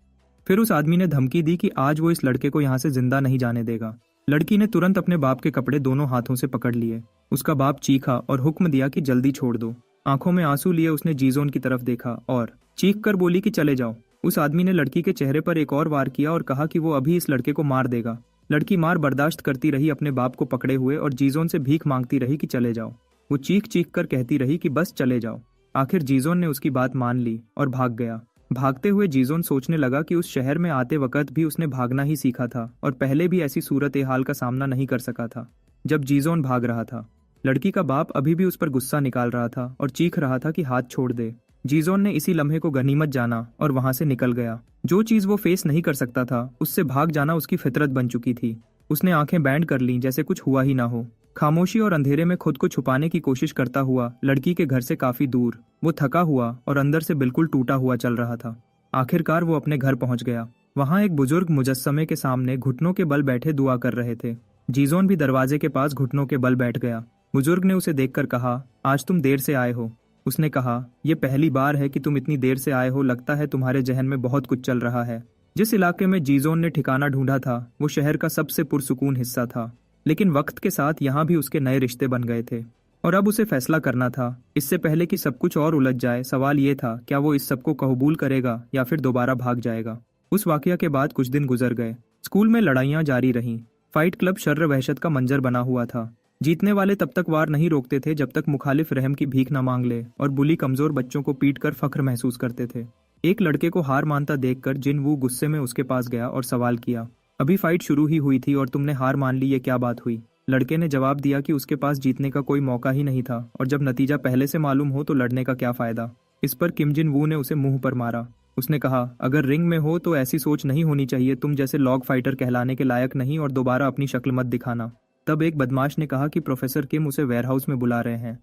A: फिर उस आदमी ने धमकी दी कि आज वो इस लड़के को यहाँ से जिंदा नहीं जाने देगा। लड़की ने तुरंत अपने बाप के कपड़े दोनों हाथों से पकड़ लिए। उसका बाप चीखा और हुक्म दिया कि जल्दी छोड़ दो। आंखों में आंसू लिए उसने जीजोन की तरफ देखा और चीख कर बोली कि चले जाओ। उस आदमी ने लड़की के चेहरे पर एक और वार किया और कहा कि वो अभी इस लड़के को मार देगा। लड़की मार बर्दाश्त करती रही अपने बाप को पकड़े हुए और जीजोन से भीख मांगती रही कि चले जाओ। वो चीख चीख कर कहती रही कि बस चले जाओ। आखिर जीजोन ने उसकी बात मान ली और भाग गया। भागते हुए जीजोन सोचने लगा कि उस शहर में आते वक्त भी उसने भागना ही सीखा था और पहले भी ऐसी सूरत हाल का सामना नहीं कर सका था जब जीजोन भाग रहा था। लड़की का बाप अभी भी उस पर गुस्सा निकाल रहा था और चीख रहा था कि हाथ छोड़ दे। जीजोन ने इसी लम्हे को गनीमत जाना और वहां से निकल गया। जो चीज वो फेस नहीं कर सकता था उससे भाग जाना उसकी फितरत बन चुकी थी। उसने आंखें बैंड कर लीं जैसे कुछ हुआ ही ना हो। खामोशी और अंधेरे में खुद को छुपाने की कोशिश करता हुआ लड़की के घर से काफी दूर वो थका हुआ और अंदर से बिल्कुल टूटा हुआ चल रहा था। आखिरकार वो अपने घर पहुंच गया। वहां एक बुजुर्ग मुजस्समे के सामने घुटनों के बल बैठे दुआ कर रहे थे। जीजोन भी दरवाजे के पास घुटनों के बल बैठ गया। बुजुर्ग ने उसे देखकर कहा, आज तुम देर से आए हो। उसने कहा, यह पहली बार है कि तुम इतनी देर से आए हो। लगता है तुम्हारे जहन में बहुत कुछ चल रहा है। जिस इलाके में जीजोन ने ठिकाना ढूंढा था वो शहर का सबसे पुरसुकून हिस्सा था, लेकिन वक्त के साथ यहाँ भी उसके नए रिश्ते बन गए थे और अब उसे फैसला करना था। इससे पहले कि सब कुछ और उलझ जाए, सवाल ये था, क्या वो इस सबको कबूल करेगा या फिर दोबारा भाग जाएगा। उस वाकया के बाद कुछ दिन गुजर गए। स्कूल में लड़ाइयाँ जारी रहीं। फाइट क्लब शर्र वहशत का मंजर बना हुआ था। जीतने वाले तब तक वार नहीं रोकते थे जब तक मुखालिफ रहम की भीख न मांग ले, और बुली कमजोर बच्चों को पीट कर फख्र महसूस करते थे। एक लड़के को हार मानता देखकर जिन वू गुस्से में उसके पास गया और सवाल किया, अभी फाइट शुरू ही हुई थी और तुमने हार मान ली, ये क्या बात हुई? लड़के ने जवाब दिया कि उसके पास जीतने का कोई मौका ही नहीं था, और जब नतीजा पहले से मालूम हो तो लड़ने का क्या फायदा। इस पर किम जिन वू ने उसे मुंह पर मारा। उसने कहा, अगर रिंग में हो तो ऐसी सोच नहीं होनी चाहिए, तुम जैसे लॉग फाइटर कहलाने के लायक नहीं, और दोबारा अपनी शक्ल मत दिखाना। तब एक बदमाश ने कहा कि प्रोफेसर किम उसे वेयरहाउस में बुला रहे हैं।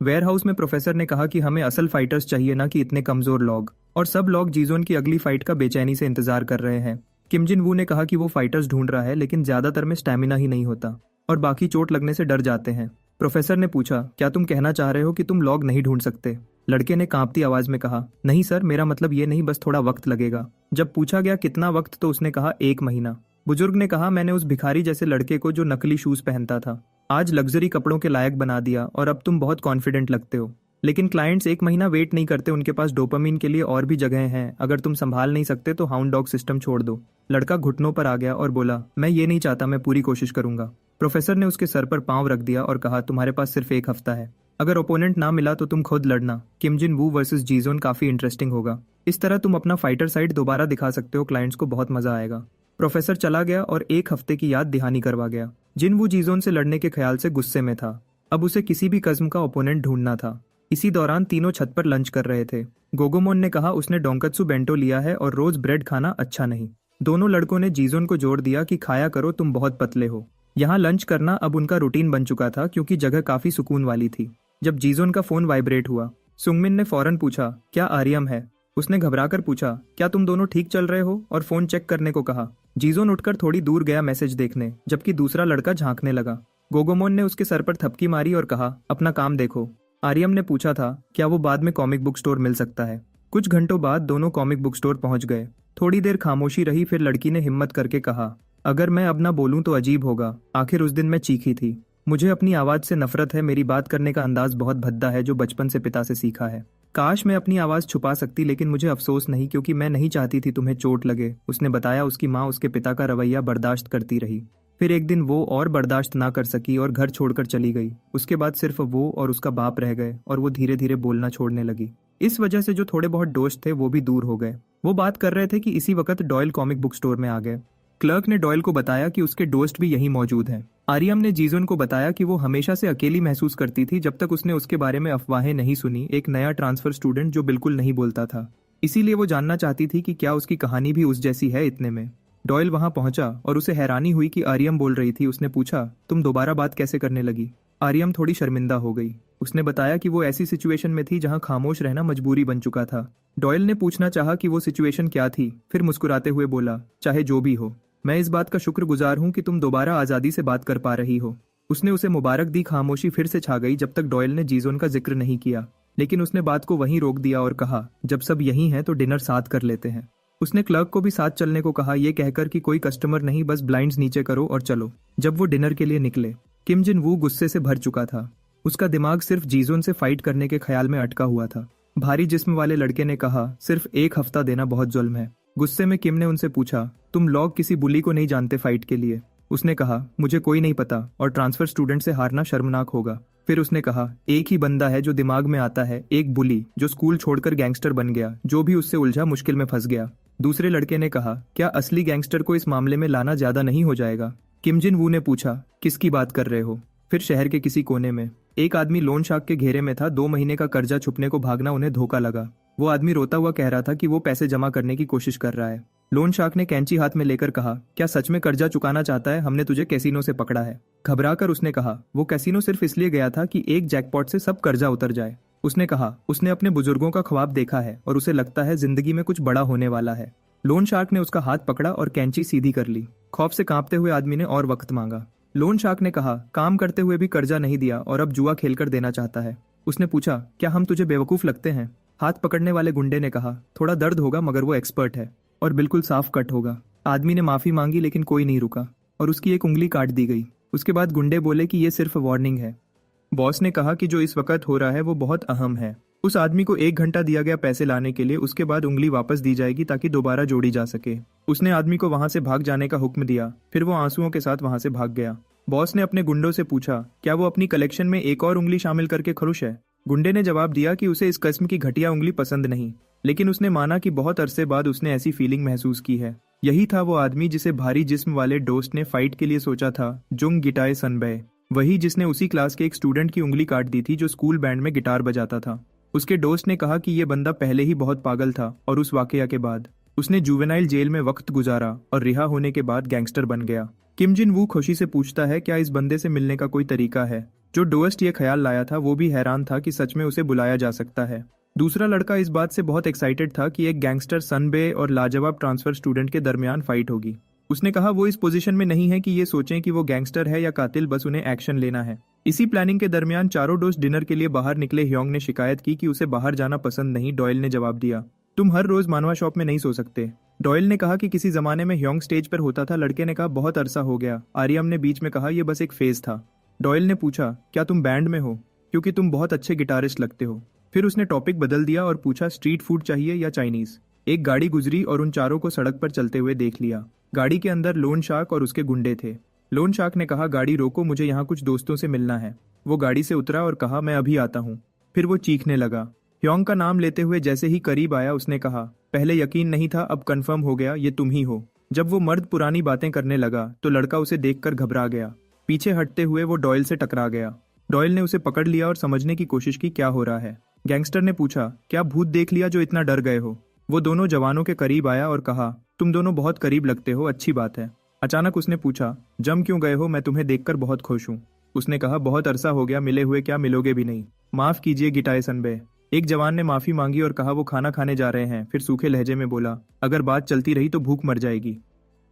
A: वेयरहाउस में प्रोफेसर ने कहा कि हमें असल फाइटर्स चाहिए, ना कि इतने कमजोर लोग, और सब लोग जीजोन की अगली फाइट का बेचैनी से इंतजार कर रहे हैं। किम जिन वू ने कहा कि वो फाइटर्स ढूंढ रहा है, लेकिन ज्यादातर में स्टैमिना ही नहीं होता और बाकी चोट लगने से डर जाते हैं। प्रोफेसर ने पूछा, क्या तुम कहना चाह रहे हो कि तुम लोग नहीं ढूंढ सकते? लड़के ने कांपती आवाज में कहा, नहीं सर, मेरा मतलब ये नहीं, बस थोड़ा वक्त लगेगा। जब पूछा गया कितना वक्त तो उसने कहा 1 महीना। बुजुर्ग ने कहा, मैंने उस भिखारी जैसे लड़के को जो नकली शूज पहनता था आज लग्जरी कपड़ों के लायक बना दिया, और अब तुम बहुत कॉन्फिडेंट लगते हो। लेकिन क्लाइंट्स 1 महीना वेट नहीं करते, उनके पास डोपामीन के लिए और भी जगह हैं। अगर तुम संभाल नहीं सकते तो हाउंड डॉग सिस्टम छोड़ दो। लड़का घुटनों पर आ गया और बोला, मैं ये नहीं चाहता, मैं पूरी कोशिश करूंगा। प्रोफेसर ने उसके सर पर पांव रख दिया और कहा, तुम्हारे पास सिर्फ 1 हफ्ता है। अगर ओपोनेंट ना मिला तो तुम खुद लड़ना। किम जिन वू वर्सेस जीजोन काफी इंटरेस्टिंग होगा। इस तरह तुम अपना फाइटर साइड दोबारा दिखा सकते हो, क्लाइंट्स को बहुत मजा आएगा। प्रोफेसर चला गया और 1 हफ्ते की याद दहानी करवा गया। जिन वू जीजोन से लड़ने के ख्याल से गुस्से में था। अब उसे किसी भी कस्म का ओपोनेंट ढूंढना था। इसी दौरान तीनों छत पर लंच कर रहे थे। गोगोमोन ने कहा उसने डोंकत्सु बेंटो लिया है और रोज ब्रेड खाना अच्छा नहीं। दोनों लड़कों ने जीजोन को जोर दिया कि खाया करो, तुम बहुत पतले हो। यहाँ लंच करना अब उनका रूटीन बन चुका था, क्योंकि जगह काफी सुकून वाली थी। जब जीजोन का फोन वाइब्रेट हुआ, सुंगमिन ने फौरन पूछा, क्या आर्यम है? उसने घबराकर पूछा, क्या तुम दोनों ठीक चल रहे हो, और फोन चेक करने को कहा। जीजोन उठकर थोड़ी दूर गया मैसेज देखने, जबकि दूसरा लड़का झांकने लगा। गोगोमोन ने उसके सर पर थपकी मारी और कहा, अपना काम देखो। आर्यम ने पूछा था, क्या वो बाद में कॉमिक बुक स्टोर मिल सकता है? कुछ घंटों बाद दोनों कॉमिक बुक स्टोर पहुंच गए। थोड़ी देर खामोशी रही, फिर लड़की ने हिम्मत करके कहा, अगर मैं अब ना बोलूं तो अजीब होगा। आखिर उस दिन मैं चीखी थी। मुझे अपनी आवाज से नफरत है, मेरी बात करने का अंदाज बहुत भद्दा है, जो बचपन से पिता से सीखा है। काश मैं अपनी आवाज छुपा सकती, लेकिन मुझे अफसोस नहीं, क्योंकि मैं नहीं चाहती थी तुम्हें चोट लगे। उसने बताया उसकी माँ उसके पिता का रवैया बर्दाश्त करती रही। फिर एक दिन वो और बर्दाश्त ना कर सकी और घर छोड़कर चली गई। उसके बाद सिर्फ वो और उसका बाप रह गए, और वो धीरे धीरे बोलना छोड़ने लगी। इस वजह से जो थोड़े बहुत दोस्त थे वो भी दूर हो गए। वो बात कर रहे थे कि इसी वक्त डॉयल कॉमिक बुक स्टोर में आ गए। क्लर्क ने डॉयल को बताया कि उसके दोस्त भी यहीं मौजूद हैं। आर्यम ने जीजोन को बताया कि वो हमेशा से अकेली महसूस करती थी जब तक उसने उसके बारे में अफवाहें नहीं सुनी, एक नया ट्रांसफर स्टूडेंट जो बिल्कुल नहीं बोलता था। इसीलिए वो जानना चाहती थी कि क्या उसकी कहानी भी उस जैसी है। इतने में डॉयल वहां पहुंचा और उसे हैरानी हुई कि आर्यम बोल रही थी। उसने पूछा, तुम दोबारा बात कैसे करने लगी? आर्यम थोड़ी शर्मिंदा हो गई। उसने बताया कि वो ऐसी सिचुएशन में थी जहां खामोश रहना मजबूरी बन चुका था। डॉयल ने पूछना चाहा कि वो सिचुएशन क्या थी, फिर मुस्कुराते हुए बोला, चाहे जो भी हो, मैं इस बात का शुक्रगुजार हूं कि तुम दोबारा आजादी से बात कर पा रही हो। उसने उसे मुबारक दी। खामोशी फिर से छा गई जब तक डॉयल ने जीजोन का जिक्र नहीं किया, लेकिन उसने बात को वहीं रोक दिया और कहा, जब सब यहीं हैं तो डिनर साथ कर लेते हैं। उसने क्लर्क को भी साथ चलने को कहा, यह कहकर कि कोई कस्टमर नहीं, बस ब्लाइंड्स नीचे करो और चलो। जब वो डिनर के लिए निकले, किम जिन वू गुस्से से भर चुका था। उसका दिमाग सिर्फ जीजोन से फाइट करने के ख्याल में अटका हुआ था। भारी जिस्म वाले लड़के ने कहा, सिर्फ 1 हफ्ता देना बहुत जुल्म है। गुस्से में किम ने उनसे पूछा, तुम लोग किसी बुली को नहीं जानते फाइट के लिए? उसने कहा, मुझे कोई नहीं पता, और ट्रांसफर स्टूडेंट से हारना शर्मनाक होगा। फिर उसने कहा, एक ही बंदा है जो दिमाग में आता है, एक बुली जो स्कूल छोड़कर गैंगस्टर बन गया, जो भी उससे उलझा मुश्किल में फंस गया। दूसरे लड़के ने कहा, क्या असली गैंगस्टर को इस मामले में लाना ज्यादा नहीं हो जाएगा? किम जिन वू ने पूछा, किसकी बात कर रहे हो? फिर शहर के किसी कोने में एक आदमी लोन शार्क के घेरे में था। 2 महीने का कर्जा छुपने को भागना उन्हें धोखा लगा। वो आदमी रोता हुआ कह रहा था कि वो पैसे जमा करने की कोशिश कर रहा है। लोन शार्क ने कैंची हाथ में लेकर कहा, क्या सच में कर्जा चुकाना चाहता है? हमने तुझे कैसीनो से पकड़ा है। घबराकर उसने कहा, वो कैसीनो सिर्फ इसलिए गया था कि एक जैकपॉट से सब कर्जा उतर जाए। उसने कहा, उसने अपने बुजुर्गों का ख्वाब देखा है और उसे लगता है जिंदगी में कुछ बड़ा होने वाला है। लोन शार्क ने उसका हाथ पकड़ा और कैंची सीधी कर ली। खौफ से कांपते हुए आदमी ने और वक्त मांगा। लोन शार्क ने कहा, काम करते हुए भी कर्जा नहीं दिया और अब जुआ खेलकर देना चाहता है। उसने पूछा, क्या हम तुझे बेवकूफ लगते हैं? हाथ पकड़ने वाले गुंडे ने कहा, थोड़ा दर्द होगा मगर वो एक्सपर्ट है और बिल्कुल साफ कट होगा। आदमी ने माफी मांगी लेकिन कोई नहीं रुका और उसकी एक उंगली काट दी गई। उसके बाद गुंडे बोले कि ये सिर्फ वार्निंग है। बॉस ने कहा कि जो इस वक्त हो रहा है वो बहुत अहम है। उस आदमी को 1 घंटा दिया गया पैसे लाने के लिए, उसके बाद उंगली वापस दी जाएगी ताकि दोबारा जोड़ी जा सके। उसने आदमी को वहां से भाग जाने का हुक्म दिया, फिर वो आंसुओं के साथ वहां से भाग गया। बॉस ने अपने गुंडों से पूछा, क्या वो अपनी कलेक्शन में एक और उंगली शामिल करके खुश है? गुंडे ने जवाब दिया कि उसे इस किस्म की घटिया उंगली पसंद नहीं, लेकिन उसने माना कि बहुत अरसे बाद उसने ऐसी फीलिंग महसूस की है। यही था वो आदमी जिसे भारी जिस्म वाले दोस्त ने फाइट के लिए सोचा था, जुंग गिटाए सनबे। वही जिसने उसी क्लास के एक स्टूडेंट की उंगली काट दी थी जो स्कूल बैंड में गिटार बजाता था। उसके दोस्त ने कहा कि ये बंदा पहले ही बहुत पागल था और उस वाकया के बाद उसने जुवेनाइल जेल में वक्त गुजारा और रिहा होने के बाद गैंगस्टर बन गया। किम जिन वू खुशी से पूछता है, क्या इस बंदे से मिलने का कोई तरीका है? जो दोस्त ये ख्याल लाया था वो भी हैरान था कि सच में उसे बुलाया जा सकता है। दूसरा लड़का इस बात से बहुत एक्साइटेड था कि एक गैंगस्टर सनबे और लाजवाब ट्रांसफर स्टूडेंट के दरमियान फाइट होगी। उसने कहा वो इस पोजीशन में नहीं है कि ये सोचें कि वो गैंगस्टर है या कातिल, बस उन्हें एक्शन लेना है। इसी प्लानिंग के दरमियान चारों दोस्त डिनर के लिए बाहर निकले। ह्योंग ने शिकायत की कि उसे बाहर जाना पसंद नहीं। डॉयल ने जवाब दिया, तुम हर रोज मानवा शॉप में नहीं सो सकते। डॉयल ने कहा कि किसी जमाने में ह्योंग स्टेज पर होता था। लड़के ने कहा बहुत अरसा हो गया। आर्यम ने बीच में कहा यह बस एक फेज था। डॉयल ने पूछा, क्या तुम बैंड में हो? क्योंकि तुम बहुत अच्छे गिटारिस्ट लगते हो। फिर उसने टॉपिक बदल दिया और पूछा, स्ट्रीट फूड चाहिए या चाइनीज? एक गाड़ी गुजरी और उन चारों को सड़क पर चलते हुए देख लिया। गाड़ी के अंदर लोन शार्क और उसके गुंडे थे। लोन शार्क ने कहा, गाड़ी रोको, मुझे यहाँ कुछ दोस्तों से मिलना है। वो गाड़ी से उतरा और कहा, मैं अभी आता हूँ। फिर वो चीखने लगा। ह्योंग का नाम लेते हुए जैसे ही करीब आया उसने कहा, पहले यकीन नहीं था, अब कंफर्म हो गया, ये तुम ही हो। जब वो मर्द पुरानी बातें करने लगा तो लड़का उसे देखकर घबरा गया। पीछे हटते हुए वो डॉयल से टकरा गया। डॉयल ने उसे पकड़ लिया और समझने की कोशिश की क्या हो रहा है। गैंगस्टर ने पूछा, क्या भूत देख लिया जो इतना डर गए हो? वो दोनों जवानों के करीब आया और कहा, तुम दोनों बहुत करीब लगते हो, अच्छी बात है। अचानक उसने पूछा, जम क्यों गए हो? मैं तुम्हें देखकर बहुत खुश हूँ। उसने कहा, बहुत अरसा हो गया मिले हुए, क्या मिलोगे भी नहीं? माफ कीजिए गिटाए सनबे। एक जवान ने माफी मांगी और कहा वो खाना खाने जा रहे हैं। फिर सूखे लहजे में बोला, अगर बात चलती रही तो भूख मर जाएगी।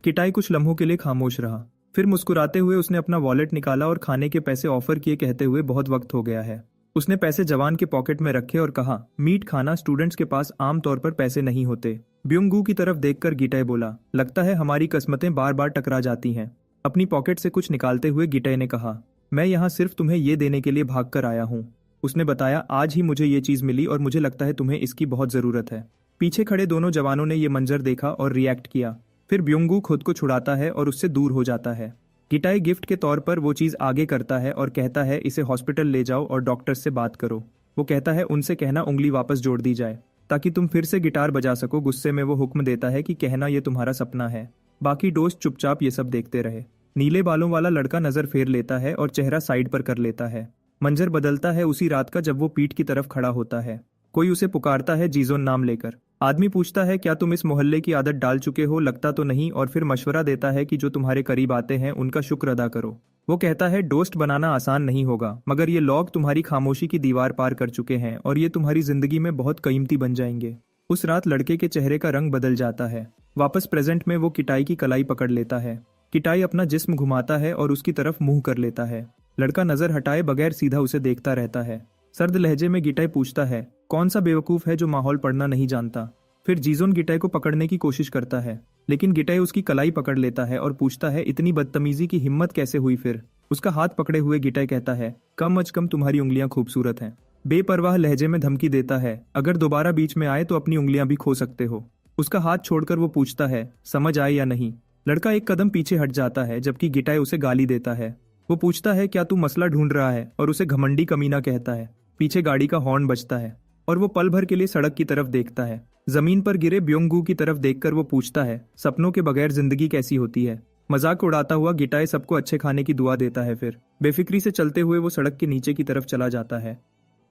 A: किटाई कुछ लम्हों के लिए खामोश रहा। फिर मुस्कुराते हुए उसने अपना वॉलेट निकाला और खाने के पैसे ऑफर किए, कहते हुए बहुत वक्त हो गया है। उसने पैसे जवान के पॉकेट में रखे और कहा, मीट खाना स्टूडेंट्स के पास आम तौर पर पैसे नहीं होते। ब्युंगू की तरफ देखकर गिटाई बोला, लगता है हमारी किस्मतें बार बार टकरा जाती हैं। अपनी पॉकेट से कुछ निकालते हुए गिटाई ने कहा, मैं यहाँ सिर्फ तुम्हें ये देने के लिए भाग कर आया हूँ। उसने बताया, आज ही मुझे ये चीज मिली और मुझे लगता है तुम्हें इसकी बहुत जरूरत है। पीछे खड़े दोनों जवानों ने ये मंजर देखा और रिएक्ट किया। फिर ब्युंगू खुद को छुड़ाता है और उससे दूर हो जाता है। गिटाई गिफ्ट के तौर पर वो चीज आगे करता है और कहता है, इसे हॉस्पिटल ले जाओ और डॉक्टर से बात करो। वो कहता है, उनसे कहना उंगली वापस जोड़ दी जाए ताकि तुम फिर से गिटार बजा सको। गुस्से में वो हुक्म देता है कि कहना ये तुम्हारा सपना है। बाकी दोस्त चुपचाप ये सब देखते रहे। नीले बालों वाला लड़का नजर फेर लेता है और चेहरा साइड पर कर लेता है। मंजर बदलता है उसी रात का जब वो पीठ की तरफ खड़ा होता है। कोई उसे पुकारता है जीजोन नाम लेकर। आदमी पूछता है, क्या तुम इस मोहल्ले की आदत डाल चुके हो? लगता तो नहीं। और फिर मशवरा देता है कि जो तुम्हारे करीब आते हैं उनका शुक्र अदा करो। वो कहता है, दोस्त बनाना आसान नहीं होगा, मगर ये लोग तुम्हारी खामोशी की दीवार पार कर चुके हैं और ये तुम्हारी जिंदगी में बहुत कीमती बन जाएंगे। उस रात लड़के के चेहरे का रंग बदल जाता है। वापस प्रेजेंट में वो किटाई की कलाई पकड़ लेता है। किटाई अपना जिस्म घुमाता है और उसकी तरफ मुंह कर लेता है। लड़का नजर हटाए बगैर सीधा उसे देखता रहता है। सर्द लहजे में गिटाई पूछता है, कौन सा बेवकूफ है जो माहौल पढ़ना नहीं जानता? फिर जीजोन गिटाई को पकड़ने की कोशिश करता है, लेकिन गिटाई उसकी कलाई पकड़ लेता है और पूछता है, इतनी बदतमीजी की हिम्मत कैसे हुई? फिर उसका हाथ पकड़े हुए गिटाई कहता है, कम अज कम तुम्हारी उंगलियां खूबसूरत हैं। बेपरवाह लहजे में धमकी देता है, अगर दोबारा बीच में आए तो अपनी उंगलियां भी खो सकते हो। उसका हाथ छोड़कर वो पूछता है, समझ आए या नहीं? लड़का एक कदम पीछे हट जाता है जबकि गिटाई उसे गाली देता है। वो पूछता है, क्या तू मसला ढूंढ रहा है? और उसे घमंडी कमीना कहता है। पीछे गाड़ी का हॉर्न बजता है और वो पल भर के लिए सड़क की तरफ देखता है। जमीन पर गिरे ब्योंगू की तरफ देखकर वो पूछता है, सपनों के बगैर जिंदगी कैसी होती है? मजाक उड़ाता हुआ गिटाई सबको अच्छे खाने की दुआ देता है। फिर बेफिक्री से चलते हुए वो सड़क के नीचे की तरफ चला जाता है।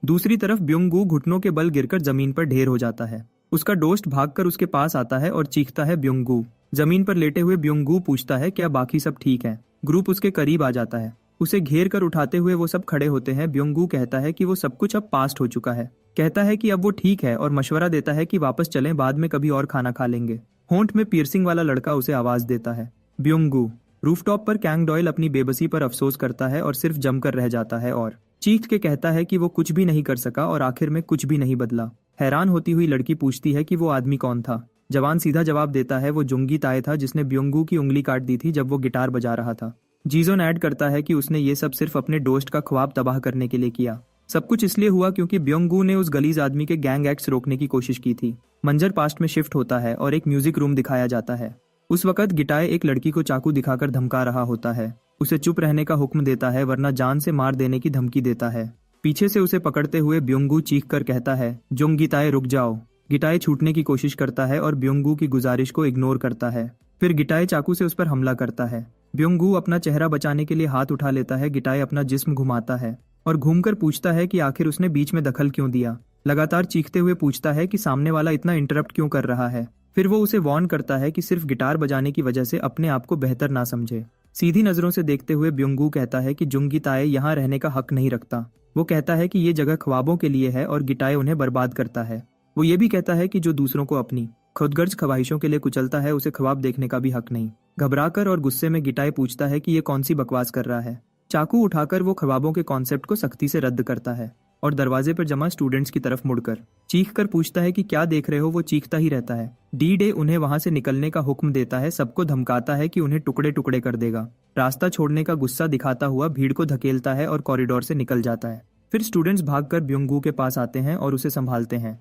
A: दूसरी तरफ ब्योंगू घुटनों के बल गिरकर जमीन पर ढेर हो जाता है। उसका दोस्त भागकर उसके पास आता है और चीखता है, ब्योंगू। जमीन पर लेटे हुए ब्योंगू पूछता है, क्या बाकी सब ठीक है? ग्रुप उसके करीब आ जाता है। उसे घेर कर उठाते हुए वो सब खड़े होते हैं। ब्योंगू कहता है कि वो सब कुछ अब पास्ट हो चुका है। कहता है कि अब वो ठीक है और मशवरा देता है कि वापस चलें, बाद में कभी और खाना खा लेंगे। होंठ में पियर्सिंग वाला लड़का उसे आवाज देता है, ब्योंगू। रूफटॉप पर कैंग डॉयल अपनी बेबसी पर अफसोस करता है और सिर्फ जमकर रह जाता है और चीख के कहता है कि वो कुछ भी नहीं कर सका और आखिर में कुछ भी नहीं बदला। हैरान होती हुई लड़की पूछती है कि वो आदमी कौन था। जवान सीधा जवाब देता है, वो जुंगी ताए था जिसने ब्योंगू की उंगली काट दी थी जब वो गिटार बजा रहा था। जीजोन ऐड करता है कि उसने ये सब सिर्फ अपने दोस्त का ख्वाब तबाह करने के लिए किया। सब कुछ इसलिए हुआ क्योंकि ब्योंगू ने उस गलीज आदमी के गैंग एक्ट्स रोकने की कोशिश की थी। मंजर पास्ट में शिफ्ट होता है और एक म्यूजिक रूम दिखाया जाता है। उस वक्त गिटाए एक लड़की को चाकू दिखाकर धमका रहा होता है। उसे चुप रहने का हुक्म देता है वरना जान से मार देने की धमकी देता है। पीछे से उसे पकड़ते हुए ब्योंगू चीख कर कहता है, जोंग गिटाए रुक जाओ। गिटाए छूटने की कोशिश करता है और ब्योंगू की गुजारिश को इग्नोर करता है। फिर गिटाए चाकू से उस पर हमला करता है। ब्योंगू अपना चेहरा बचाने के लिए हाथ उठा लेता है। गिटाए अपना जिस्म घुमाता है और घूमकर पूछता है कि आखिर उसने बीच में दखल क्यों दिया। लगातार चीखते हुए पूछता है कि सामने वाला इतना इंटरप्ट क्यों कर रहा है। फिर वो उसे वार्न करता है कि सिर्फ गिटार बजाने की वजह से अपने आप को बेहतर ना समझे। सीधी नजरों से देखते हुए ब्योंगू कहता है कि जुंगी ताए यहाँ रहने का हक नहीं रखता। वो कहता है कि ये जगह ख्वाबों के लिए है और गिटाए उन्हें बर्बाद करता है। वो ये भी कहता है कि जो दूसरों को अपनी खुदगर्ज ख्वाहिशों के लिए कुचलता है उसे ख्वाब देखने का भी हक नहीं। घबराकर और गुस्से में गिटाए पूछता है कि ये कौन सी बकवास कर रहा है। चाकू उठाकर वो ख्वाबों के कॉन्सेप्ट को सख्ती से रद्द करता है और दरवाजे पर जमा स्टूडेंट्स की तरफ मुड़कर चीख कर पूछता है कि क्या देख रहे हो। वो चीखता ही रहता है। डी उन्हें वहां से निकलने का हुक्म देता है। सबको धमकाता है कि उन्हें टुकड़े टुकड़े कर देगा। रास्ता छोड़ने का गुस्सा दिखाता हुआ भीड़ को धकेलता है और कॉरिडोर से निकल जाता है। फिर स्टूडेंट्स भागकर ब्योंगू के पास आते हैं और उसे संभालते हैं।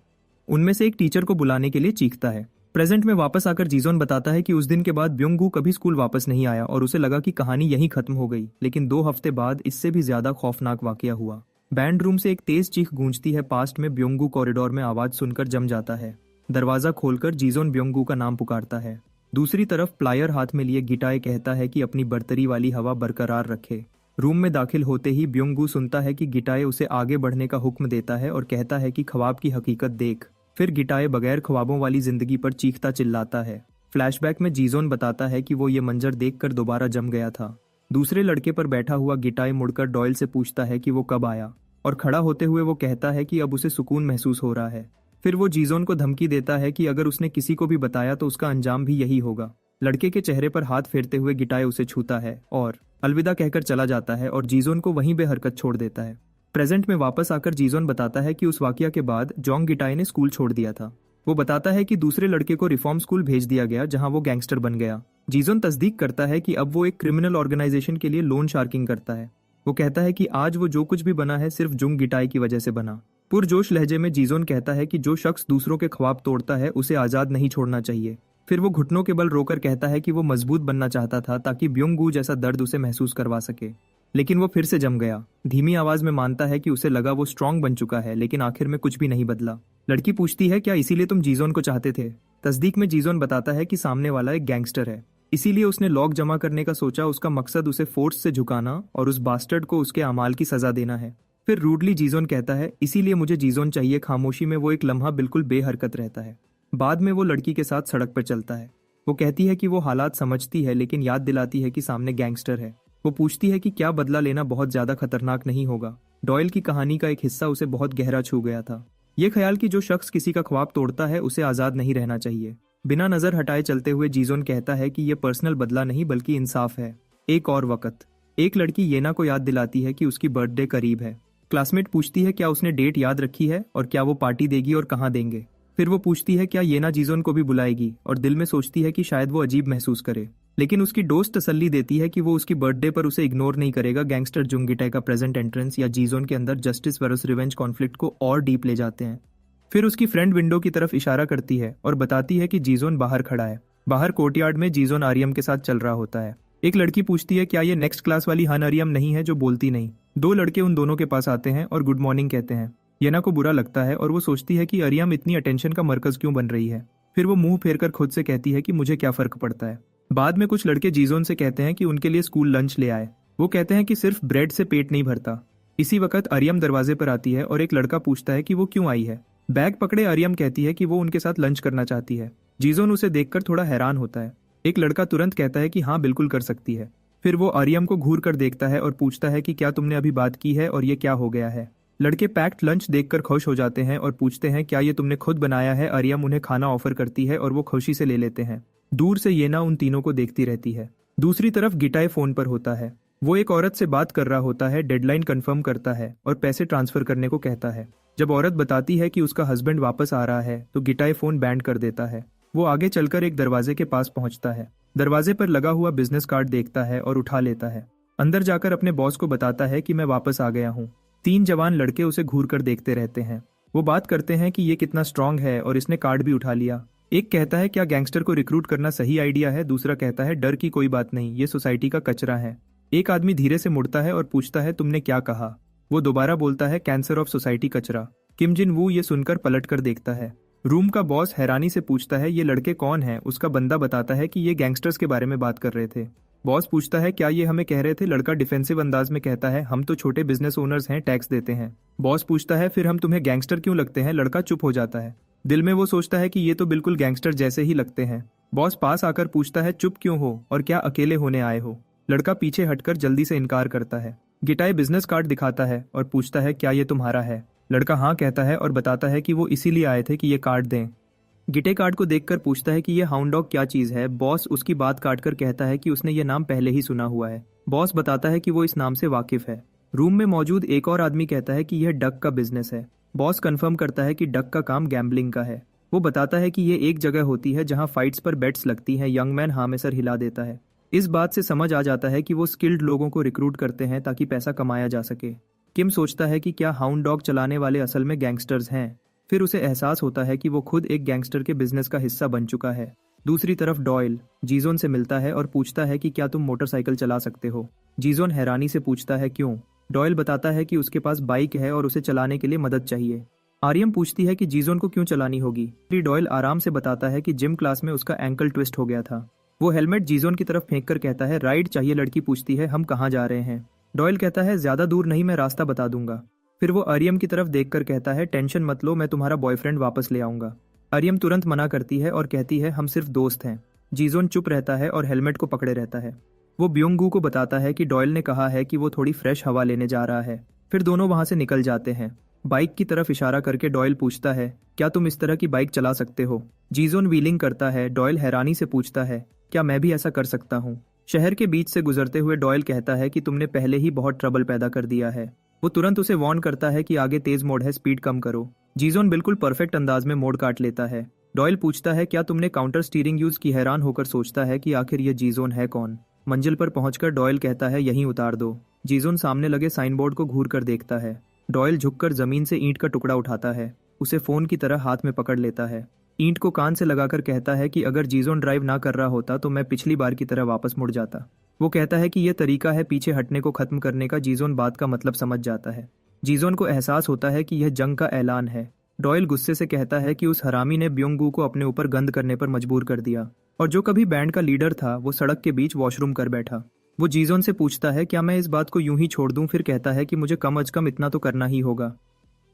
A: उनमें से एक टीचर को बुलाने के लिए चीखता है। प्रेजेंट में वापस आकर जीजोन बताता है कि उस दिन के बाद ब्योंगू कभी स्कूल वापस नहीं आया और उसे लगा कि कहानी यहीं खत्म हो गई। लेकिन 2 हफ्ते बाद इससे भी ज्यादा खौफनाक वाकया हुआ। बैंड रूम से एक तेज चीख गूंजती है। पास्ट में ब्योंगू कॉरिडोर में आवाज सुनकर जम जाता है। दरवाजा खोलकर जीजोन ब्योंगू का नाम पुकारता है। दूसरी तरफ प्लायर हाथ में लिए गिटाए कहता है कि अपनी बर्तरी वाली हवा बरकरार रखे। रूम में दाखिल होते ही ब्योंगू सुनता है कि गिटाए उसे आगे बढ़ने का हुक्म देता है और कहता है कि ख्वाब की हकीकत देख। फिर गिटाए बगैर ख्वाबों वाली जिंदगी पर चीखता चिल्लाता है। फ्लैशबैक में जीजोन बताता है कि वो ये मंजर देखकर दोबारा जम गया था। दूसरे लड़के पर बैठा हुआ गिटाए मुड़कर डॉयल से पूछता है कि वो कब आया और खड़ा होते हुए वो कहता है कि अब उसे सुकून महसूस हो रहा है। फिर वो जीजोन को धमकी देता है कि अगर उसने किसी को भी बताया तो उसका अंजाम भी यही होगा। लड़के के चेहरे पर हाथ फेरते हुए गिटाए उसे छूता है और अलविदा कहकर चला जाता है और जीजोन को वहीं बेहरकत छोड़ देता है। प्रेजेंट में वापस आकर जीजोन बताता है कि उस वाकया के बाद जोंग गिटाए ने स्कूल छोड़ दिया था। वो बताता है कि दूसरे लड़के को रिफॉर्म स्कूल भेज दिया गया जहां वो गैंगस्टर बन गया। जीजोन तस्दीक करता है कि अब वो एक क्रिमिनल ऑर्गेनाइजेशन के लिए लोन शार्किंग करता है। वो कहता है कि आज वो जो कुछ भी बना है सिर्फ जुंग गिटाए की वजह से बना। पुरजोश लहजे में जीजोन कहता है कि जो शख्स दूसरों के ख्वाब तोड़ता है उसे आजाद नहीं छोड़ना चाहिए। फिर वो घुटनों के बल रोकर कहता है कि वो मजबूत बनना चाहता था ताकि ब्योंगू जैसा दर्द उसे महसूस करवा सके। लेकिन वो फिर से जम गया। धीमी आवाज में मानता है कि उसे लगा वो स्ट्रांग बन चुका है लेकिन आखिर में कुछ भी नहीं बदला। लड़की पूछती है क्या इसीलिए तुम जीजोन को चाहते थे। तस्दीक में जीजोन बताता है कि सामने वाला एक गैंगस्टर है, इसीलिए उसने लॉक जमा करने का सोचा। उसका मकसद उसे फोर्स से झुकाना और उस बास्टर्ड को उसके अमाल की सजा देना है। फिर रूडली जीजोन कहता है इसीलिए मुझे जीजोन चाहिए। खामोशी में वो एक लम्हा बिल्कुल बेहरकत रहता है। बाद में वो लड़की के साथ सड़क पर चलता है। वो कहती है कि वो हालात समझती है लेकिन याद दिलाती है कि सामने गैंगस्टर है। वो पूछती है कि क्या बदला लेना बहुत ज्यादा खतरनाक नहीं होगा। डॉयल की कहानी का एक हिस्सा उसे बहुत गहरा छू गया था। ये ख्याल कि जो शख्स किसी का ख्वाब तोड़ता है उसे आजाद नहीं रहना चाहिए। बिना नजर हटाए चलते हुए जीजोन कहता है कि यह पर्सनल बदला नहीं बल्कि इंसाफ है। एक और वक्त एक लड़की येना को याद दिलाती है कि उसकी बर्थडे करीब है। क्लासमेट पूछती है क्या उसने डेट याद रखी है और क्या वो पार्टी देगी और कहाँ देंगे। फिर वो पूछती है क्या येना जीजोन को भी बुलाएगी और दिल में सोचती है कि शायद वो अजीब महसूस करे। लेकिन उसकी दोस्त तसल्ली देती है कि वो उसकी बर्थडे पर उसे इग्नोर नहीं करेगा। गैंगस्टर जुंग गिटाए का प्रेजेंट एंट्रेंस या जीजोन के अंदर जस्टिस वर्सेस रिवेंज कॉन्फ्लिक्ट को और डीप ले जाते हैं। फिर उसकी फ्रेंड विंडो की तरफ इशारा करती है और बताती है कि जीजोन बाहर खड़ा है। बाहर कोर्टयार्ड में जीजोन आर्यम के साथ चल रहा होता है। एक लड़की पूछती है क्या ये नेक्स्ट क्लास वाली हन आर्यम नहीं है जो बोलती नहीं। 2 लड़के उन दोनों के पास आते हैं और गुड मॉर्निंग कहते हैं। येना को बुरा लगता है और वो सोचती है कि आर्यम इतनी अटेंशन का मरकज क्यों बन रही है। फिर वो मुंह फेरकर खुद से कहती है कि मुझे क्या फर्क पड़ता है। बाद में कुछ लड़के जीजोन से कहते हैं कि उनके लिए स्कूल लंच ले आए। वो कहते हैं कि सिर्फ ब्रेड से पेट नहीं भरता। इसी वक्त आर्यम दरवाजे पर आती है और एक लड़का पूछता है कि वो क्यों आई है। बैग पकड़े आर्यम कहती है कि वो उनके साथ लंच करना चाहती है। जीजोन उसे देखकर थोड़ा हैरान होता है। एक लड़का तुरंत कहता है कि हाँ बिल्कुल कर सकती है। फिर वो आर्यम को घूर कर देखता है और पूछता है कि क्या तुमने अभी बात की है और ये क्या हो गया है। लड़के पैक्ड लंच देखकर खुश हो जाते हैं और पूछते हैं क्या ये तुमने खुद बनाया है। आर्यम उन्हें खाना ऑफर करती है और वो खुशी से ले लेते हैं। दूर से येना उन तीनों को देखती रहती है। दूसरी तरफ गिटाए फोन पर होता है। वो एक औरत से बात कर रहा होता है, डेडलाइन कंफर्म करता है और पैसे ट्रांसफर करने को कहता है। जब औरत बताती है कि उसका हस्बैंड वापस आ रहा है तो गिटाए फोन बैंड कर देता है। वो आगे चलकर एक दरवाजे के पास पहुंचता है। दरवाजे पर लगा हुआ बिजनेस कार्ड देखता है और उठा लेता है। अंदर जाकर अपने बॉस को बताता है कि मैं वापस आ गया हूँ। तीन जवान लड़के उसे घूर कर देखते रहते हैं। वो बात करते हैं कि ये कितना स्ट्रांग है और इसने कार्ड भी उठा लिया। एक कहता है क्या गैंगस्टर को रिक्रूट करना सही आइडिया है, दूसरा कहता है डर की कोई बात नहीं, ये सोसाइटी का कचरा है। एक आदमी धीरे से मुड़ता है और पूछता है तुमने क्या कहा। वो दोबारा बोलता है कैंसर ऑफ सोसाइटी कचरा। किम जिन वू ये सुनकर पलट कर देखता है। रूम का बॉस हैरानी से पूछता है ये लड़के कौन हैं। उसका बंदा बताता है कि ये गैंगस्टर्स के बारे में बात कर रहे थे। बॉस पूछता है क्या ये हमें कह रहे थे। लड़का डिफेंसिव अंदाज में कहता है हम तो छोटे बिजनेस ओनर्स हैं, टैक्स देते हैं। बॉस पूछता है फिर हम तुम्हें गैंगस्टर क्यों लगते हैं। लड़का चुप हो जाता है। दिल में वो सोचता है कि ये तो बिल्कुल गैंगस्टर जैसे ही लगते हैं। बॉस पास आकर पूछता है चुप क्यों हो और क्या अकेले होने आए हो। लड़का पीछे हटकर जल्दी से इनकार करता है। गिटाई बिजनेस कार्ड दिखाता है और पूछता है क्या ये तुम्हारा है। लड़का हाँ कहता है और बताता है कि वो इसीलिए आए थे कि ये कार्ड दें। गिटे कार्ड को देखकर पूछता है कि ये हाउंड डॉग क्या चीज है। बॉस उसकी बात काटकर कहता है कि उसने ये नाम पहले ही सुना हुआ है। बॉस बताता है कि वो इस नाम से वाकिफ है। रूम में मौजूद एक और आदमी कहता है कि यह डक का बिजनेस है। बॉस कंफर्म करता है कि डक का काम गैम्बलिंग का है। वो बताता है कि ये एक जगह होती है जहां फाइट्स पर बेट्स लगती हैं। यंग मैन हाँ में सर हिला देता है। इस बात से समझ आ जाता है कि वो स्किल्ड लोगों को रिक्रूट करते हैं ताकि पैसा कमाया जा सके। किम सोचता है कि क्या हाउंड डॉग चलाने वाले असल में गैंगस्टर्स हैं। फिर उसे एहसास होता है कि वो खुद एक गैंगस्टर के बिजनेस का हिस्सा बन चुका है। दूसरी तरफ डॉयल जीजोन से मिलता है और पूछता है कि क्या तुम मोटरसाइकिल चला सकते हो। जीजोन हैरानी से पूछता है क्यों। डॉयल बताता है कि उसके पास बाइक है और उसे चलाने के लिए मदद चाहिए। आर्यम पूछती है कि जीजोन को क्यों चलानी होगी। फिर डॉयल आराम से बताता है कि जिम क्लास में उसका एंकल ट्विस्ट हो गया था। वो हेलमेट जीजोन की तरफ फेंक कर कहता है राइड चाहिए। लड़की पूछती है हम कहाँ जा रहे हैं। डॉयल कहता है ज्यादा दूर नहीं, मैं रास्ता बता दूंगा। फिर वो आर्यम की तरफ देखकर कहता है टेंशन मत लो, मैं तुम्हारा बॉयफ्रेंड वापस ले आऊंगा। आर्यम तुरंत मना करती है और कहती है हम सिर्फ दोस्त हैं। जीजोन चुप रहता है और हेलमेट को पकड़े रहता है। वो ब्योंगू को बताता है कि डॉयल ने कहा है कि वो थोड़ी फ्रेश हवा लेने जा रहा है। फिर दोनों वहां से निकल जाते हैं। बाइक की तरफ इशारा करके डॉयल पूछता है क्या तुम इस तरह की बाइक चला सकते हो। जीजोन व्हीलिंग करता है। डॉयल हैरानी से पूछता है क्या मैं भी ऐसा कर सकता हूँ। शहर के बीच से गुजरते हुए डॉयल कहता है कि तुमने पहले ही बहुत ट्रबल पैदा कर दिया है। वो तुरंत उसे वार्न करता है कि आगे तेज मोड़ है, स्पीड कम करो। जीजोन बिल्कुल परफेक्ट अंदाज में मोड़ काट लेता है। डॉयल पूछता है क्या तुमने काउंटर स्टीयरिंग यूज की। हैरान होकर सोचता है कि आखिर ये जीजोन है कौन। मंजिल पर पहुंचकर डॉयल कहता है यहीं उतार दो। जीजोन सामने लगे साइन बोर्ड को घूर कर देखता है। डॉयल झुककर जमीन से ईंट का टुकड़ा उठाता है। उसे फोन की तरह हाथ में पकड़ लेता है। ईंट को कान से लगाकर कहता है कि अगर जीजोन ड्राइव ना कर रहा होता तो मैं पिछली बार की तरह वापस मुड़ जाता। वो कहता है कि यह तरीका है पीछे हटने को खत्म करने का। जीजोन बात का मतलब समझ जाता है। जीजोन को एहसास होता है कि यह जंग का ऐलान है। डॉयल गुस्से से कहता है कि उस हरामी ने ब्योंगू को अपने ऊपर गंद करने पर मजबूर कर दिया और जो कभी बैंड का लीडर था वो सड़क के बीच वॉशरूम कर बैठा। वो जीजोन से पूछता है क्या मैं इस बात को यूं ही छोड़ दूं। फिर कहता है कि मुझे कम अज कम इतना तो करना ही होगा।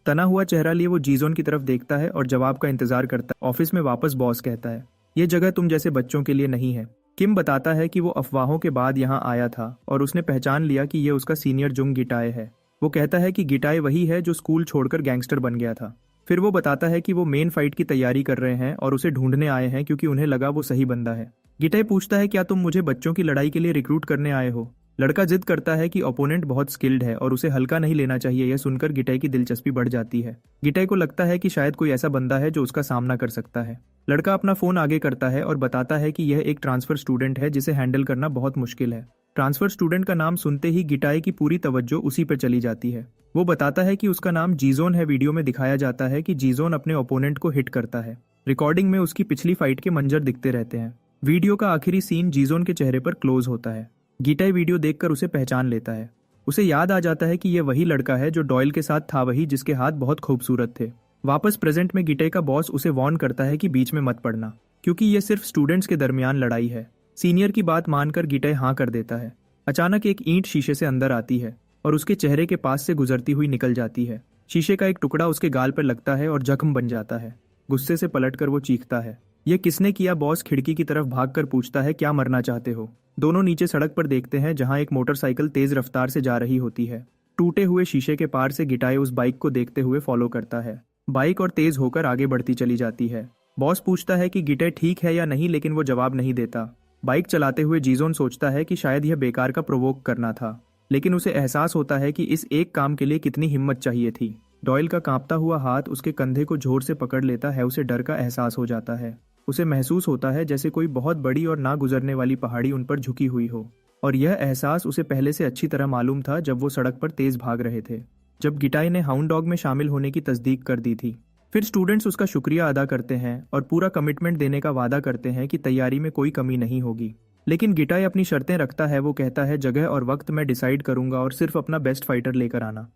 A: तना हुआ चेहरा लिए वो जीजोन की तरफ देखता है और जवाब का इंतजार करता है। ऑफिस में वापस बॉस कहता है ये जगह तुम जैसे बच्चों के लिए नहीं है। किम बताता है कि वो अफवाहों के बाद यहाँ आया था और उसने पहचान लिया कि ये उसका सीनियर जुंग गिटाए है। वो कहता है कि गिटाए वही है जो स्कूल छोड़कर गैंगस्टर बन गया था। फिर वो बताता है कि वो मेन फाइट की तैयारी कर रहे हैं और उसे ढूंढने आए हैं क्योंकि उन्हें लगा वो सही बंदा है। गिटाए पूछता है क्या तुम मुझे बच्चों की लड़ाई के लिए रिक्रूट करने आए हो। लड़का जिद करता है कि ओपोनेंट बहुत स्किल्ड है और उसे हल्का नहीं लेना चाहिए। यह सुनकर गिटाई की दिलचस्पी बढ़ जाती है। गिटाई को लगता है कि शायद कोई ऐसा बंदा है जो उसका सामना कर सकता है। लड़का अपना फोन आगे करता है और बताता है कि यह एक ट्रांसफर स्टूडेंट है जिसे हैंडल करना बहुत मुश्किल है। ट्रांसफर स्टूडेंट का नाम सुनते ही गिटाई की पूरी तवज्जो उसी पर चली जाती है। वो बताता है कि उसका नाम जीजोन है। वीडियो में दिखाया जाता है कि जीजोन अपने ओपोनेंट को हिट करता है। रिकॉर्डिंग में उसकी पिछली फाइट के मंजर दिखते रहते हैं। वीडियो का आखिरी सीन जीजोन के चेहरे पर क्लोज होता है। गिटाई वीडियो देखकर उसे पहचान लेता है। उसे याद आ जाता है कि यह वही लड़का है जो डॉयल के साथ था, वही जिसके हाथ बहुत खूबसूरत थे। वापस प्रेजेंट में गिटाई का बॉस उसे वार्न करता है कि बीच में मत पड़ना क्योंकि यह सिर्फ स्टूडेंट्स के दरमियान लड़ाई है। सीनियर की बात मानकर गिटाई हाँ कर देता है। अचानक एक ईंट शीशे से अंदर आती है और उसके चेहरे के पास से गुजरती हुई निकल जाती है। शीशे का एक टुकड़ा उसके गाल पर लगता है और जख्म बन जाता है। गुस्से से पलटकर वो चीखता है ये किसने किया। बॉस खिड़की की तरफ भागकर पूछता है क्या मरना चाहते हो। दोनों नीचे सड़क पर देखते हैं जहां एक मोटरसाइकिल तेज रफ्तार से जा रही होती है। टूटे हुए शीशे के पार से गिटाई उस बाइक को देखते हुए फॉलो करता है। बाइक और तेज होकर आगे बढ़ती चली जाती है। बॉस पूछता है कि गिटाई ठीक है या नहीं, लेकिन वो जवाब नहीं देता। बाइक चलाते हुए जीजोन सोचता है कि शायद यह बेकार का प्रोवोक करना था, लेकिन उसे एहसास होता है कि इस एक काम के लिए कितनी हिम्मत चाहिए थी। डॉयल का कांपता हुआ हाथ उसके कंधे को जोर से पकड़ लेता है। उसे डर का एहसास हो जाता है। उसे महसूस होता है जैसे कोई बहुत बड़ी और ना गुजरने वाली पहाड़ी उन पर झुकी हुई हो, और यह एहसास उसे पहले से अच्छी तरह मालूम था जब वो सड़क पर तेज भाग रहे थे। जब गिटाई ने हाउंड डॉग में शामिल होने की तस्दीक कर दी थी। फिर स्टूडेंट्स उसका शुक्रिया अदा करते हैं और पूरा कमिटमेंट देने का वादा करते हैं कि तैयारी में कोई कमी नहीं होगी। लेकिन गिटाई अपनी शर्तें रखता है। वो कहता है जगह और वक्त मैं डिसाइड करूंगा और सिर्फ अपना बेस्ट फाइटर लेकर आना।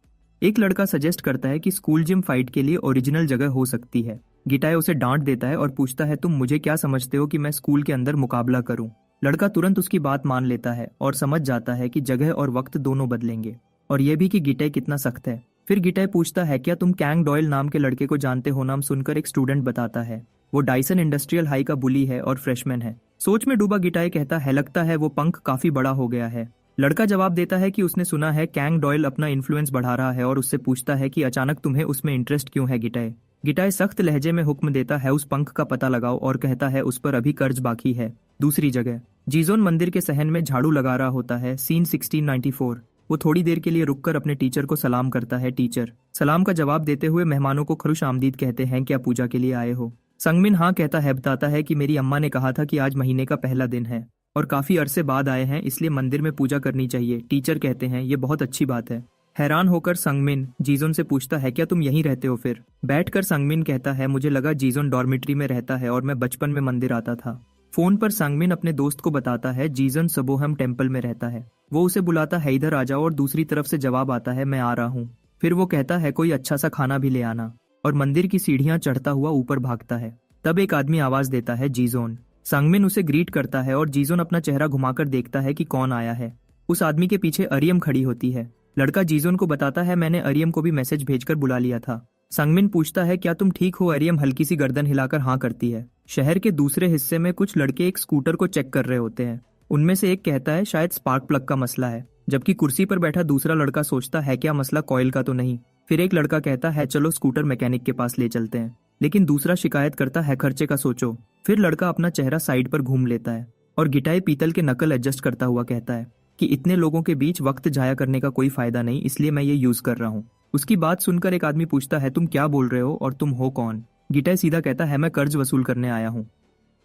A: एक लड़का सजेस्ट करता है कि स्कूल जिम फाइट के लिए ओरिजिनल जगह हो सकती है। गिटाई उसे डांट देता है और पूछता है तुम मुझे क्या समझते हो कि मैं स्कूल के अंदर मुकाबला करूं। लड़का तुरंत उसकी बात मान लेता है और समझ जाता है कि जगह और वक्त दोनों बदलेंगे, और यह भी कि गिटाई कितना सख्त है। फिर गिटाई पूछता है क्या तुम कैंग डॉयल नाम के लड़के को जानते हो। नाम सुनकर एक स्टूडेंट बताता है वो डाइसन इंडस्ट्रियल हाई का बुली है और फ्रेशमैन है। सोच में डूबा गिटाई कहता है लगता है वो पंख काफी बड़ा हो गया है। लड़का जवाब देता है कि उसने सुना है कैंग डॉयल अपना इन्फ्लुएंस बढ़ा रहा है और उससे पूछता है कि अचानक तुम्हें उसमें इंटरेस्ट क्यों है। गिटाई सख्त लहजे में हुक्म देता है उस पंख का पता लगाओ और कहता है उस पर अभी कर्ज बाकी है। दूसरी जगह जीजोन मंदिर के सहन में झाड़ू लगा रहा होता है। सीन 1694। वो थोड़ी देर के लिए रुककर अपने टीचर को सलाम करता है। टीचर सलाम का जवाब देते हुए मेहमानों को खुश आमदीद कहते हैं क्या पूजा के लिए आए हो। संगमिन हाँ कहता है, बताता है कि मेरी अम्मा ने कहा था कि आज महीने का पहला दिन है और काफी अरसे बाद आए हैं इसलिए मंदिर में पूजा करनी चाहिए। टीचर कहते हैं ये बहुत अच्छी बात है। हैरान होकर संगमिन जीजोन से पूछता है क्या तुम यहीं रहते हो। फिर बैठकर संगमिन कहता है मुझे लगा जीजोन डॉर्मिट्री में रहता है और मैं बचपन में मंदिर आता था। फोन पर संगमिन अपने दोस्त को बताता है जीजन सबोहम टेम्पल में रहता है। वो उसे बुलाता है इधर आ जाओ और दूसरी तरफ से जवाब आता है मैं आ रहा हूँ। फिर वो कहता है कोई अच्छा सा खाना भी ले आना, और मंदिर की सीढ़ियां चढ़ता हुआ ऊपर भागता है। तब एक आदमी आवाज देता है जीजोन। संगमिन उसे ग्रीट करता है और जीजोन अपना चेहरा घुमाकर देखता है कि कौन आया है। उस आदमी के पीछे अरियम खड़ी होती है। लड़का जीजोन को बताता है मैंने अरियम को भी मैसेज भेजकर बुला लिया था। संगमिन पूछता है क्या तुम ठीक हो। अरियम हल्की सी गर्दन हिलाकर हाँ करती है। शहर के दूसरे हिस्से में कुछ लड़के एक स्कूटर को चेक कर रहे होते हैं। उनमें से एक कहता है शायद स्पार्क प्लग का मसला है, जबकि कुर्सी पर बैठा दूसरा लड़का सोचता है क्या मसला कॉइल का तो नहीं। फिर एक लड़का कहता है चलो स्कूटर मैकेनिक के पास ले चलते हैं, लेकिन दूसरा शिकायत करता है खर्चे का सोचो। फिर लड़का अपना चेहरा साइड पर घूम लेता है और गिटाई पीतल के नकल एडजस्ट करता हुआ कहता है कि इतने लोगों के बीच वक्त जाया करने का कोई फायदा नहीं, इसलिए मैं ये यूज कर रहा हूँ। उसकी बात सुनकर एक आदमी पूछता है तुम क्या बोल रहे हो और तुम हो कौन। गिटाई सीधा कहता है मैं कर्ज वसूल करने आया हूँ।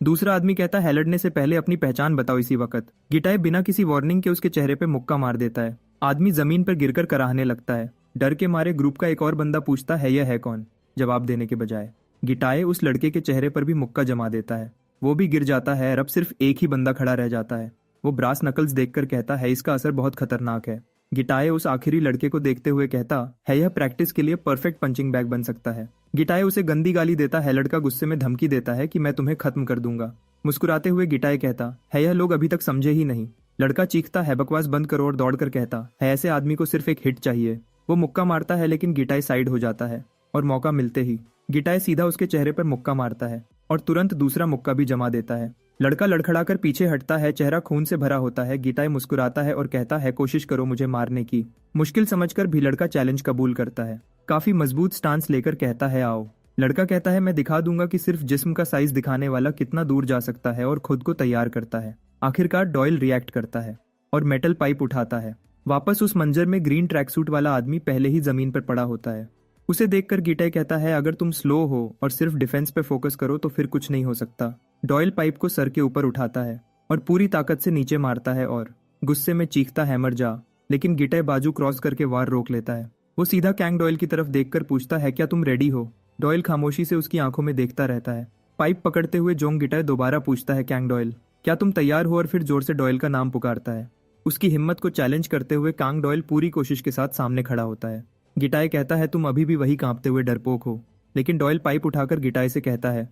A: दूसरा आदमी कहता है लड़ने से पहले अपनी पहचान बताओ इसी वक्त। गिटाई बिना किसी वार्निंग के उसके चेहरे पे मुक्का मार देता है। आदमी जमीन पर गिरकर कराहने लगता है। डर के मारे ग्रुप का एक और बंदा पूछता है यह है कौन। जवाब देने के बजाय गिटाई उस लड़के के चेहरे पर भी मुक्का जमा देता है। वो भी गिर जाता है। अब सिर्फ एक ही बंदा खड़ा रह जाता है। वो ब्रास नकल्स देखकर कहता है इसका असर बहुत खतरनाक है। गिटाई उस आखिरी लड़के को देखते हुए कहता है यह प्रैक्टिस के लिए परफेक्ट पंचिंग बैग बन सकता है। गिटाई उसे गंदी गाली देता है। लड़का गुस्से में धमकी देता है कि मैं तुम्हें खत्म कर दूंगा। मुस्कुराते हुए गिटाई कहता है यह लोग अभी तक समझे ही नहीं। लड़का चीखता है बकवास बंद करो और दौड़कर कहता है ऐसे आदमी को सिर्फ एक हिट चाहिए। वो मुक्का मारता है लेकिन गिटाई साइड हो जाता है और मौका मिलते ही गिटाई सीधा उसके चेहरे पर मुक्का मारता है और तुरंत दूसरा मुक्का भी जमा देता है। लड़का लड़खड़ाकर पीछे हटता है। चेहरा खून से भरा होता है। गिटाई मुस्कुराता है और कहता है कोशिश करो मुझे मारने की। मुश्किल समझकर भी लड़का चैलेंज कबूल करता है। काफी मजबूत स्टांस लेकर कहता है आओ। लड़का कहता है मैं दिखा दूंगा कि सिर्फ जिस्म का साइज दिखाने वाला कितना दूर जा सकता है, और खुद को तैयार करता है। आखिरकार डॉयल रिएक्ट करता है और मेटल पाइप उठाता है। वापस उस मंजर में ग्रीन ट्रैक सूट वाला आदमी पहले ही जमीन पर पड़ा होता है। उसे देखकर गिटाई कहता है अगर तुम स्लो हो और सिर्फ डिफेंस पे फोकस करो तो फिर कुछ नहीं हो सकता। डॉयल पाइप को सर के ऊपर उठाता है और पूरी ताकत से नीचे मारता है और गुस्से में चीखता है मर जा, लेकिन गिटाई बाजू क्रॉस करके वार रोक लेता है। वो सीधा कैंग डॉयल की तरफ देखकर पूछता है क्या तुम रेडी हो। डॉयल खामोशी से उसकी आंखों में देखता रहता है। पाइप पकड़ते हुए जोंग गिटाई दोबारा पूछता है कैंग डॉयल क्या तुम तैयार हो, और फिर जोर से डॉयल का नाम पुकारता है। उसकी हिम्मत को चैलेंज करते हुए कैंग डॉयल पूरी कोशिश के साथ सामने खड़ा होता है। गिटाई कहता है तुम अभी भी वही कांपते हुए डरपोक हो, लेकिन डॉयल पाइप उठाकर गिटाई से कहता है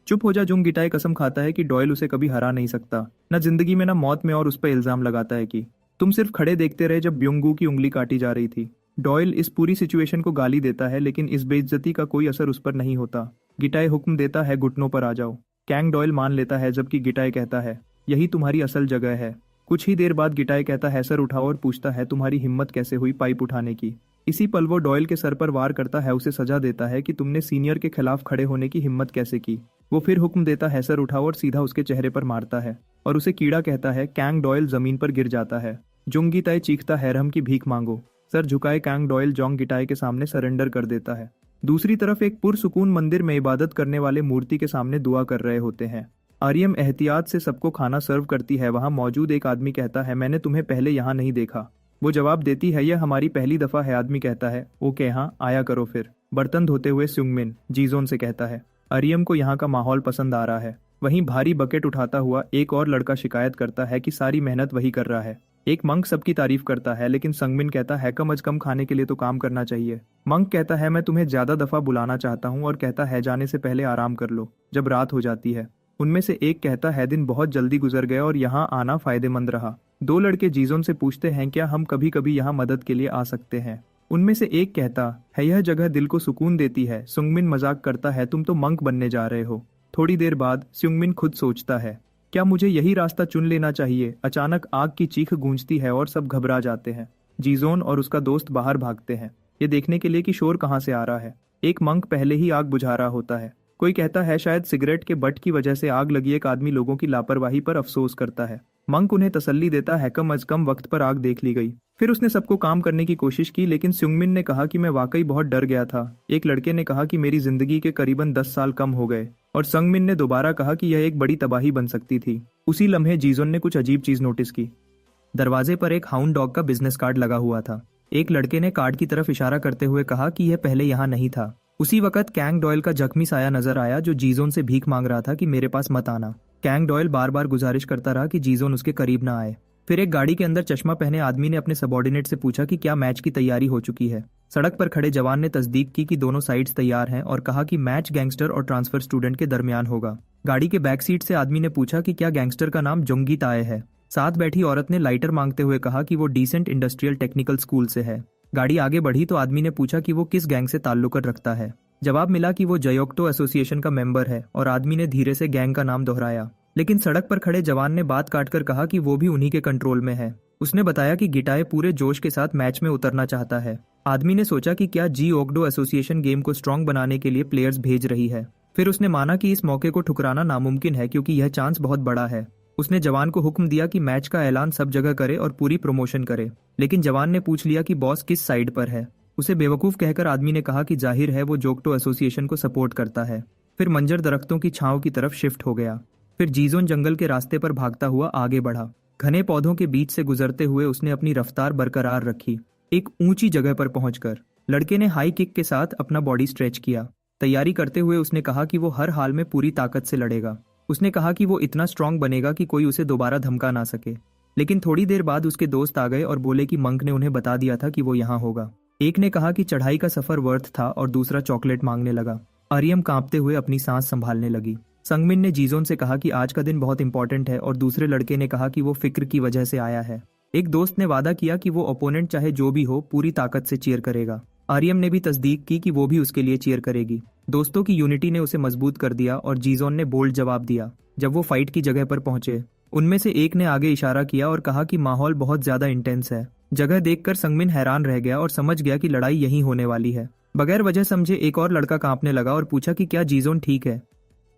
A: चुप हो जा। जोंग गिटाई कसम खाता है कि डॉयल उसे कभी हरा नहीं सकता, न जिंदगी में न मौत में, और उस पर इल्जाम लगाता है कि तुम सिर्फ खड़े देखते रहे जब ब्योंगू की उंगली काटी जा रही थी। डॉयल इस पूरी सिचुएशन को गाली देता है, लेकिन इस बेइज्जती का कोई असर उस पर नहीं होता। गिटाई हुक्म देता है घुटनों पर आ जाओ। कैंग डॉयल मान लेता है, जबकि गिटाई कहता है यही तुम्हारी असल जगह है। कुछ ही देर बाद गिटाई कहता है सर उठाओ और पूछता है तुम्हारी हिम्मत कैसे हुई पाइप उठाने की। इसी पल वो डॉयल के सर पर वार करता है। उसे सजा देता है कि तुमने सीनियर के खिलाफ खड़े होने की हिम्मत कैसे की। वो फिर हुक्म देता है सर उठाओ और सीधा उसके चेहरे पर मारता है और उसे कीड़ा कहता है। कैंग डॉयल जमीन पर गिर जाता है। जोंग गिटाई चीखता है रहम की भीख मांगो। सर झुकाए कैंग डॉयल जोंग गिटाई के सामने सरेंडर कर देता है। दूसरी तरफ एक पुरसुकून मंदिर में इबादत करने वाले मूर्ति के सामने दुआ कर रहे होते हैं। आर्यम एहतियात से सबको खाना सर्व करती है। वहां मौजूद एक आदमी कहता है मैंने तुम्हें पहले यहाँ नहीं देखा। वो जवाब देती है, यह हमारी पहली दफा है। आदमी कहता है, ओके हाँ आया करो फिर। बर्तन धोते हुए सुंगमिन जीजोन से कहता है, अरियम को यहाँ का माहौल पसंद आ रहा है। वहीं भारी बकेट उठाता हुआ एक और लड़का शिकायत करता है कि सारी मेहनत वही कर रहा है। एक मंक सबकी तारीफ करता है, लेकिन संगमिन कहता है, कम अज कम खाने के लिए तो काम करना चाहिए। मंक कहता है, मैं तुम्हें ज्यादा दफा बुलाना चाहता हूँ, और कहता है जाने से पहले आराम कर लो जब रात हो जाती है। उनमें से एक कहता है, दिन बहुत जल्दी गुजर गया और यहाँ आना फायदेमंद रहा। दो लड़के जीजोन से पूछते हैं, क्या हम कभी कभी यहाँ मदद के लिए आ सकते हैं। उनमें से एक कहता है, यह जगह दिल को सुकून देती है। सुंगमिन मजाक करता है, तुम तो मंक बनने जा रहे हो। थोड़ी देर बाद सुंगमिन खुद सोचता है, क्या मुझे यही रास्ता चुन लेना चाहिए। अचानक आग की चीख गूंजती है और सब घबरा जाते हैं। जीजोन और उसका दोस्त बाहर भागते हैं, ये देखने के लिए कि शोर कहाँ से आ रहा है। एक मंक पहले ही आग बुझा रहा होता है। कोई कहता है, शायद सिगरेट के बट की वजह से आग लगी। एक आदमी लोगों की लापरवाही पर अफसोस करता है। मंक उन्हें तसल्ली देता है, कम अज कम वक्त पर आग देख ली गई। फिर उसने सबको काम करने की कोशिश की, लेकिन सुंगमिन ने कहा कि मैं वाकई बहुत डर गया था। एक लड़के ने कहा कि मेरी जिंदगी के करीबन 10 साल कम हो गए, और संगमिन ने दोबारा कहा कि यह एक बड़ी तबाही बन सकती थी। उसी लम्हे जीजोन ने कुछ अजीब चीज नोटिस की। दरवाजे पर एक हाउंड डॉग का बिजनेस कार्ड लगा हुआ था। एक लड़के ने कार्ड की तरफ इशारा करते हुए कहा कि यह पहले यहाँ नहीं था। उसी वक्त कैंग डॉयल का जख्मी साया नजर आया, जो जीजोन से भीख मांग रहा था कि मेरे पास मत आना। कैंग डॉयल बार बार गुजारिश करता रहा कि जीजोन उसके करीब ना आए। फिर एक गाड़ी के अंदर चश्मा पहने आदमी ने अपने सबॉर्डिनेट से पूछा कि क्या मैच की तैयारी हो चुकी है। सड़क पर खड़े जवान ने तस्दीक की कि दोनों साइड्स तैयार हैं, और कहा कि मैच गैंगस्टर और ट्रांसफर स्टूडेंट के दरमियान होगा। गाड़ी के बैक सीट से आदमी ने पूछा कि क्या गैंगस्टर का नाम जोंगी ताए है। साथ बैठी औरत ने लाइटर मांगते हुए कहा कि वो डिसेंट इंडस्ट्रियल टेक्निकल स्कूल से है। गाड़ी आगे बढ़ी तो आदमी ने पूछा कि वो किस गैंग से ताल्लुक रखता है। जवाब मिला कि वो जयोक्टो एसोसिएशन का मेंबर है, और आदमी ने धीरे से गैंग का नाम दोहराया। लेकिन सड़क पर खड़े जवान ने बात काटकर कहा कि वो भी उन्हीं के कंट्रोल में है। उसने बताया कि गिटाए पूरे जोश के साथ मैच में उतरना चाहता है। आदमी ने सोचा कि क्या जी ओक्डो एसोसिएशन गेम को स्ट्रांग बनाने के लिए प्लेयर्स भेज रही है। फिर उसने माना कि इस मौके को ठुकराना नामुमकिन है, क्योंकि यह चांस बहुत बड़ा है। उसने जवान को हुक्म दिया कि मैच का ऐलान सब जगह करे और पूरी प्रमोशन करे। लेकिन जवान ने पूछ लिया कि बॉस किस साइड पर है। उसे बेवकूफ कहकर आदमी ने कहा कि जाहिर है वो जोक्टो एसोसिएशन को सपोर्ट करता है। फिर मंजर दरख्तों की छांव की तरफ शिफ्ट हो गया। फिर जीजोन जंगल के रास्ते पर भागता हुआ आगे बढ़ा। घने पौधों के बीच से गुजरते हुए उसने अपनी रफ्तार बरकरार रखी। एक ऊंची जगह पर पहुंचकर लड़के ने हाई किक के साथ अपना बॉडी स्ट्रेच किया। तैयारी करते हुए उसने कहा कि वो हर हाल में पूरी ताकत से लड़ेगा। उसने कहा कि वो इतना स्ट्रांग बनेगा कि कोई उसे दोबारा धमका ना सके। लेकिन थोड़ी देर बाद उसके दोस्त आ गए और बोले कि मंक ने उन्हें बता दिया था कि वो यहाँ होगा। एक ने कहा कि चढ़ाई का सफर वर्थ था, और दूसरा चॉकलेट मांगने लगा। अरियम कांपते हुए अपनी सांस संभालने लगी। संगमिन ने जीजोन से कहा कि आज का दिन बहुत इंपॉर्टेंट है, और दूसरे लड़के ने कहा कि वो फिक्र की वजह से आया है। एक दोस्त ने वादा किया कि वो ओपोनेंट चाहे जो भी हो पूरी ताकत से चीयर करेगा। आर्यम ने भी तस्दीक की कि वो भी उसके लिए चीयर करेगी। दोस्तों की यूनिटी ने उसे मजबूत कर दिया, और जीजोन ने बोल्ड जवाब दिया। जब वो फाइट की जगह पर पहुंचे, उनमें से एक ने आगे इशारा किया और कहा कि माहौल बहुत ज्यादा इंटेंस है। जगह देखकर संगमिन हैरान रह गया और समझ गया कि लड़ाई यहीं होने वाली है। बगैर वजह समझे एक और लड़का कांपने लगा और पूछा कि क्या जीजोन ठीक है।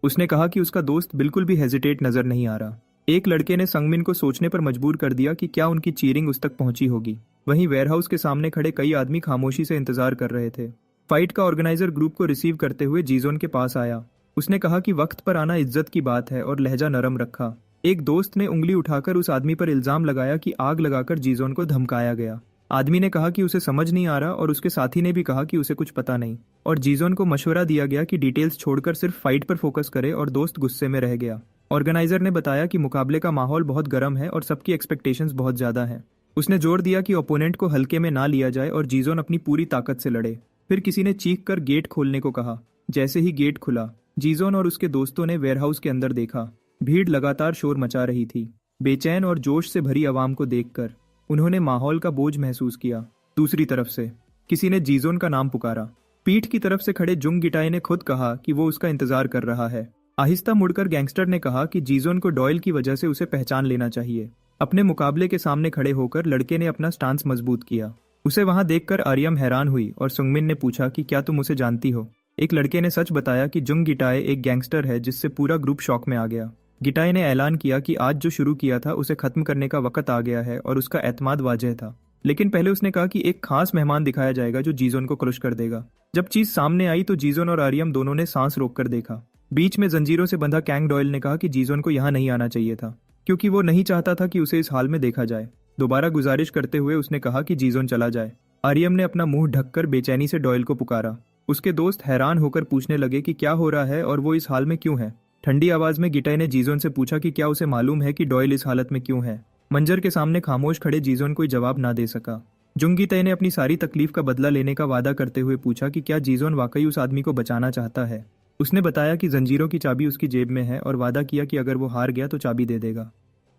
A: उसने कहा कि उसका दोस्त बिल्कुल भी हेजिटेट नजर नहीं आ रहा। एक लड़के ने संगमिन को सोचने पर मजबूर कर दिया कि क्या उनकी चीयरिंग उस तक पहुंची होगी। वहीं वेयरहाउस के सामने खड़े कई आदमी खामोशी से इंतजार कर रहे थे। फाइट का ऑर्गेनाइजर ग्रुप को रिसीव करते हुए जीजोन के पास आया। उसने कहा कि वक्त पर आना इज्जत की बात है, और लहजा नरम रखा। एक दोस्त ने उंगली उठाकर उस आदमी पर इल्जाम लगाया कि आग लगाकर जीजोन को धमकाया गया। आदमी ने कहा कि उसे समझ नहीं आ रहा, और उसके साथी ने भी कहा कि उसे कुछ पता नहीं। और जीजोन को मशवरा दिया गया कि डिटेल्स छोड़कर सिर्फ फाइट पर फोकस करे, और दोस्त गुस्से में रह गया। ऑर्गेनाइजर ने बताया कि मुकाबले का माहौल बहुत गर्म है और सबकी एक्सपेक्टेशंस बहुत ज्यादा हैं। उसने जोर दिया कि ओपोनेंट को हल्के में ना लिया जाए और जीजोन अपनी पूरी ताकत से लड़े। फिर किसी ने चीख कर गेट खोलने को कहा। जैसे ही गेट खुला, जीजोन और उसके दोस्तों ने वेयरहाउस के अंदर देखा। भीड़ लगातार शोर मचा रही थी। बेचैन और जोश से भरी आवाम को देखकर उन्होंने माहौल का बोझ महसूस किया। दूसरी तरफ से किसी ने जीजोन का नाम पुकारा। पीठ की तरफ से खड़े जुंग गिटाई ने खुद कहा कि वो उसका इंतजार कर रहा है। आहिस्ता मुड़कर गैंगस्टर ने कहा कि जीजोन को डॉयल की वजह से उसे पहचान लेना चाहिए। अपने मुकाबले के सामने खड़े होकर लड़के ने अपना स्टांस मजबूत किया। उसे वहां देखकर आर्यम हैरान हुई और संगमिन ने पूछा कि क्या तुम उसे जानती हो। एक लड़के ने सच बताया कि जुंग गिटाई एक गैंगस्टर है, जिससे पूरा ग्रुप शॉक में आ गया। गिटाई ने ऐलान किया कि आज जो शुरू किया था उसे खत्म करने का वक्त आ गया है, और उसका एतमाद वाजह था। लेकिन पहले उसने कहा कि एक खास मेहमान दिखाया जाएगा जो जीजोन को क्रश कर देगा। जब चीज सामने आई तो जीजोन और आर्यम दोनों ने सांस रोककर देखा। बीच में जंजीरों से बंधा कैंग डॉयल ने कहा कि जीजोन को यहाँ नहीं आना चाहिए था, क्योंकि वो नहीं चाहता था कि उसे इस हाल में देखा जाए। दोबारा गुजारिश करते हुए उसने कहा कि जीजोन चला जाए। आर्यम ने अपना मुंह ढककर बेचैनी से डॉयल को पुकारा। उसके दोस्त हैरान होकर पूछने लगे कि क्या हो रहा है और वो इस हाल में क्यों है। ठंडी आवाज में गिटाई ने जीजोन से पूछा कि क्या उसे मालूम है कि डॉयल इस हालत में क्यों है। मंजर के सामने खामोश खड़े जीजोन कोई जवाब ना दे सका। जुंगीताई ने अपनी सारी तकलीफ का बदला लेने का वादा करते हुए पूछा कि क्या जीजोन वाकई उस आदमी को बचाना चाहता है। उसने बताया कि जंजीरों की चाबी उसकी जेब में है और वादा किया कि अगर वो हार गया तो चाबी दे देगा।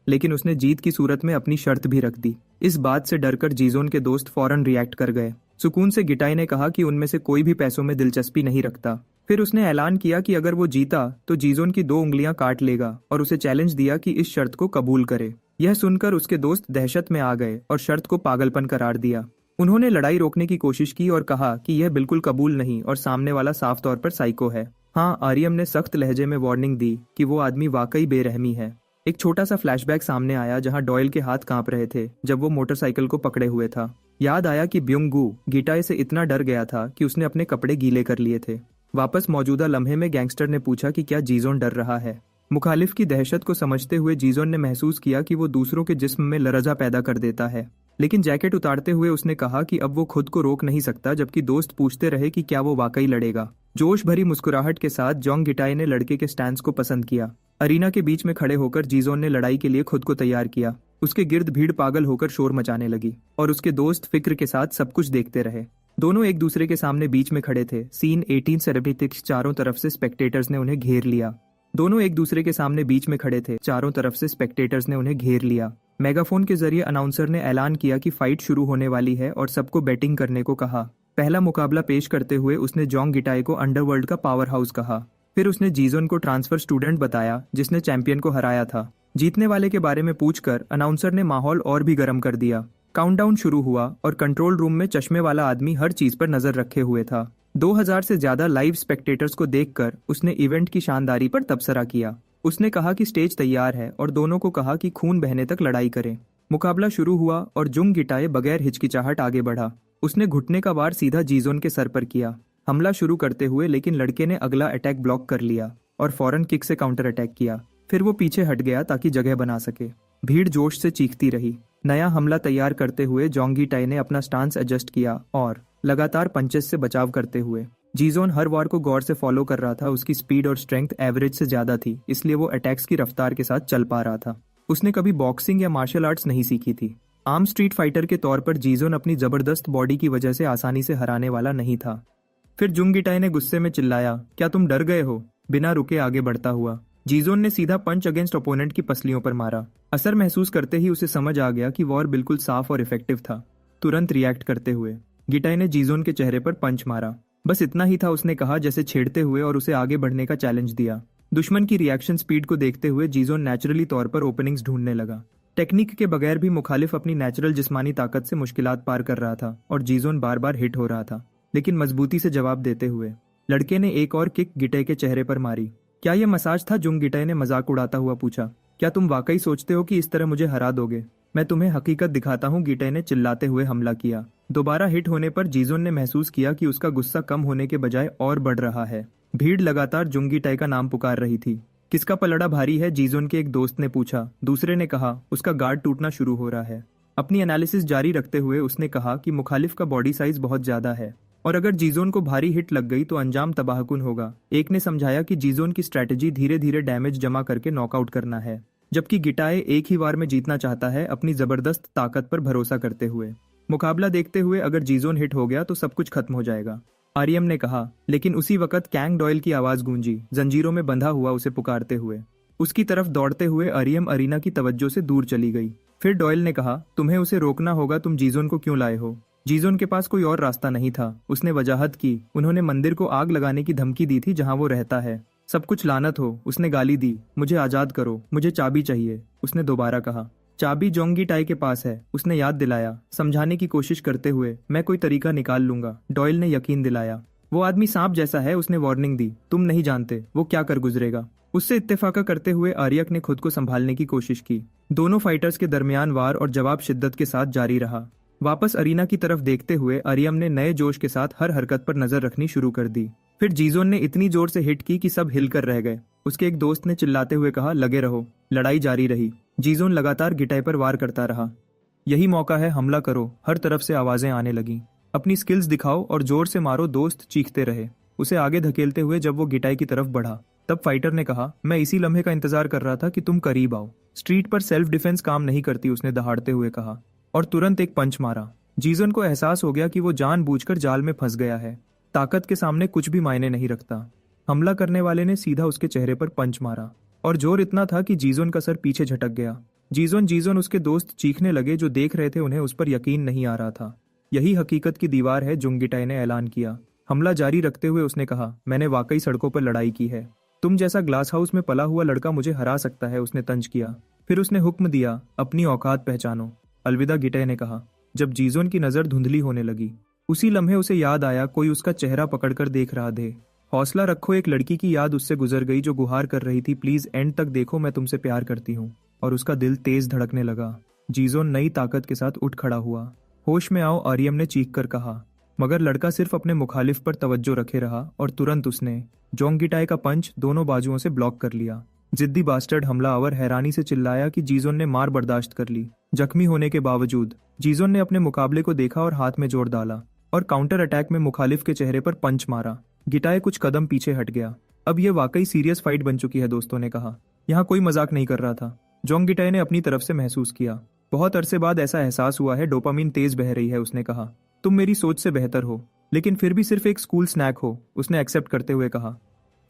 A: लेकिन उसने जीत की सूरत में अपनी शर्त भी रख दी। इस बात से डरकर जीजोन के दोस्त फौरन रिएक्ट कर गए। सुकून से गिटाई ने कहा कि उनमें से कोई भी पैसों में दिलचस्पी नहीं रखता। फिर उसने ऐलान किया कि अगर वो जीता तो जीजोन की 2 उंगलियां काट लेगा और उसे चैलेंज दिया कि इस शर्त को कबूल करे। यह सुनकर उसके दोस्त दहशत में आ गए और शर्त को पागलपन करार दिया। उन्होंने लड़ाई रोकने की कोशिश की और कहा कि यह बिल्कुल कबूल नहीं और सामने वाला साफ तौर पर साइको है। हाँ, आर्यम ने सख्त लहजे में वार्निंग दी कि वो आदमी वाकई बेरहमी है। एक छोटा सा फ्लैशबैक सामने आया जहां डॉयल के हाथ कांप रहे थे जब वो मोटरसाइकिल को पकड़े हुए था। याद आया कि ब्युंगू गिटाई से इतना डर गया था कि उसने अपने कपड़े गीले कर लिए थे। वापस मौजूदा लम्हे में गैंगस्टर ने पूछा कि क्या जीजोन डर रहा है। मुखालिफ की दहशत को समझते हुए जीजोन ने महसूस किया कि वो दूसरों के जिस्म में लरजा पैदा कर देता है। लेकिन जैकेट उतारते हुए उसने कहा कि अब वो खुद को रोक नहीं सकता, जबकि दोस्त पूछते रहे कि क्या वो वाकई लड़ेगा। जोश भरी मुस्कुराहट के साथ जोंग गिटाई ने लड़के के स्टैंस को पसंद किया। अरीना के बीच में खड़े होकर जीजोन ने लड़ाई के लिए खुद को तैयार किया। उसके गिर्द भीड़ पागल होकर शोर मचाने लगी और उसके दोस्त फिक्र के साथ सब कुछ देखते रहे। दोनों एक दूसरे के सामने बीच में खड़े थे। सीन 1876। चारों तरफ से स्पेक्टेटर्स ने उन्हें घेर लिया। दोनों एक दूसरे के सामने बीच में खड़े थे। चारों तरफ से स्पेक्टेटर्स ने उन्हें घेर लिया। मेगाफोन के जरिए अनाउंसर ने ऐलान किया कि फाइट शुरू होने वाली है और सबको बैटिंग करने को कहा। पहला मुकाबला पेश करते हुए उसने जोंग गिटाई को अंडरवर्ल्ड का पावर हाउस कहा। फिर उसने जीजोन को ट्रांसफर स्टूडेंट बताया जिसने चैंपियन को हराया था। जीतने वाले के बारे में पूछकर अनाउंसर ने माहौल और भी गर्म कर दिया। काउंटडाउन शुरू हुआ और कंट्रोल रूम में चश्मे वाला आदमी हर चीज पर नजर रखे हुए था। 2000 से ज्यादा लाइव स्पेक्टेटर्स को देखकर उसने इवेंट की शानदारी पर तबसरा किया। उसने कहा कि स्टेज तैयार है और दोनों को कहा कि खून बहने तक लड़ाई करें। मुकाबला शुरू हुआ और जुंग गिटाई बगैर हिचकिचाहट आगे बढ़ा। उसने घुटने का वार सीधा जीजोन के सर पर किया, हमला शुरू करते हुए, लेकिन लड़के ने अगला अटैक ब्लॉक कर लिया और फौरन किक से काउंटर अटैक किया। फिर वो पीछे हट गया ताकि जगह बना सके। भीड़ जोश से चीखती रही। नया हमला तैयार करते हुए जोंग गिटाई ने अपना स्टांस एडजस्ट किया और लगातार पंचेस से बचाव करते हुए। जीजोन हर वार को गौर से फॉलो कर रहा था। उसकी स्पीड और स्ट्रेंथ एवरेज से ज्यादा थी, इसलिए वो अटैक्स की रफ्तार के साथ चल पा रहा था। उसने कभी बॉक्सिंग या मार्शल आर्ट्स नहीं सीखी थी। आम स्ट्रीट फाइटर के तौर पर जीजोन अपनी जबरदस्त बॉडी की वजह से आसानी से हराने वाला नहीं था। फिर जुंग गिटाई ने गुस्से में चिल्लाया, क्या तुम डर गए हो? बिना रुके आगे बढ़ता हुआ जीजोन ने सीधा पंच अगेंस्ट ओपोनेंट की पसलियों पर मारा। असर महसूस करते ही उसे समझ आ गया कि वॉर बिल्कुल साफ और इफेक्टिव था। तुरंत रिएक्ट करते हुए गिटाई ने जीजोन के चेहरे पर पंच मारा। बस इतना ही था, उसने कहा, जैसे छेड़ते हुए, और उसे आगे बढ़ने का चैलेंज दिया। दुश्मन की रिएक्शन स्पीड को देखते हुए जीजोन नेचुरली तौर पर ओपनिंग्स ढूंढने लगा। टेक्निक के बगैर भी मुखालिफ अपनी नेचुरल जिस्मानी ताकत से मुश्किलात पार कर रहा था और जीजोन बार बार हिट हो रहा था, लेकिन मजबूती से जवाब देते हुए। लड़के ने एक और किक गिटाई के चेहरे पर मारी। क्या यह मसाज था? जुंग गिटाई ने मजाक उड़ाता हुआ पूछा। क्या तुम वाकई सोचते हो कि इस तरह मुझे हरा दोगे? मैं तुम्हें हकीकत दिखाता हूँ, गिटाई ने चिल्लाते हुए हमला किया। दोबारा हिट होने पर जीजोन ने महसूस किया कि उसका गुस्सा कम होने के बजाय और बढ़ रहा है। भीड़ लगातार जुंग गिटाई का नाम पुकार रही थी। किसका पलड़ा भारी है? जीजोन के एक दोस्त ने पूछा। दूसरे ने कहा, उसका गार्ड टूटना शुरू हो रहा है। अपनी एनालिसिस जारी रखते हुए उसने कहा कि मुखालिफ का बॉडी साइज बहुत ज्यादा है और अगर जीजोन को भारी हिट लग गई तो अंजाम तबाहकुन होगा। एक ने समझाया कि जीजोन की स्ट्रैटेजी धीरे धीरे डैमेज जमा करके नॉकआउट करना है, जबकि गिटाई एक ही वार में जीतना चाहता है, अपनी जबरदस्त ताकत पर भरोसा करते हुए। मुकाबला देखते हुए अगर जीजोन हिट हो गया तो सब कुछ खत्म हो जाएगा, आर्यम ने कहा। लेकिन उसी वक्त कैंग डॉयल की आवाज गूंजी, जंजीरों में बंधा हुआ उसे पुकारते हुए। उसकी तरफ दौड़ते हुए आर्यम अरीना की तवज्जो से दूर चली गई। फिर डॉयल ने कहा, तुम्हें उसे रोकना होगा, तुम जीजोन को क्यों लाए हो? जीजोन के पास कोई और रास्ता नहीं था, उसने वजाहत की। उन्होंने मंदिर को आग लगाने की धमकी दी थी जहां वो रहता है। सब कुछ लानत हो, उसने गाली दी। मुझे आजाद करो, मुझे चाबी चाहिए, उसने दोबारा कहा। चाबी जोंग गिटाई के पास है, उसने याद दिलाया, समझाने की कोशिश करते हुए। मैं कोई तरीका निकाल लूंगा, डॉयल ने यकीन दिलाया। वो आदमी सांप जैसा है, उसने वार्निंग दी। तुम नहीं जानते वो क्या कर गुजरेगा। उससे इत्तेफाका करते हुए आर्यक ने खुद को संभालने की कोशिश की। दोनों फाइटर्स के दरमियान वार और जवाब शिद्दत के साथ जारी रहा। वापस अरीना की तरफ देखते हुए आर्यम ने नए जोश के साथ हर हरकत पर नजर रखनी शुरू कर दी। फिर जीजोन ने इतनी जोर से हिट की कि सब हिलकर रह गए। उसके एक दोस्त ने चिल्लाते हुए कहा, लगे रहो। लड़ाई जारी रही। जीजोन लगातार गिटाई पर वार करता रहा। यही मौका है, हमला करो। हर तरफ से आवाजें आने लगीं। अपनी स्किल्स दिखाओ और जोर से मारो, दोस्त चीखते रहे, उसे आगे धकेलते हुए। जब वो गिटाई की तरफ बढ़ा तब फाइटर ने कहा, मैं इसी लम्हे का इंतजार कर रहा था कि तुम करीब आओ। स्ट्रीट पर सेल्फ डिफेंस काम नहीं करती, उसने दहाड़ते हुए कहा, और तुरंत एक पंच मारा। जीजन को एहसास हो गया कि वो जानबूझकर जाल में फंस गया है। ताकत के सामने कुछ भी मायने नहीं रखता। हमला करने वाले ने सीधा उसके चेहरे पर पंच मारा और जोर इतना था कि जीजोन का सर पीछे झटक गया। जीजोन जीजोन उसके दोस्त चीखने लगे। जो देख रहे थे उन्हें उस पर यकीन नहीं आ रहा था। यही हकीकत की दीवार है, जुंगिटाई ने ऐलान किया। हमला जारी रखते हुए उसने कहा, मैंने वाकई सड़कों पर लड़ाई की है। तुम जैसा ग्लास हाउस में पला हुआ लड़का मुझे हरा सकता है, उसने तंज किया। फिर उसने हुक्म दिया, अपनी औकात पहचानो। अलविदा, गिटाई ने कहा। जब जीजोन की नजर धुंधली होने लगी उसी लम्हे उसे याद आया, कोई उसका चेहरा पकड़कर देख रहा थे। हौसला रखो, एक लड़की की याद उससे गुजर गई जो गुहार कर रही थी, प्लीज एंड तक देखो, मैं तुमसे प्यार करती हूँ। और उसका दिल तेज धड़कने लगा। जीजोन नई ताकत के साथ उठ खड़ा हुआ। होश में आओ, आर्यम ने चीख कर कहा, मगर लड़का सिर्फ अपने मुखालिफ पर तवज्जो रखे रहा और तुरंत उसने जोंगिटाई का पंच दोनों बाजुओं से ब्लॉक कर लिया। जिद्दी बास्टर्ड, हमलावर हैरानी से चिल्लाया कि जीजोन ने मार बर्दाश्त कर ली। जख्मी होने के बावजूद जीजोन ने अपने मुकाबले को देखा और हाथ में जोर डाला और काउंटर अटैक में मुखालिफ के चेहरे पर पंच मारा। गिटाई कुछ कदम पीछे हट गया। अब यह वाकई सीरियस फाइट बन चुकी है, दोस्तों ने कहा। यहाँ कोई मजाक नहीं कर रहा था। जोंगिटाई ने अपनी तरफ से महसूस किया। बहुत अरसे बाद ऐसा एहसास हुआ है, डोपामीन तेज बह रही है, उसने कहा। तुम मेरी सोच से बेहतर हो, लेकिन फिर भी सिर्फ एक स्कूल स्नैक हो, उसने एक्सेप्ट करते हुए कहा।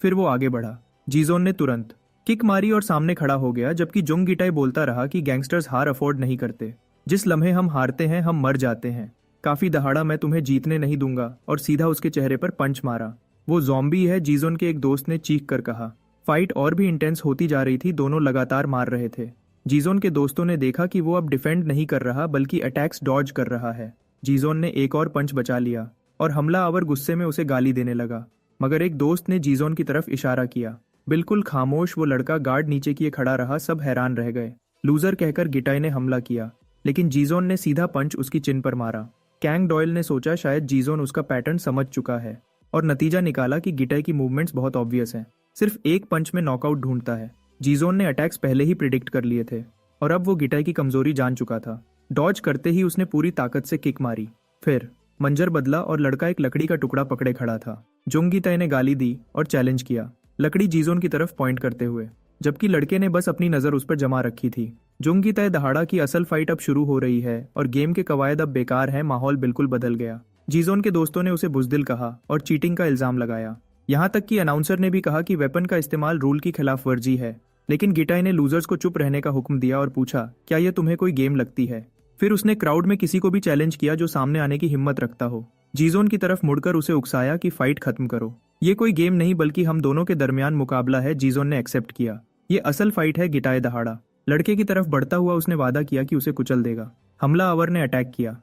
A: फिर वो आगे बढ़ा। जीजोन ने तुरंत किक मारी और सामने खड़ा हो गया, जबकि जोंगिटाई बोलता रहा कि गैंगस्टर्स हार अफोर्ड नहीं करते। जिस लम्हे हम हारते हैं हम मर जाते हैं। काफी दहाड़ा, मैं तुम्हें जीतने नहीं दूंगा, और सीधा उसके चेहरे पर पंच मारा। वो ज़ॉम्बी है, जीजोन के एक दोस्त ने चीख कर कहा। फाइट और भी इंटेंस होती जा रही थी, दोनों लगातार मार रहे थे। जीजोन के दोस्तों ने देखा कि वो अब डिफेंड नहीं कर रहा बल्कि अटैक्स डॉज कर रहा है। जीजोन ने एक और पंच बचा लिया और हमलावर गुस्से में उसे गाली देने लगा, मगर एक दोस्त ने जीजोन की तरफ इशारा किया। बिल्कुल खामोश वो लड़का गार्ड नीचे किए खड़ा रहा। सब हैरान रह गए। लूजर कहकर गिटाई ने हमला किया, लेकिन जीजोन ने सीधा पंच उसकी चिन पर मारा। कैंग डॉयल ने सोचा शायद जीजोन उसका पैटर्न समझ चुका है और नतीजा निकाला कि गिटाई की मूवमेंट्स बहुत ऑब्वियस हैं। सिर्फ एक पंच में नॉकआउट ढूंढता है। जीजोन ने अटैक्स पहले ही प्रिडिक्ट कर लिए थे और अब वो गिटाई की कमजोरी जान चुका था। डॉज करते ही उसने पूरी ताकत से किक मारी। फिर मंजर बदला और लड़का एक लकड़ी का टुकड़ा पकड़े खड़ा था। जोंगिटाई ने गाली दी और चैलेंज किया, लकड़ी जीजोन की तरफ पॉइंट करते हुए, जबकि लड़के ने बस अपनी नजर उस पर जमा रखी थी। जोंगिटाई दहाड़ा कि असल फाइट अब शुरू हो रही है और गेम के कवायद अब बेकार हैं। माहौल बिल्कुल बदल गया। जीजोन के दोस्तों ने उसे बुजदिल कहा और चीटिंग का इल्जाम लगाया। यहाँ तक कि अनाउंसर ने भी कहा कि वेपन का इस्तेमाल रूल की खिलाफ वर्जी है। लेकिन गिटाई ने लूजर्स को चुप रहने का हुक्म दिया और पूछा, क्या यह तुम्हें कोई गेम लगती है? फिर उसने क्राउड में किसी को भी चैलेंज किया जो सामने आने की हिम्मत रखता हो। जीजोन की तरफ मुड़कर उसे उकसाया कि फाइट खत्म करो। ये कोई गेम नहीं बल्कि हम दोनों के दरमियान मुकाबला है। जीजोन ने एक्सेप्ट किया। ये असल फाइट है। गिटाई दहाड़ा। लड़के की तरफ बढ़ता हुआ उसने वादा किया कि उसे कुचल देगा। हमलावर ने अटैक किया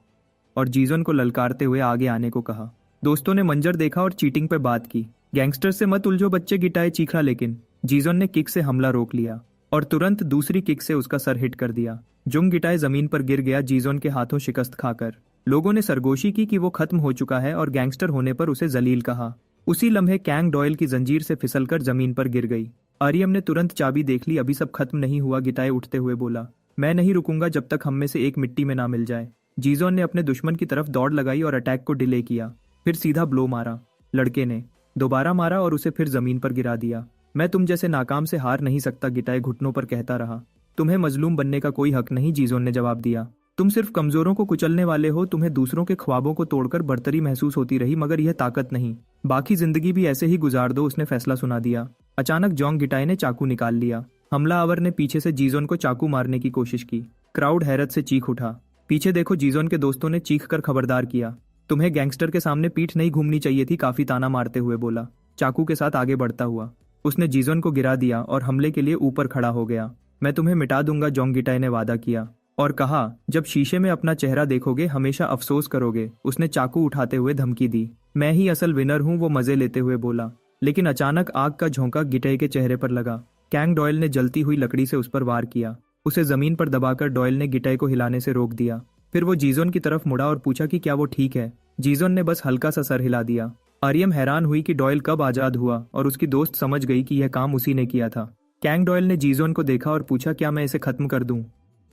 A: और जीजोन को ललकारते हुए आगे आने को कहा। दोस्तों ने मंजर देखा और चीटिंग पे बात की। गैंगस्टर से मत उलझो बच्चे, गिटाई चीखा, लेकिन जीजोन ने किक से हमला रोक लिया और तुरंत दूसरी किक से उसका सर हिट कर दिया। गिटाई जमीन पर गिर गया, जीजोन के हाथों शिकस्त खाकर। लोगों ने सरगोशी की कि वो खत्म हो चुका है और गैंगस्टर होने पर उसे जलील कहा। उसी लम्हे कैंग डॉयल की जंजीर से फिसलकर जमीन पर गिर गई। आर्यम ने तुरंत चाबी देख ली। अभी सब खत्म नहीं हुआ, गिटाई उठते हुए बोला। मैं नहीं रुकूंगा जब तक हम में से एक मिट्टी में ना मिल जाए। जीजोन ने अपने दुश्मन की तरफ दौड़ लगाई और अटैक को डिले किया। फिर सीधा ब्लो मारा। लड़के ने दोबारा मारा और उसे फिर जमीन पर गिरा दिया। मैं तुम जैसे नाकाम से हार नहीं सकता, गिटाई घुटनों पर कहता रहा। तुम्हें मजलूम बनने का कोई हक नहीं, जीजोन ने जवाब दिया। तुम सिर्फ कमजोरों को कुचलने वाले हो। तुम्हें दूसरों के ख्वाबों को तोड़कर बढ़तरी महसूस होती रही, मगर यह ताकत नहीं। बाकी जिंदगी भी ऐसे ही गुजार दो, उसने फैसला सुना दिया। अचानक गिटाई ने चाकू निकाल लिया। हमलावर ने पीछे से जीजोन को चाकू मारने की कोशिश की। क्राउड हैरत से चीख उठा। पीछे देखो, जीजोन के दोस्तों ने चीख कर खबरदार किया। तुम्हें गैंगस्टर के सामने पीठ नहीं घूमनी चाहिए थी, काफी ताना मारते हुए बोला। चाकू के साथ आगे बढ़ता हुआ उसने जीजोन को गिरा दिया और हमले के लिए ऊपर खड़ा हो गया। मैं तुम्हें मिटा दूंगा, गिटाई ने वादा किया और कहा, जब शीशे में अपना चेहरा देखोगे हमेशा अफसोस करोगे। उसने चाकू उठाते हुए धमकी दी। मैं ही असल विनर हूँ, वो मजे लेते हुए बोला। लेकिन अचानक आग का झोंका गिटाई के चेहरे पर लगा। कैंग डॉयल ने जलती हुई लकड़ी से उस पर वार किया। उसे जमीन पर दबाकर डॉयल ने गिटाई को हिलाने से रोक दिया। फिर वो जीजोन की तरफ मुड़ा और पूछा कि क्या वो ठीक है। जीजोन ने बस हल्का सा सर हिला दिया। आर्यम हैरान हुई कि डॉयल कब आजाद हुआ और उसकी दोस्त समझ गई कि यह काम उसी ने किया था। कैंग डॉयल ने जीजोन को देखा और पूछा, क्या मैं इसे खत्म कर दूं?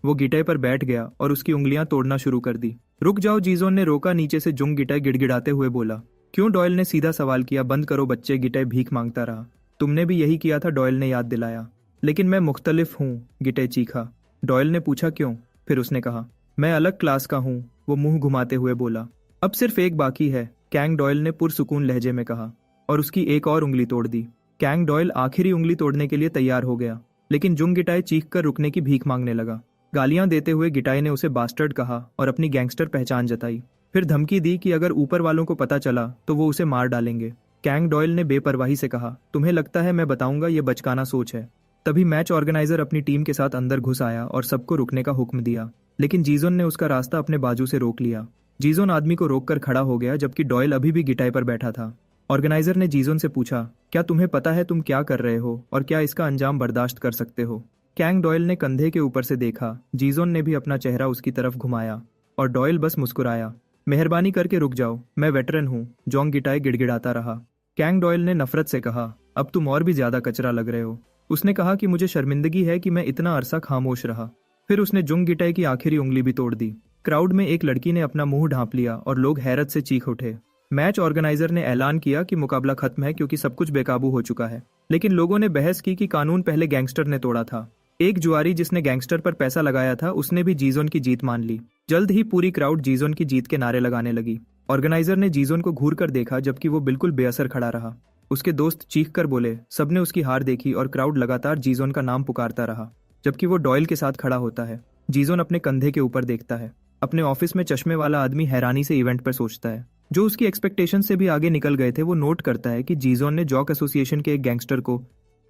A: वो गिटार पर बैठ गया और उसकी उंगलियां तोड़ना शुरू कर दी। रुक जाओ, जीजोन ने रोका। नीचे से जुंग गिटार गिड़गिड़ाते हुए बोला। क्यों? डॉयल ने सीधा सवाल किया। बंद करो बच्चे, गिटार भीख मांगता रहा। तुमने भी यही किया था, डॉयल ने याद दिलाया। लेकिन मैं मुख्तलिफ हूँ, गिटार चीखा। डॉयल ने पूछा क्यों? फिर उसने कहा, मैं अलग क्लास का हूँ। वो मुंह घुमाते हुए बोला। अब सिर्फ एक बाकी है, कैंग डॉयल ने पुरसुकून लहजे में कहा, और उसकी एक और उंगली तोड़ दी। कैंग डॉयल आखिरी उंगली तोड़ने के लिए तैयार हो गया, लेकिन जुंग गिटाई चीख कर रुकने की भीख मांगने लगा। गालियां देते हुए गिटाई ने उसे बास्टर्ड कहा और अपनी गैंगस्टर पहचान जताई। फिर धमकी दी कि अगर ऊपर वालों को पता चला तो वो उसे मार डालेंगे। कैंग डॉयल ने बेपरवाही से कहा, तुम्हें लगता है मैं बताऊंगा? ये बचकाना सोच है। तभी मैच ऑर्गेनाइजर अपनी टीम के साथ अंदर घुस आया और सबको रुकने का हुक्म दिया, लेकिन जीजोन ने उसका रास्ता अपने बाजू से रोक लिया। जीजोन आदमी को रोककर खड़ा हो गया, जबकि डॉयल अभी भी गिटार पर बैठा था। ऑर्गेनाइजर ने जीजोन से पूछा, क्या तुम्हें पता है तुम क्या कर रहे हो और क्या इसका अंजाम बर्दाश्त कर सकते हो? कैंग डॉयल ने कंधे के ऊपर से देखा। जीजोन ने भी अपना चेहरा उसकी तरफ घुमाया और डॉयल बस मुस्कुराया। मेहरबानी करके रुक जाओ, मैं वेटरन हूँ, जोंग गिटाई गिड़गिड़ाता रहा। कैंग डॉयल ने नफरत से कहा, अब तुम और भी ज्यादा कचरा लग रहे हो। उसने कहा कि मुझे शर्मिंदगी है कि मैं इतना अरसा खामोश रहा। फिर उसने जुंग गिटाई की आखिरी उंगली भी तोड़ दी। क्राउड में एक लड़की ने अपना मुंह ढांप लिया और लोग हैरत से चीख उठे। मैच ऑर्गेनाइजर ने ऐलान किया कि मुकाबला खत्म है क्योंकि सब कुछ बेकाबू हो चुका है, लेकिन लोगों ने बहस की कि कानून पहले गैंगस्टर ने तोड़ा था। एक जुआरी जिसने गैंगस्टर पर पैसा लगाया था, उसने भी जीजोन की जीत मान ली। जल्द ही पूरी क्राउड जीजोन की जीत के नारे लगाने लगी। ऑर्गेनाइजर ने जीजोन को घूर कर देखा, जबकि वो बिल्कुल बेअसर खड़ा रहा। उसके दोस्त चीख कर बोले। सबने उसकी हार देखी और क्राउड लगातार जीजोन का नाम पुकारता रहा, जबकि वो डॉयल के साथ खड़ा होता है। जीजोन अपने कंधे के ऊपर देखता है। अपने ऑफिस में चश्मे वाला आदमी हैरानी से इवेंट पर सोचता है, जो उसकी एक्सपेक्टेशन से भी आगे निकल गए थे। वो नोट करता है कि जीजोन ने जॉक एसोसिएशन के एक गैंगस्टर को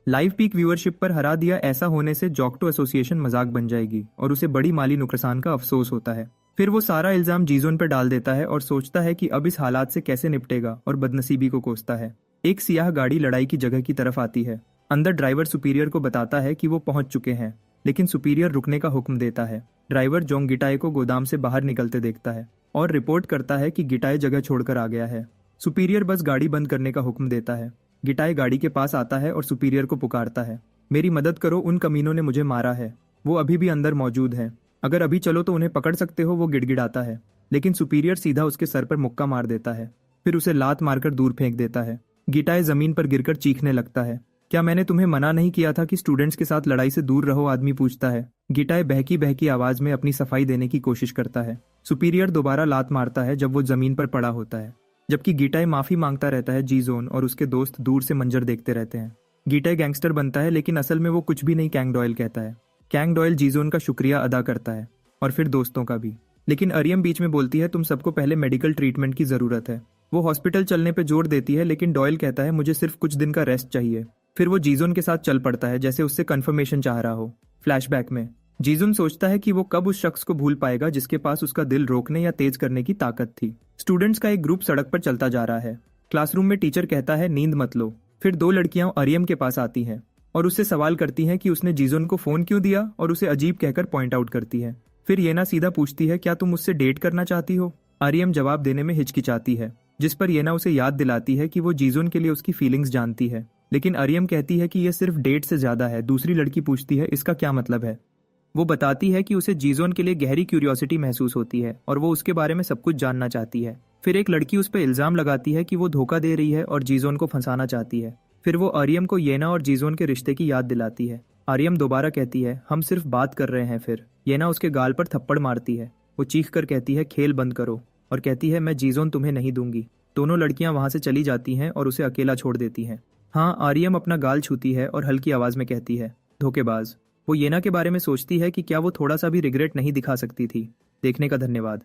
A: लाइव पीक व्यूअरशिप पर हरा दिया। ऐसा होने से जॉक्टो एसोसिएशन मजाक बन जाएगी और उसे बड़ी माली नुकसान का अफसोस होता है। फिर वो सारा इल्जाम जीजोन पर डाल देता है और सोचता है कि अब इस हालात से कैसे निपटेगा, और बदनसीबी को कोसता है। एक सियाह गाड़ी लड़ाई की जगह की तरफ आती है। अंदर ड्राइवर सुपीरियर को बताता है कि वो पहुंच चुके हैं, लेकिन सुपीरियर रुकने का हुक्म देता है। ड्राइवर जोंग गिटाई को गोदाम से बाहर निकलते देखता है और रिपोर्ट करता है कि गिटाई जगह छोड़कर आ गया है। सुपीरियर बस गाड़ी बंद करने का हुक्म देता है। गिटाई गाड़ी के पास आता है और सुपीरियर को पुकारता है, मेरी मदद करो, उन कमीनों ने मुझे मारा है। वो अभी भी अंदर मौजूद है, अगर अभी चलो तो उन्हें पकड़ सकते हो। वो गिड़गिड़ाता है, लेकिन सुपीरियर सीधा उसके सर पर मुक्का मार देता है, फिर उसे लात मारकर दूर फेंक देता है। गिटाई जमीन पर गिरकर चीखने लगता है। क्या मैंने तुम्हें मना नहीं किया था कि स्टूडेंट्स के साथ लड़ाई से दूर रहो? आदमी पूछता है। गिटाई बहकी बहकी आवाज में अपनी सफाई देने की कोशिश करता है। सुपीरियर दोबारा लात मारता है जब वो जमीन पर पड़ा होता है, जबकि गिटाई माफी मांगता रहता है। जीजोन और उसके दोस्त दूर से मंजर देखते रहते हैं। गिटाई गैंगस्टर बनता है, लेकिन असल में वो कुछ भी नहीं, कैंग डॉयल कहता है। कैंग डॉयल जीजोन का शुक्रिया अदा करता है और फिर दोस्तों का भी। लेकिन अरियम बीच में बोलती है, तुम सबको पहले मेडिकल ट्रीटमेंट की जरूरत है। वो हॉस्पिटल चलने पे जोर देती है, लेकिन डॉयल कहता है, मुझे सिर्फ कुछ दिन का रेस्ट चाहिए। फिर वो जीजोन के साथ चल पड़ता है, जैसे उससे कंफर्मेशन चाह रहा हो। फ्लैशबैक में जीजोन सोचता है कि वो कब उस शख्स को भूल पाएगा जिसके पास उसका दिल रोकने या तेज करने की ताकत थी। स्टूडेंट्स का एक ग्रुप सड़क पर चलता जा रहा है। क्लासरूम में टीचर कहता है, नींद मत लो। फिर दो लड़कियां अरियम के पास आती हैं और उससे सवाल करती हैं कि उसने जीजोन को फोन क्यों दिया, और उसे अजीब कहकर पॉइंट आउट करती है। फिर येना सीधा पूछती है, क्या तुम उससे डेट करना चाहती हो? अरियम जवाब देने में हिचकिचाती है, जिस पर येना उसे याद दिलाती है कि वो जीजोन के लिए उसकी फीलिंग्स जानती है। लेकिन अरियम कहती है कि यह सिर्फ डेट से ज्यादा है। दूसरी लड़की पूछती है, इसका क्या मतलब है? वो बताती है कि उसे जीजोन के लिए गहरी क्यूरियोसिटी महसूस होती है और वो उसके बारे में सब कुछ जानना चाहती है। फिर एक लड़की उस पर इल्जाम लगाती है कि वो धोखा दे रही है और जीजोन को फंसाना चाहती है। फिर वो अरियम को येना और जीजोन के रिश्ते की याद दिलाती है। अरियम दोबारा कहती है, हम सिर्फ बात कर रहे हैं। फिर येना उसके गाल पर थप्पड़ मारती है। वो चीख कर कहती है, खेल बंद करो, और कहती है, मैं जीजोन तुम्हें नहीं दूंगी। दोनों लड़कियां वहां से चली जाती हैं और उसे अकेला छोड़ देती हैं। हाँ, आर्यम अपना गाल छूती है और हल्की आवाज में कहती है, धोखेबाज। वो येना के बारे में सोचती है कि क्या वो थोड़ा सा भी रिग्रेट नहीं दिखा सकती थी। देखने का धन्यवाद।